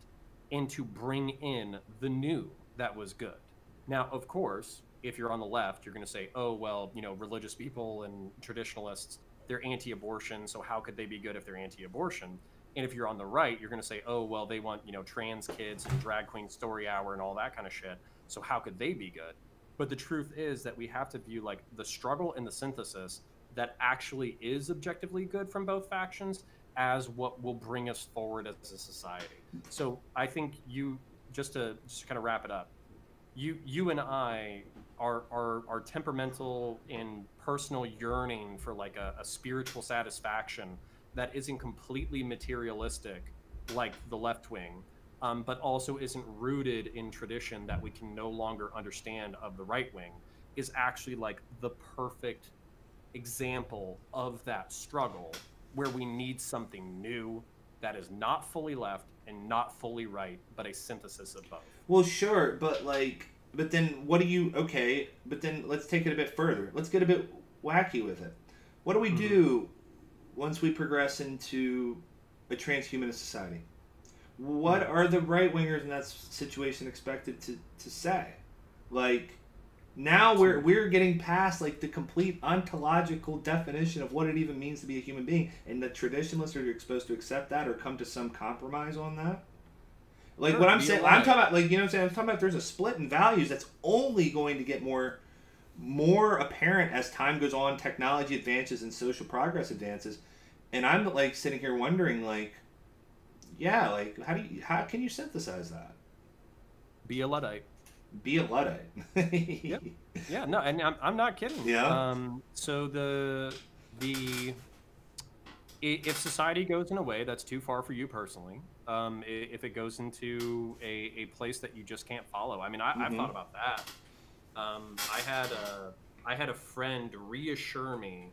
and to bring in the new that was good. Now, of course, if you're on the left, you're going to say, oh, well, religious people and traditionalists, they're anti-abortion, so how could they be good if they're anti-abortion? And if you're on the right, you're going to say, oh, well, they want, trans kids and drag queen story hour and all that kind of shit, so how could they be good? But the truth is that we have to view like the struggle and the synthesis that actually is objectively good from both factions as what will bring us forward as a society. So I think just to kind of wrap it up, you and I are temperamental in personal yearning for like a spiritual satisfaction that isn't completely materialistic like the left wing, but also isn't rooted in tradition that we can no longer understand of the right wing, is actually like the perfect example of that struggle where we need something new that is not fully left and not fully right, but a synthesis of both. Well, sure, but like, but then what do you? Okay, but then let's take it a bit further. Let's get a bit wacky with it. What do we do once we progress into a transhumanist society? What are the right wingers in that situation expected to say? Like, now we're getting past like the complete ontological definition of what it even means to be a human being, and the traditionalists are supposed to accept that or come to some compromise on that. Like, what I'm saying, I'm talking about, like, you know what I'm saying? I'm talking about there's a split in values that's only going to get more apparent as time goes on, technology advances, and social progress advances. And I'm like sitting here wondering, like, yeah, like how can you synthesize that? Be a Luddite. Be a Luddite. Yep. Yeah, no, and I'm not kidding. Yeah. So if society goes in a way that's too far for you personally, if it goes into a place that you just can't follow, I mean, I've thought about that. I had a friend reassure me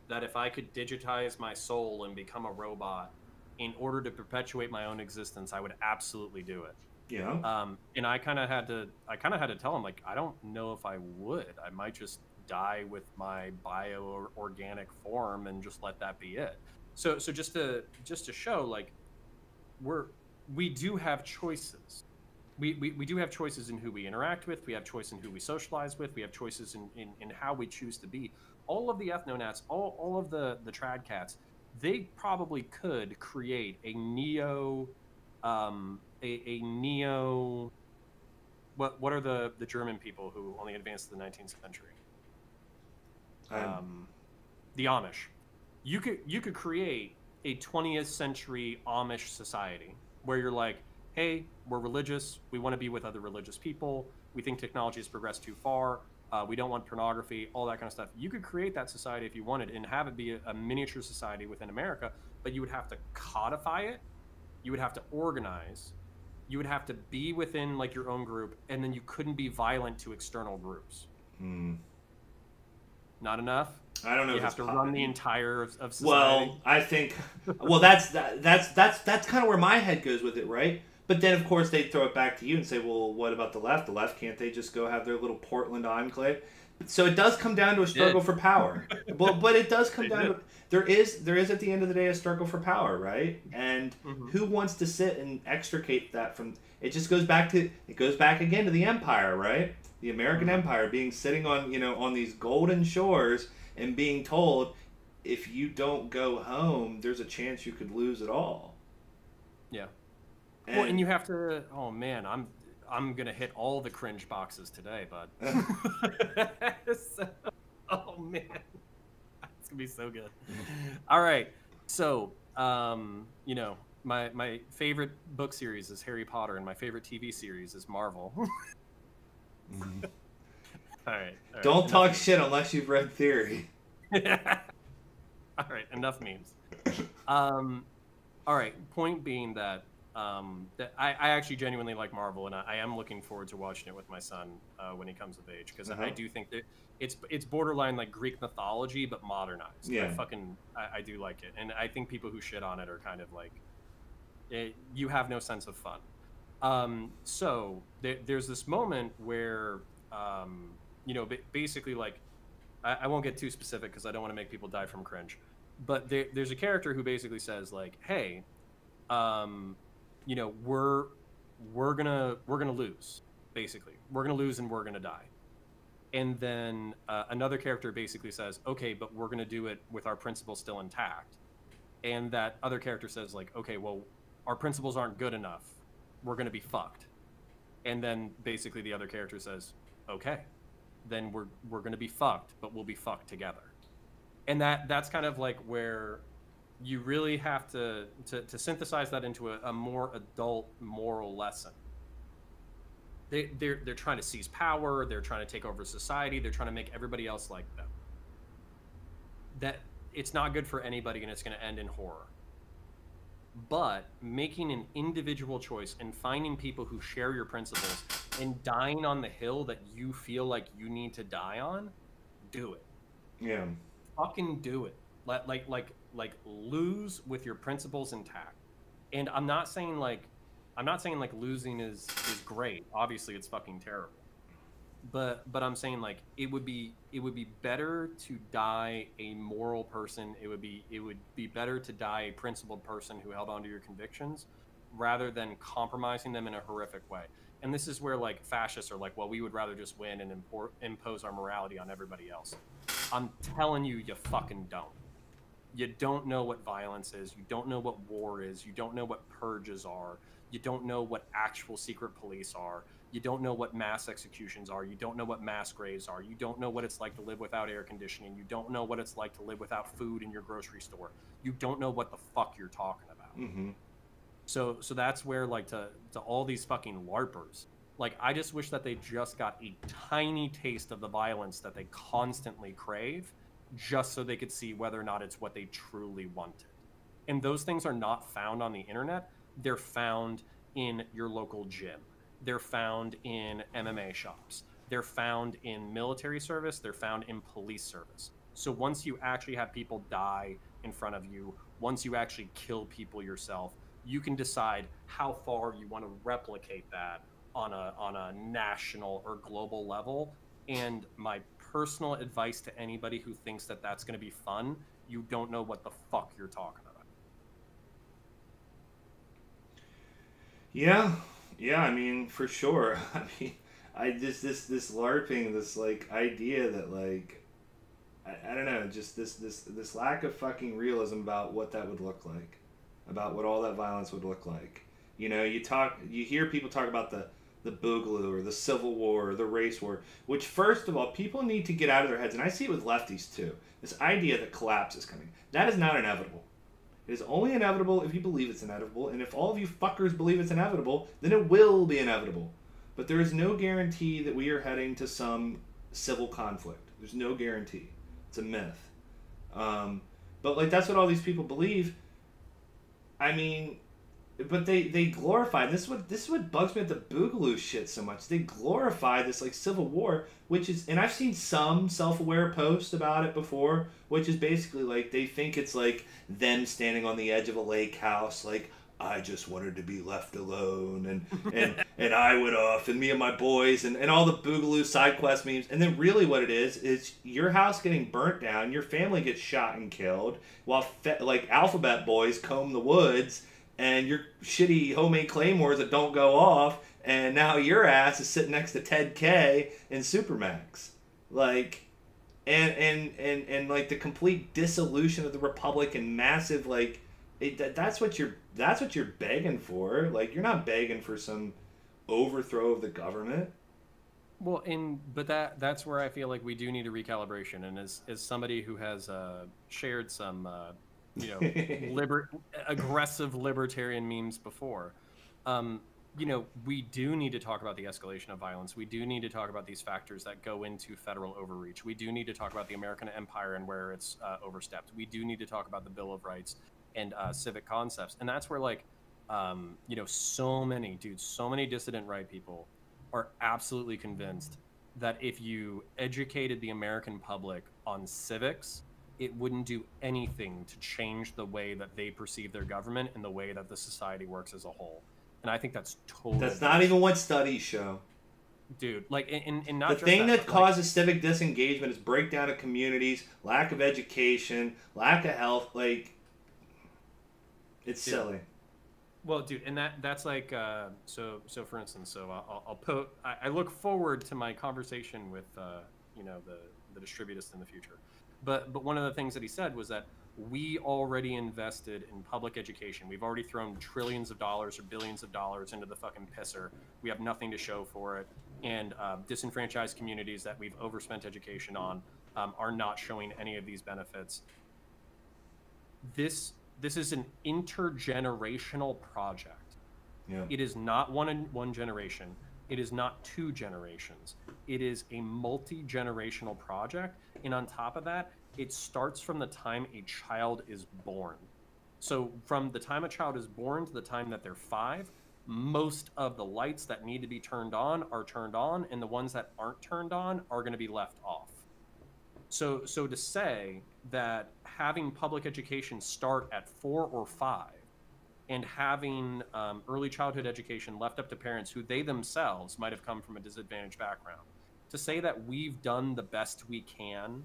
that if I could digitize my soul and become a robot in order to perpetuate my own existence, I would absolutely do it. Yeah. And I kind of had to tell him, like, I don't know if I would. I might just die with my bio-organic form and just let that be it. So just to show, like, we do have choices. We do have choices in who we interact with. We have choice in who we socialize with. We have choices in how we choose to be. All of the ethnonats, all of the trad cats, they probably could create a neo what are the German people who only advanced to the 19th century? The Amish. You could create a 20th century Amish society where you're like, hey, we're religious, we want to be with other religious people, we think technology has progressed too far, we don't want pornography, all that kind of stuff. You could create that society if you wanted and have it be a miniature society within America, but you would have to codify it, you would have to organize, you would have to be within like your own group, and then you couldn't be violent to external groups. Not enough? I don't know. You have to run the entire of society. Well, I think, well, that's kind of where my head goes with it, right? But then, of course, they throw it back to you and say, well, what about the left? The left, can't they just go have their little Portland enclave? So it does come down to a struggle for power. But it does come down to, there is at the end of the day a struggle for power, right? And who wants to sit and extricate that from, it goes back again to the empire, right? The American empire being sitting on, on these golden shores and being told, if you don't go home, there's a chance you could lose it all. Yeah. And you have to, oh man, I'm gonna hit all the cringe boxes today, bud. Oh man, it's gonna be so good. All right, so my favorite book series is Harry Potter, and my favorite TV series is Marvel. All right. Don't talk shit unless you've read Theory. All right, enough memes. All right, point being that that I actually genuinely like Marvel, and I am looking forward to watching it with my son when he comes of age, because I do think that it's borderline like Greek mythology but modernized. Yeah. I do like it, and I think people who shit on it are kind of like, you have no sense of fun. So there's this moment where basically, like, I won't get too specific because I don't want to make people die from cringe, but there's a character who basically says, like, hey, we're gonna lose, basically. We're gonna lose and we're gonna die. And then another character basically says, okay, but we're gonna do it with our principles still intact. And that other character says, like, okay, well, our principles aren't good enough. We're gonna be fucked. And then basically the other character says, okay, then we're gonna be fucked, but we'll be fucked together. And that's kind of like where you really have to synthesize that into a more adult moral lesson. They're trying to seize power. They're trying to take over society. They're trying to make everybody else like them. That it's not good for anybody, and it's going to end in horror. But making an individual choice and finding people who share your principles and dying on the hill that you feel like you need to die on, do it. Yeah. Fucking do it. Like lose with your principles intact. And I'm not saying like losing is great. Obviously it's fucking terrible. But I'm saying like it would be better to die a moral person. It would be better to die a principled person who held on to your convictions rather than compromising them in a horrific way. And this is where like fascists are like, well, we would rather just win and impose our morality on everybody else. I'm telling you, you fucking don't. You don't know what violence is. You don't know what war is. You don't know what purges are. You don't know what actual secret police are. You don't know what mass executions are. You don't know what mass graves are. You don't know what it's like to live without air conditioning. You don't know what it's like to live without food in your grocery store. You don't know what the fuck you're talking about. Mm-hmm. So that's where like to all these fucking larpers, like I just wish that they just got a tiny taste of the violence that they constantly crave, just so they could see whether or not it's what they truly wanted. And those things are not found on the internet. They're found in your local gym. They're found in MMA shops. They're found in military service. They're found in police service. So once you actually have people die in front of you, once you actually kill people yourself, you can decide how far you want to replicate that on a national or global level. And my personal advice to anybody who thinks that that's going to be fun, you don't know what the fuck you're talking about. Yeah, yeah. I mean, for sure. I mean, I just this LARPing, this like idea that like I don't know, just this lack of fucking realism about what that would look like, about what all that violence would look like. You know, you hear people talk about the Boogaloo or the Civil War or the race war, which first of all, people need to get out of their heads, and I see it with lefties too. This idea that collapse is coming. That is not inevitable. It is only inevitable if you believe it's inevitable, and if all of you fuckers believe it's inevitable, then it will be inevitable. But there is no guarantee that we are heading to some civil conflict. There's no guarantee. It's a myth. But like that's what all these people believe. I mean, but they glorify this is what bugs me at the Boogaloo shit so much. They glorify this like civil war, which is, and I've seen some self-aware posts about it before, which is basically like they think it's like them standing on the edge of a lake house, like I just wanted to be left alone, and I went off, and me and my boys, and all the Boogaloo side quest memes. And then really what it is your house getting burnt down, your family gets shot and killed, while like Alphabet Boys comb the woods, and your shitty homemade claymores that don't go off, and now your ass is sitting next to Ted K and Supermax. Like, and like the complete dissolution of the Republic and massive like that's what you're begging for. Like you're not begging for some overthrow of the government. Well, but that's where I feel like we do need a recalibration. And as somebody who has shared some you know aggressive libertarian memes before, we do need to talk about the escalation of violence. We do need to talk about these factors that go into federal overreach. We do need to talk about the American empire and where it's overstepped. We do need to talk about the Bill of Rights and civic concepts. And that's where like so many dissident right people are absolutely convinced that if you educated the American public on civics, it wouldn't do anything to change the way that they perceive their government and the way that the society works as a whole. And I think that's totally... That's not even what studies show. Dude, like, and not the just thing that like, causes civic disengagement is breakdown of communities, lack of education, lack of health. Like, it's dude, silly. Well, dude, and that's like so for instance, I look forward to my conversation with the distributist in the future. But one of the things that he said was that we already invested in public education. We've already thrown trillions of dollars or billions of dollars into the fucking pisser. We have nothing to show for it. And disenfranchised communities that we've overspent education on are not showing any of these benefits. This is an intergenerational project. Yeah. It is not one generation. It is not two generations. It is a multi-generational project. And on top of that, it starts from the time a child is born. So from the time a child is born to the time that they're 5, most of the lights that need to be turned on are turned on, and the ones that aren't turned on are going to be left off. So to say that having public education start at 4 or 5 and having early childhood education left up to parents who they themselves might have come from a disadvantaged background, to say that we've done the best we can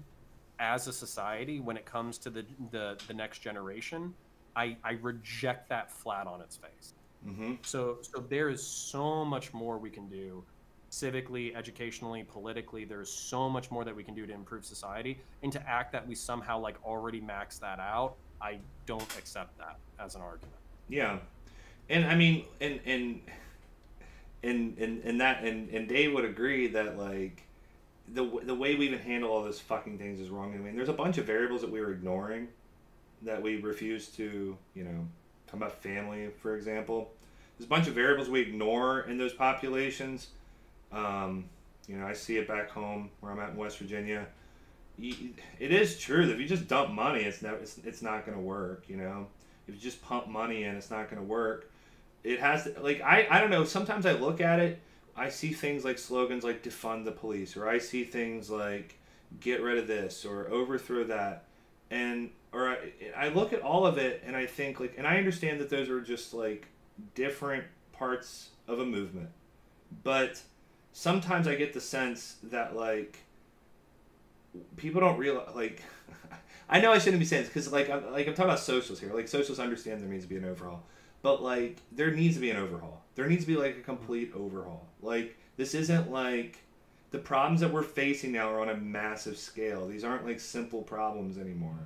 as a society when it comes to the next generation, I reject that flat on its face. Mm-hmm. So there is so much more we can do civically, educationally, politically. There's so much more that we can do to improve society, and to act that we somehow like already maxed that out, I don't accept that as an argument. Yeah, and I mean, and Dave would agree that like the way we even handle all those fucking things is wrong. I mean, there's a bunch of variables that we were ignoring, that we refuse to, talk about family, for example. There's a bunch of variables we ignore in those populations. I see it back home where I'm at in West Virginia. It is true that if you just dump money, it's not going to work. If you just pump money in, it's not going to work. It has to, like, I don't know. Sometimes I look at it, I see things like slogans like defund the police, or I see things like get rid of this or overthrow that, or I look at all of it and I think like, and I understand that those are just like different parts of a movement, but sometimes I get the sense that like people don't realize, like, I know I shouldn't be saying this because I'm talking about socialists here. Like, socialists understand there needs to be an overhaul, but like there needs to be an overhaul. There needs to be like a complete overhaul. Like, this isn't like the problems that we're facing now are on a massive scale. These aren't like simple problems anymore.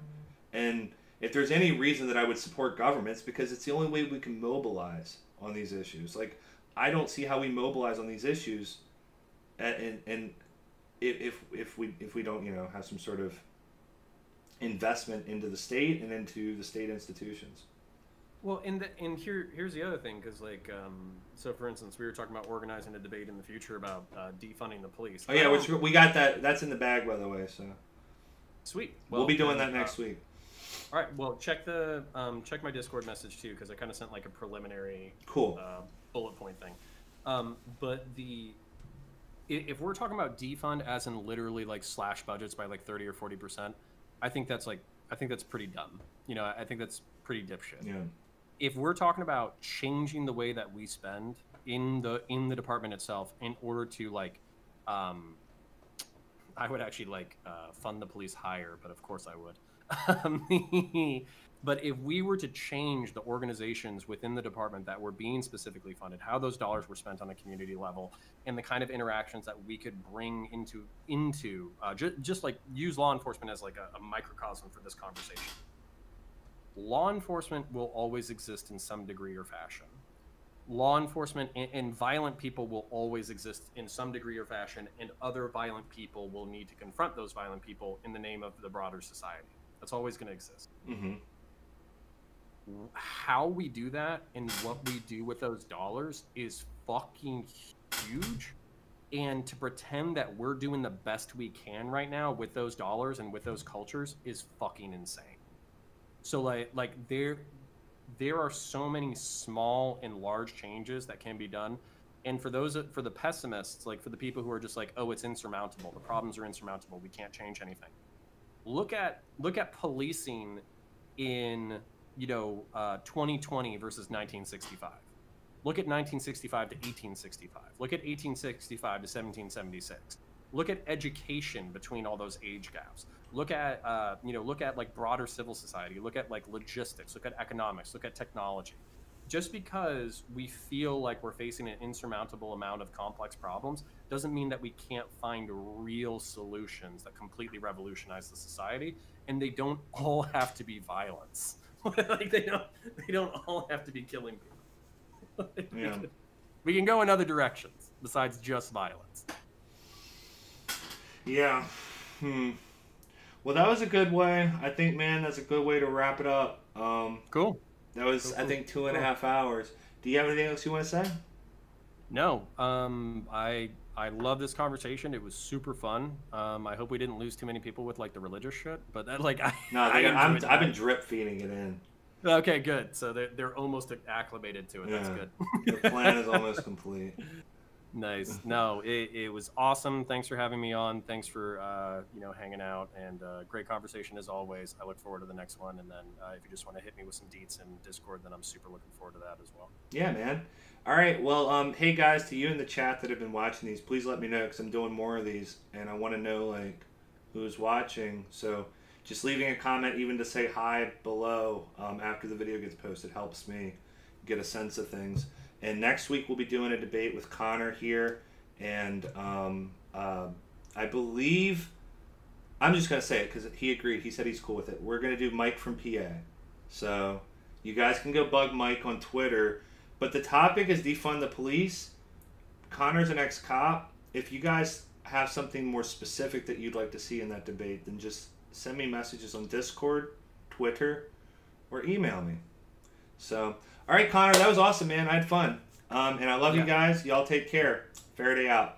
And if there's any reason that I would support governments, because it's the only way we can mobilize on these issues. Like, I don't see how we mobilize on these issues, and if we don't have some sort of investment into the state and into the state institutions. Well, here's the other thing, because so for instance, we were talking about organizing a debate in the future about defunding the police. Oh yeah, which we got that's in the bag, by the way. So sweet. Well, we'll be doing that next week. All right. Well, check my Discord message too, because I kind of sent like a preliminary bullet point thing. But if we're talking about defund as in literally like slash budgets by like 30 or 40%, I think that's pretty dumb. I think that's pretty dipshit. Yeah. If we're talking about changing the way that we spend in the department itself in order to like, I would actually fund the police higher, but of course I would. But if we were to change the organizations within the department that were being specifically funded, how those dollars were spent on a community level, and the kind of interactions that we could bring into just like use law enforcement as like a microcosm for this conversation. Law enforcement will always exist in some degree or fashion. Law enforcement and violent people will always exist in some degree or fashion, and other violent people will need to confront those violent people in the name of the broader society. That's always going to exist. Mm-hmm. How we do that and what we do with those dollars is fucking huge. And to pretend that we're doing the best we can right now with those dollars and with those cultures is fucking insane. So like there are so many small and large changes that can be done. And for the pessimists, like for the people who are just like, oh, it's insurmountable. The problems are insurmountable. We can't change anything. Look at policing in 2020 versus 1965. Look at 1965 to 1865. Look at 1865 to 1776. Look at education between all those age gaps. Look at like broader civil society. Look at like logistics. Look at economics. Look at technology. Just because we feel like we're facing an insurmountable amount of complex problems doesn't mean that we can't find real solutions that completely revolutionize the society. And they don't all have to be violence. Like they don't all have to be killing people. Yeah. We can go in other directions besides just violence. Yeah. Well, that was a good way. I think, man, that's a good way to wrap it up. Cool. That was, I think, 2.5 hours. Do you have anything else you want to say? No. I love this conversation. It was super fun. I hope we didn't lose too many people with like the religious shit, but that I've been drip feeding it in. Okay, good. So they're almost acclimated to it. Yeah. That's good. The plan is almost complete. Nice. No, it was awesome. Thanks for having me on. Thanks for hanging out, and great conversation as always. I look forward to the next one, and then if you just want to hit me with some deets in Discord, then I'm super looking forward to that as well. Yeah, man. All right. Well, hey guys, to you in the chat that have been watching these, please let me know because I'm doing more of these, and I want to know like who's watching. So just leaving a comment, even to say hi below after the video gets posted, helps me get a sense of things. And next week we'll be doing a debate with Connor here, and I believe I'm just gonna say it because he agreed. He said he's cool with it. We're gonna do Mike from PA, so you guys can go bug Mike on Twitter. But the topic is defund the police. Connor's an ex-cop. If you guys have something more specific that you'd like to see in that debate, then just send me messages on Discord, Twitter, or email me. So, all right, Connor, that was awesome, man. I had fun. And I love you guys. Y'all take care. Faraday out.